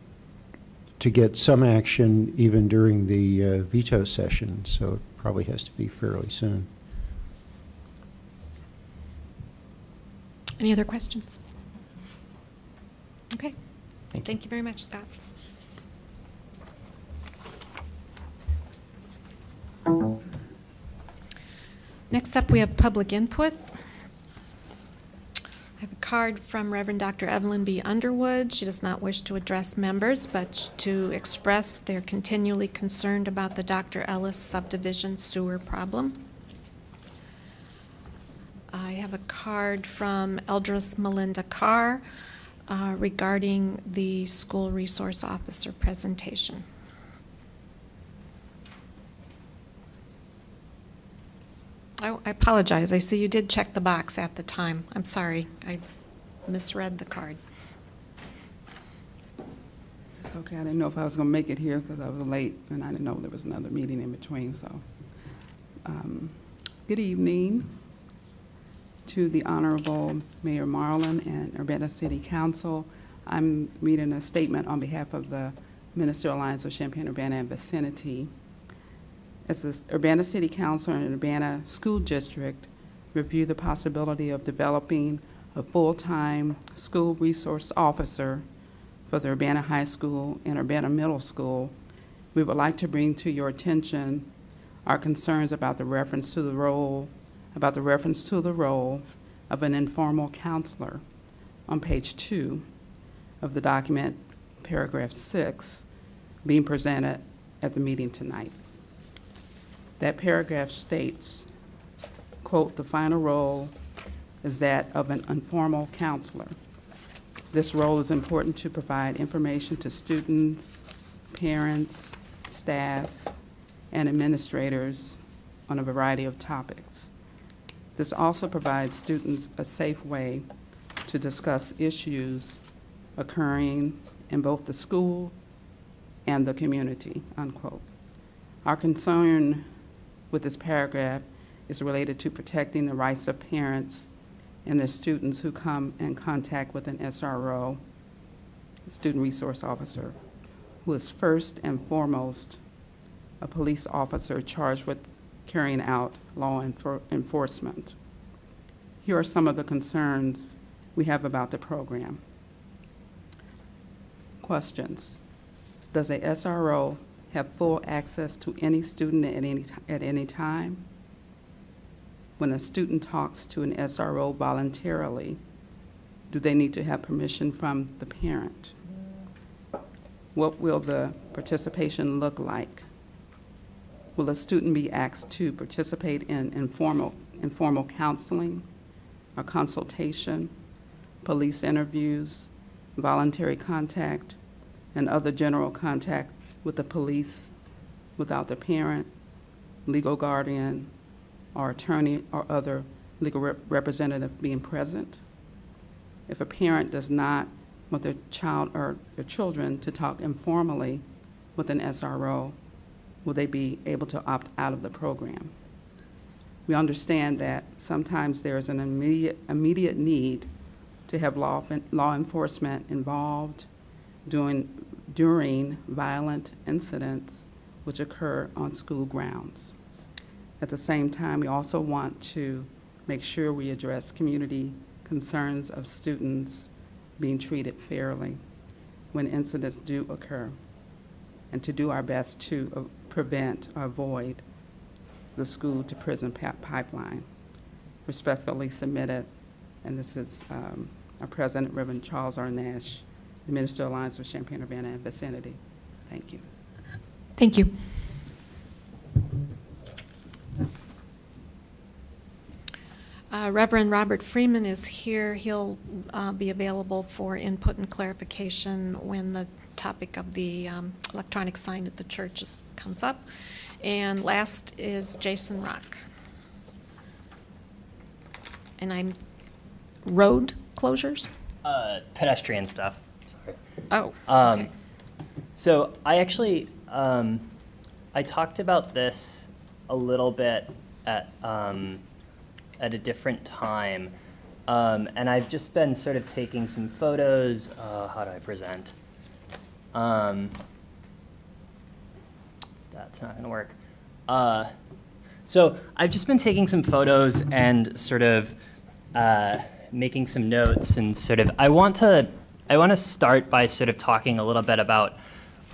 to get some action even during the veto session, so it probably has to be fairly soon. Any other questions? Okay. Thank you very much, Scott. Next up, we have public input. I have a card from Reverend Dr. Evelyn B. Underwood. She does not wish to address members, but to express they're continually concerned about the Dr. Ellis subdivision sewer problem. I have a card from Eldris Melinda Carr regarding the school resource officer presentation. I apologize. I see you did check the box at the time. I'm sorry. I misread the card. It's okay. I didn't know if I was going to make it here because I was late, and I didn't know there was another meeting in between. So, good evening to the Honorable Mayor Marlin and Urbana City Council. I'm reading a statement on behalf of the Ministerial Alliance of Champaign-Urbana and Vicinity. As the Urbana City Council and Urbana School District review the possibility of developing a full-time school resource officer for the Urbana High School and Urbana Middle School, we would like to bring to your attention our concerns about the reference to the role of an informal counselor on page 2 of the document, paragraph 6, being presented at the meeting tonight. That paragraph states, quote, "The final role is that of an informal counselor. This role is important to provide information to students, parents, staff, and administrators on a variety of topics. This also provides students a safe way to discuss issues occurring in both the school and the community," unquote. Our concern with this paragraph is related to protecting the rights of parents and their students who come in contact with an SRO, student resource officer, who is first and foremost a police officer charged with carrying out law enforcement. Here are some of the concerns we have about the program. Questions. Does a SRO have full access to any student at any time? When a student talks to an SRO voluntarily, do they need to have permission from the parent? What will the participation look like? Will a student be asked to participate in informal counseling or consultation, police interviews, voluntary contact, and other general contact with the police without the parent, legal guardian, or attorney or other legal representative being present. If a parent does not want their child or their children to talk informally with an SRO, will they be able to opt out of the program? We understand that sometimes there is an immediate need to have law enforcement involved during violent incidents which occur on school grounds. At the same time, we also want to make sure we address community concerns of students being treated fairly when incidents do occur, and to do our best to prevent or avoid the school to prison pipeline. Respectfully submitted, and this is our President, Reverend Charles R. Nash, the Minister of Alliance for Champaign-Urbana and vicinity. Thank you. Thank you. Reverend Robert Freeman is here. He'll be available for input and clarification when the topic of the electronic sign at the church comes up. And last is Jason Rock. And I'm road closures? Pedestrian stuff, sorry. Oh, okay. So I actually, I talked about this a little bit at a different time. And I've just been sort of taking some photos. How do I present? That's not going to work. So I've just been taking some photos and sort of making some notes, and sort of I want to start by sort of talking a little bit about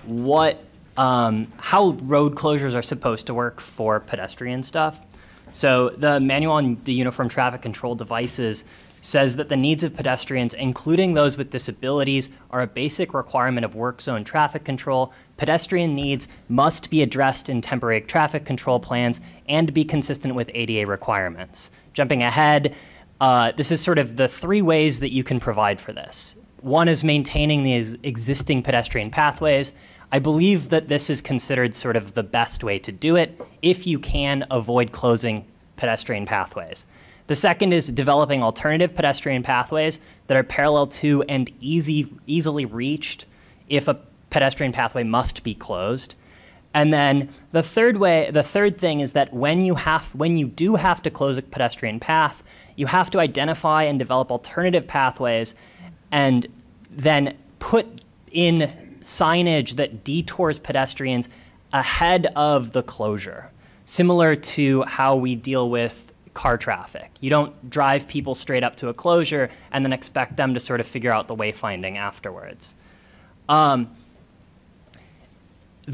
what how road closures are supposed to work for pedestrian stuff. So the manual on the uniform traffic control devices says that the needs of pedestrians, including those with disabilities, are a basic requirement of work zone traffic control. Pedestrian needs must be addressed in temporary traffic control plans and be consistent with ADA requirements. Jumping ahead, this is sort of the three ways that you can provide for this. One is maintaining the existing pedestrian pathways. I believe that this is considered sort of the best way to do it if you can avoid closing pedestrian pathways. The second is developing alternative pedestrian pathways that are parallel to and easily reached if a pedestrian pathway must be closed. And then the third thing is that when you do have to close a pedestrian path, you have to identify and develop alternative pathways and then put in signage that detours pedestrians ahead of the closure, similar to how we deal with car traffic. You don't drive people straight up to a closure and then expect them to sort of figure out the wayfinding afterwards. The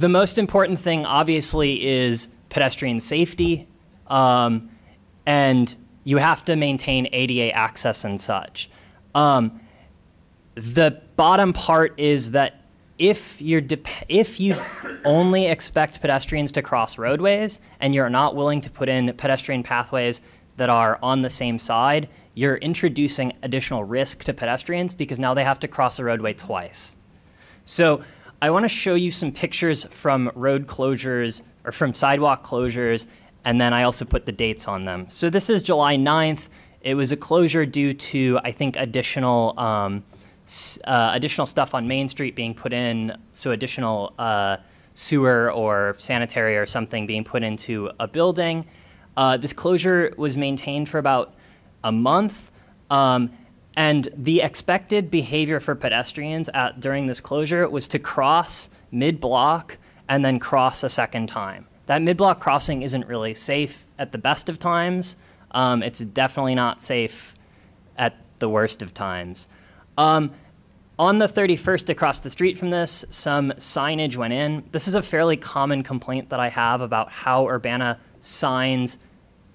most important thing, obviously, is pedestrian safety, and you have to maintain ADA access and such. The bottom part is that if you only expect pedestrians to cross roadways and you're not willing to put in pedestrian pathways that are on the same side, you're introducing additional risk to pedestrians because now they have to cross the roadway twice. So I want to show you some pictures from road closures or from sidewalk closures, and then I also put the dates on them. So this is July 9th. It was a closure due to, I think, additional stuff on Main Street being put in, so additional sewer or sanitary or something being put into a building. This closure was maintained for about a month, and the expected behavior for pedestrians during this closure was to cross mid-block and then cross a second time. That mid-block crossing isn't really safe at the best of times. It's definitely not safe at the worst of times. On the 31st, across the street from this, some signage went in. This is a fairly common complaint that I have about how Urbana signs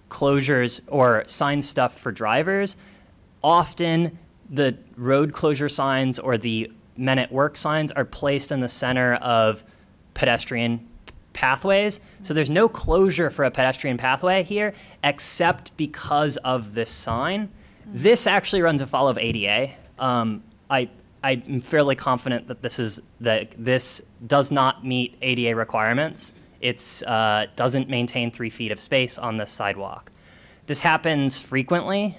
closures or signs stuff for drivers. Often, the road closure signs or the men at work signs are placed in the center of pedestrian pathways. So there's no closure for a pedestrian pathway here except because of this sign. This actually runs afoul of ADA. I'm fairly confident that this does not meet ADA requirements. It's doesn't maintain 3 feet of space on this sidewalk. This happens frequently.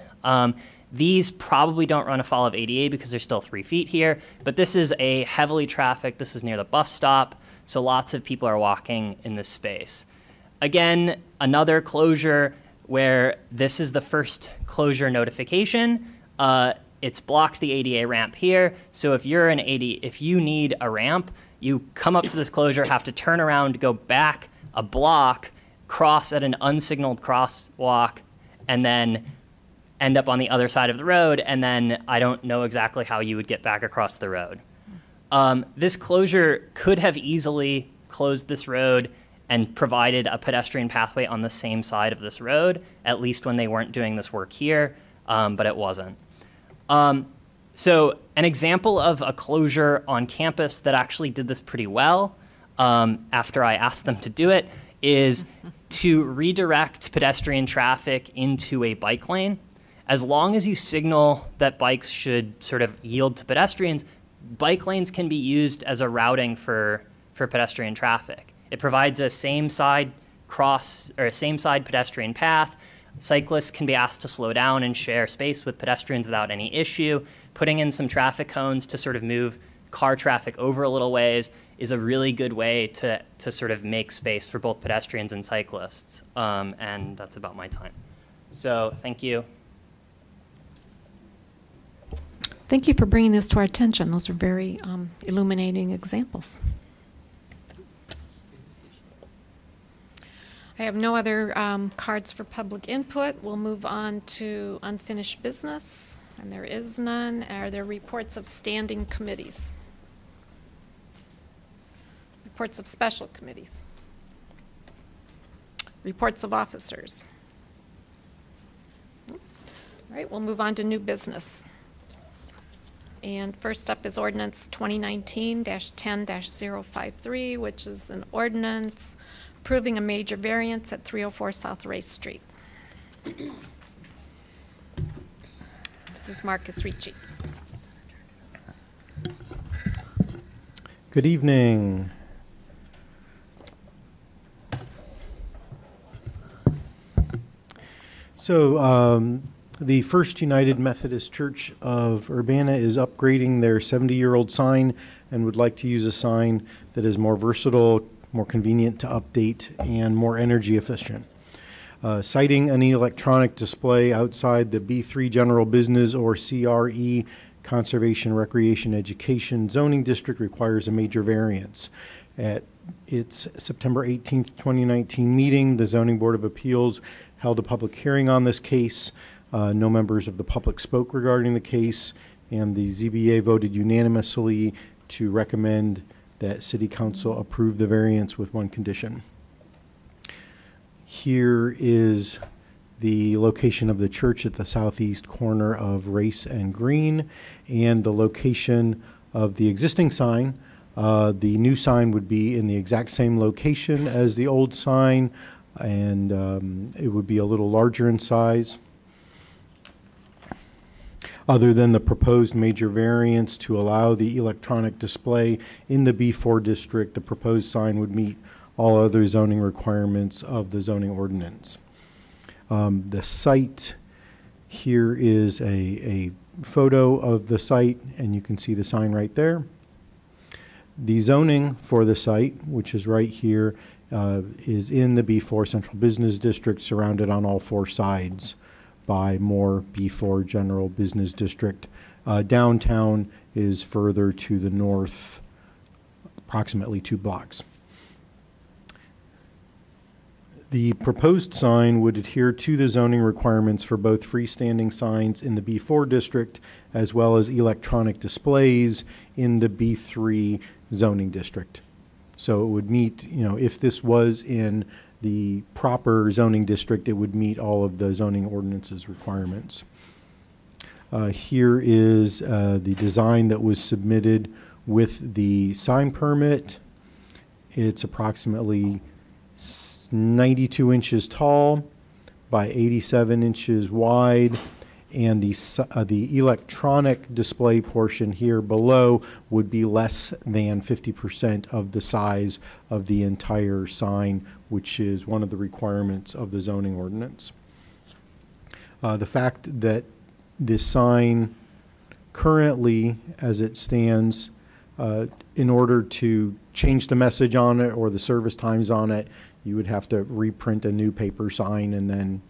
These probably don't run afoul of ADA because there's still 3 feet here, but this is a heavily trafficked, this is near the bus stop, so lots of people are walking in this space. Again, another closure where this is the first closure notification. It's blocked the ADA ramp here, so if you need a ramp, you come up to this closure, have to turn around, go back a block, cross at an unsignaled crosswalk, and then end up on the other side of the road, and then I don't know exactly how you would get back across the road. This closure could have easily closed this road and provided a pedestrian pathway on the same side of this road, at least when they weren't doing this work here, but it wasn't. So an example of a closure on campus that actually did this pretty well, after I asked them to do it, is to redirect pedestrian traffic into a bike lane. As long as you signal that bikes should sort of yield to pedestrians, bike lanes can be used as a routing for pedestrian traffic. It provides a same side pedestrian path. Cyclists can be asked to slow down and share space with pedestrians without any issue. Putting in some traffic cones to sort of move car traffic over a little ways is a really good way to sort of make space for both pedestrians and cyclists. And that's about my time. So thank you. Thank you for bringing this to our attention. Those are very illuminating examples. I have no other cards for public input. We'll move on to unfinished business, and there is none. Are there reports of standing committees? Reports of special committees? Reports of officers? All right, we'll move on to new business. And first up is ordinance 2019-10-053, which is an ordinance approving a major variance at 304 South Race Street. This is Marcus Ricci. Good evening. So the First United Methodist Church of Urbana is upgrading their 70-year-old sign and would like to use a sign that is more versatile, more convenient to update, and more energy efficient. Citing an electronic display outside the B3 General Business or CRE Conservation, Recreation, Education zoning district requires a major variance. At its September 18th, 2019 meeting, the Zoning Board of Appeals held a public hearing on this case. No members of the public spoke regarding the case, and the ZBA voted unanimously to recommend that City Council approve the variance with one condition. Here is the location of the church at the southeast corner of Race and Green, and the location of the existing sign. The new sign would be in the exact same location as the old sign, and it would be a little larger in size. Other than the proposed major variance to allow the electronic display in the B4 district, the proposed sign would meet all other zoning requirements of the zoning ordinance. The site, here is a photo of the site, and you can see the sign right there. The zoning for the site, which is right here, is in the B4 Central Business District, surrounded on all four sides by more B4 General Business District. Downtown is further to the north, approximately 2 blocks. The proposed sign would adhere to the zoning requirements for both freestanding signs in the B4 district as well as electronic displays in the B3 zoning district. So it would meet, if this was in the proper zoning district, it would meet all of the zoning ordinances requirements. Here is the design that was submitted with the sign permit. It's approximately 92 inches tall by 87 inches wide, and the electronic display portion here below would be less than 50% of the size of the entire sign, which is one of the requirements of the zoning ordinance. The fact that this sign currently, as it stands, in order to change the message on it or the service times on it, you would have to reprint a new paper sign and then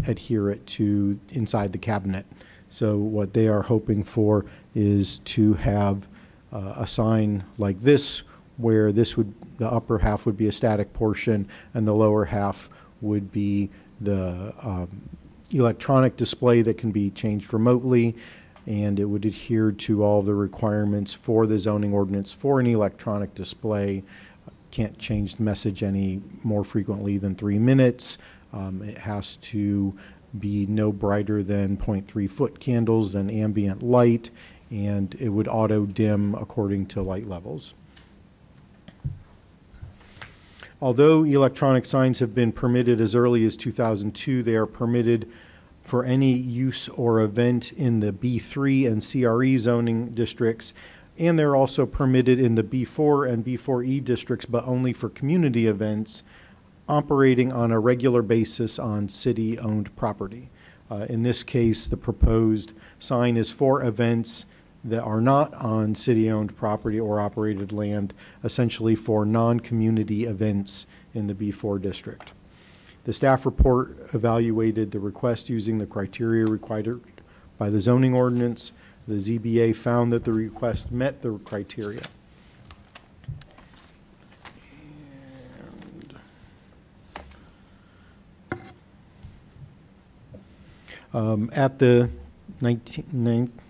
adhere it to inside the cabinet. So what they are hoping for is to have a sign like this, where this would, the upper half would be a static portion and the lower half would be the electronic display that can be changed remotely, and it would adhere to all the requirements for the zoning ordinance for an electronic display. Can't change the message any more frequently than 3 minutes. It has to be no brighter than 0.3 foot candles than ambient light, and it would auto dim according to light levels. Although electronic signs have been permitted as early as 2002, they are permitted for any use or event in the B3 and CRE zoning districts, and they're also permitted in the B4 and B4E districts, but only for community events operating on a regular basis on city-owned property. In this case, the proposed sign is for events that are not on city-owned property or operated land, essentially for non-community events in the B4 district. The staff report evaluated the request using the criteria required by the zoning ordinance. The ZBA found that the request met the criteria. At the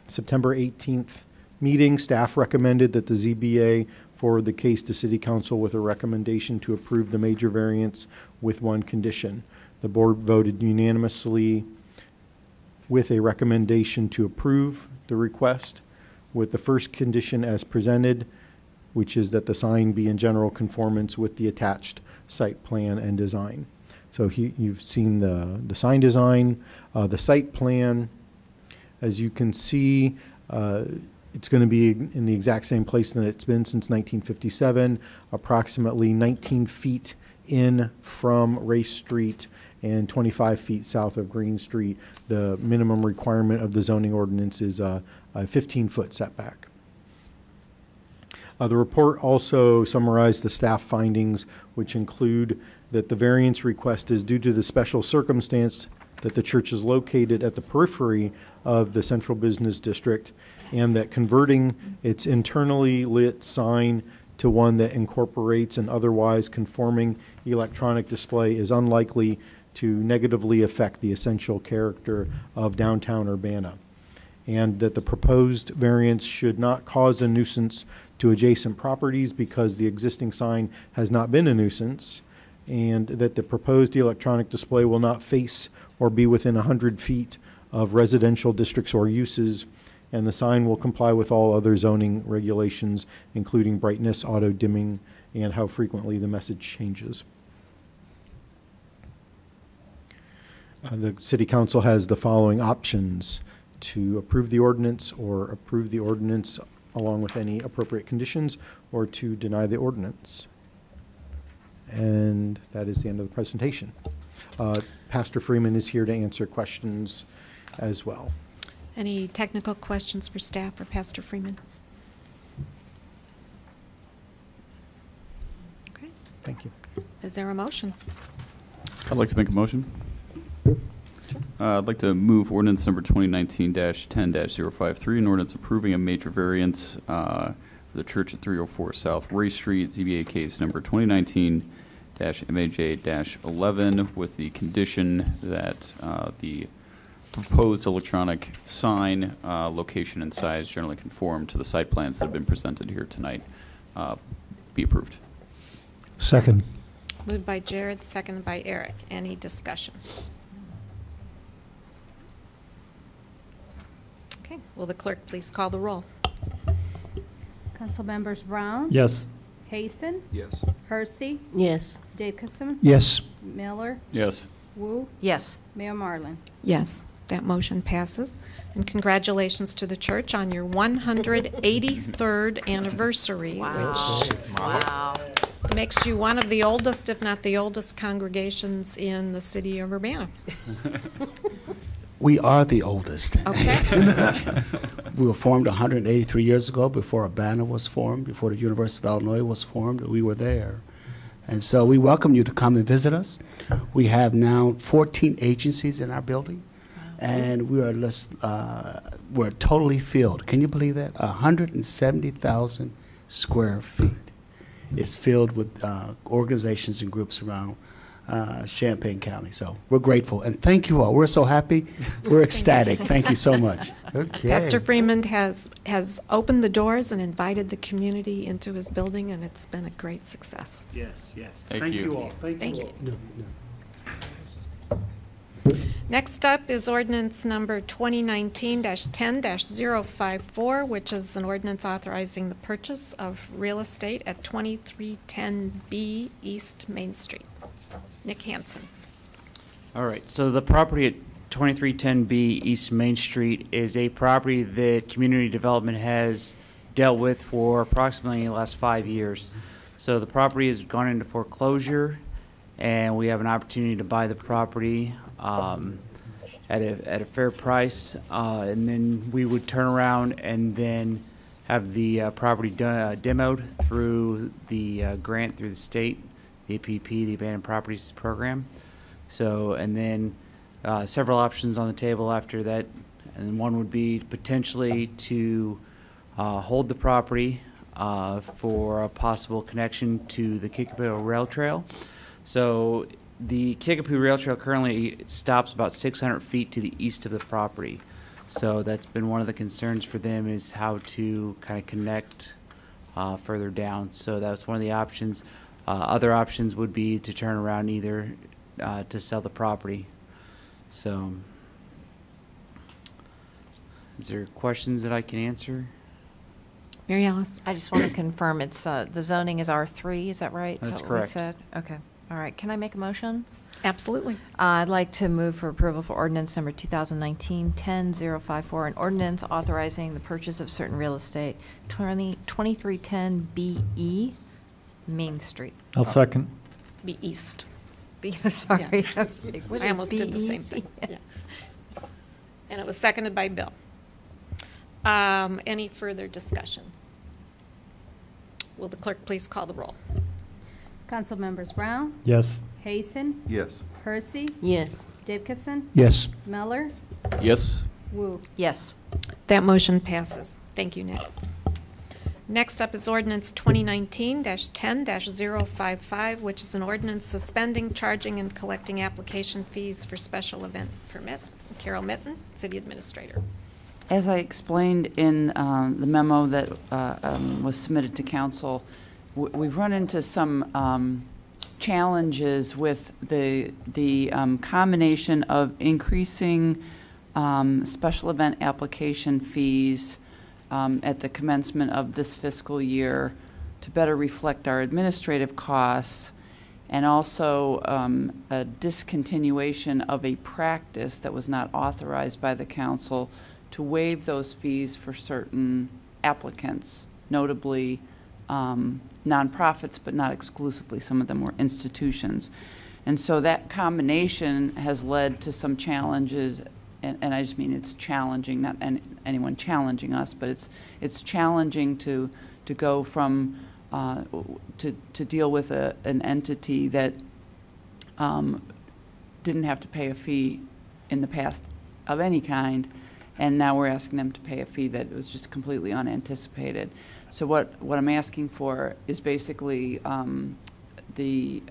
September 18th meeting, staff recommended that the ZBA forward the case to City Council with a recommendation to approve the major variance with one condition. The board voted unanimously with a recommendation to approve the request with the first condition as presented, which is that the sign be in general conformance with the attached site plan and design. So you've seen the sign design, the site plan. As you can see, it's going to be in the exact same place that it's been since 1957, approximately 19 feet in from Race Street and 25 feet south of Green Street. The minimum requirement of the zoning ordinance is a 15-foot setback. The report also summarized the staff findings, which include that the variance request is due to the special circumstance that the church is located at the periphery of the central business district, and that converting its internally lit sign to one that incorporates an otherwise conforming electronic display is unlikely to negatively affect the essential character of downtown Urbana, and that the proposed variance should not cause a nuisance to adjacent properties because the existing sign has not been a nuisance, and that the proposed electronic display will not face or be within 100 feet of residential districts or uses, and the sign will comply with all other zoning regulations, including brightness, auto dimming, and how frequently the message changes. The City Council has the following options: to approve the ordinance or approve the ordinance along with any appropriate conditions, or to deny the ordinance. And that is the end of the presentation. Pastor Freeman is here to answer questions as well. Any technical questions for staff or Pastor Freeman? Okay. Thank you. Is there a motion? I'd like to make a motion. I'd like to move ordinance number 2019-10-053, an ordinance approving a major variance for the church at 304 South Ray Street, ZBA case number 2019-MAJ-11, with the condition that the proposed electronic sign location and size generally conform to the site plans that have been presented here tonight be approved. Second. Moved by Jared, seconded by Eric. Any discussion? Okay, will the clerk please call the roll? Council members Brown? Yes. Hayson? Yes. Hersey? Yes. Jacobson? Yes. Miller? Yes. Wu? Yes. Mayor Marlin? Yes. That motion passes. And congratulations to the church on your 183rd anniversary, which makes you one of the oldest, if not the oldest, congregations in the city of Urbana. We are the oldest. Okay. We were formed 183 years ago, before Urbana was formed, before the University of Illinois was formed. We were there. And so we welcome you to come and visit us. We have now 14 agencies in our building, and we are we're totally filled. Can you believe that? 170,000 square feet is filled with organizations and groups around Champaign County. So we're grateful, and thank you all. We're so happy. We're ecstatic. Thank you so much. Okay. Pastor Freeman has opened the doors and invited the community into his building, and it's been a great success. Yes, yes. Thank you all. Thank you all. Next up is ordinance number 2019-10-054, which is an ordinance authorizing the purchase of real estate at 2310B East Main Street. Nick Hansen. All right, so the property at 2310B East Main Street is a property that community development has dealt with for approximately the last 5 years. So the property has gone into foreclosure, and we have an opportunity to buy the property at a fair price, and then we would turn around and then have the property demoed through the grant through the state, the APP, the Abandoned Properties Program. So, and then several options on the table after that, and one would be potentially to hold the property for a possible connection to the Kickapoo Rail Trail. So the Kickapoo Rail Trail currently stops about 600 feet to the east of the property. So that's been one of the concerns for them, is how to kind of connect further down. So that's one of the options. Other options would be to turn around, either to sell the property. So is there questions that I can answer? Mary Alice. I just want to confirm it's the zoning is R3, is that right? That's is that correct. What we said? Okay. All right. Can I make a motion? Absolutely. I'd like to move for approval for ordinance number 2019-10-054, an ordinance authorizing the purchase of certain real estate, 2310BE Main Street. I'll second. Be East. Sorry. Yeah. I was like, what I is almost did the same BEC? thing. Yeah. And it was seconded by Bill. Any further discussion? Will the clerk please call the roll? Council members Brown, Yes. Hayson, Yes. Hersey, Yes. Dibkivson, Yes. Miller, Yes. Wu. Yes. That motion passes. Thank you, Nick. Next up is ordinance 2019-10-055, which is an ordinance suspending, charging, and collecting application fees for special event permit. Carol Mitten, City Administrator. As I explained in the memo that was submitted to council, we've run into some challenges with the combination of increasing special event application fees at the commencement of this fiscal year to better reflect our administrative costs, and also a discontinuation of a practice that was not authorized by the council to waive those fees for certain applicants, notably nonprofits, but not exclusively. Some of them were institutions. And so that combination has led to some challenges, and I just mean it's challenging, not anyone challenging us, but it's challenging to go from to deal with an entity that didn't have to pay a fee in the past of any kind, and now we're asking them to pay a fee that was just completely unanticipated. So what I'm asking for is basically the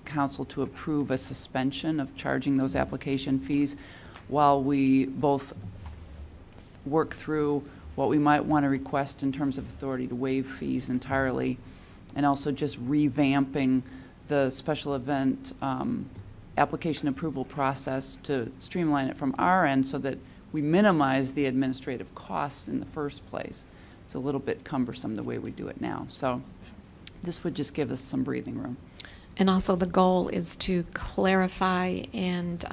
council to approve a suspension of charging those application fees while we both work through what we might want to request in terms of authority to waive fees entirely, and also just revamping the special event application approval process to streamline it from our end so that we minimize the administrative costs in the first place. It's a little bit cumbersome the way we do it now. So this would just give us some breathing room. And also the goal is to clarify and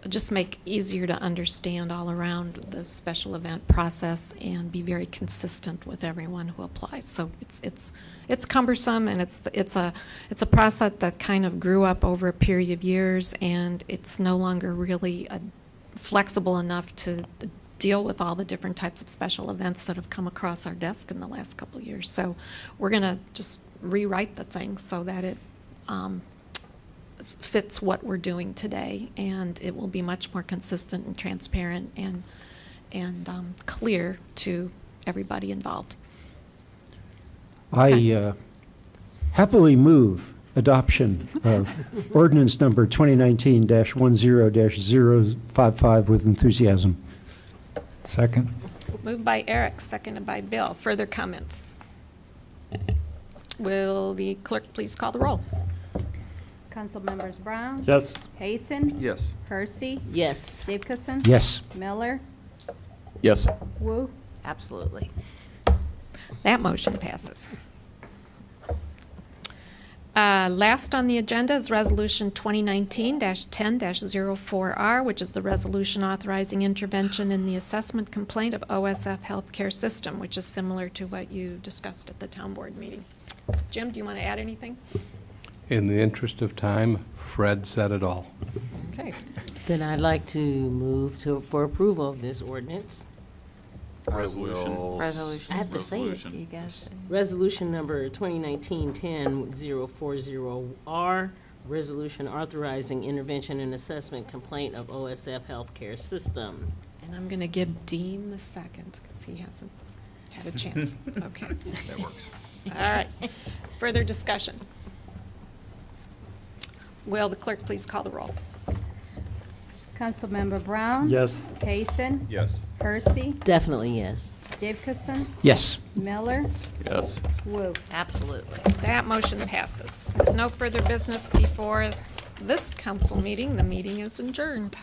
just make easier to understand all around the special event process and be very consistent with everyone who applies. So it's cumbersome, and it's a process that kind of grew up over a period of years, and it's no longer really flexible enough to deal with all the different types of special events that have come across our desk in the last couple of years. So we're going to just rewrite the thing so that it fits what we're doing today, and it will be much more consistent and transparent and clear to everybody involved. I happily move adoption of ordinance number 2019-10-055 with enthusiasm. Second. Moved by Eric, seconded by Bill. Further comments? Will the clerk please call the roll? Council members Brown? Yes. Hayson? Yes. Hersey? Yes. Jacobson? Yes. Miller? Yes. Wu? Absolutely. That motion passes. Last on the agenda is Resolution 2019-10-04R, which is the resolution authorizing intervention in the assessment complaint of OSF Healthcare System, which is similar to what you discussed at the town board meeting. Jim, do you want to add anything? In the interest of time, Fred said it all. Okay. Then I'd like to move for approval of this ordinance. Resolution. Resolution. I have to say it. Resolution. You guys. Resolution number 2019-10-040R, resolution authorizing intervention and assessment complaint of OSF Healthcare System. And I'm going to give Dean the second because he hasn't had a chance. Okay. That works. All right. Further discussion? Will the clerk please call the roll? Councilmember Brown? Yes. Hayson? Yes. Hersey? Definitely yes. Jacobson? Yes. Miller? Yes. Wu? Absolutely. That motion passes. With no further business before this council meeting, the meeting is adjourned.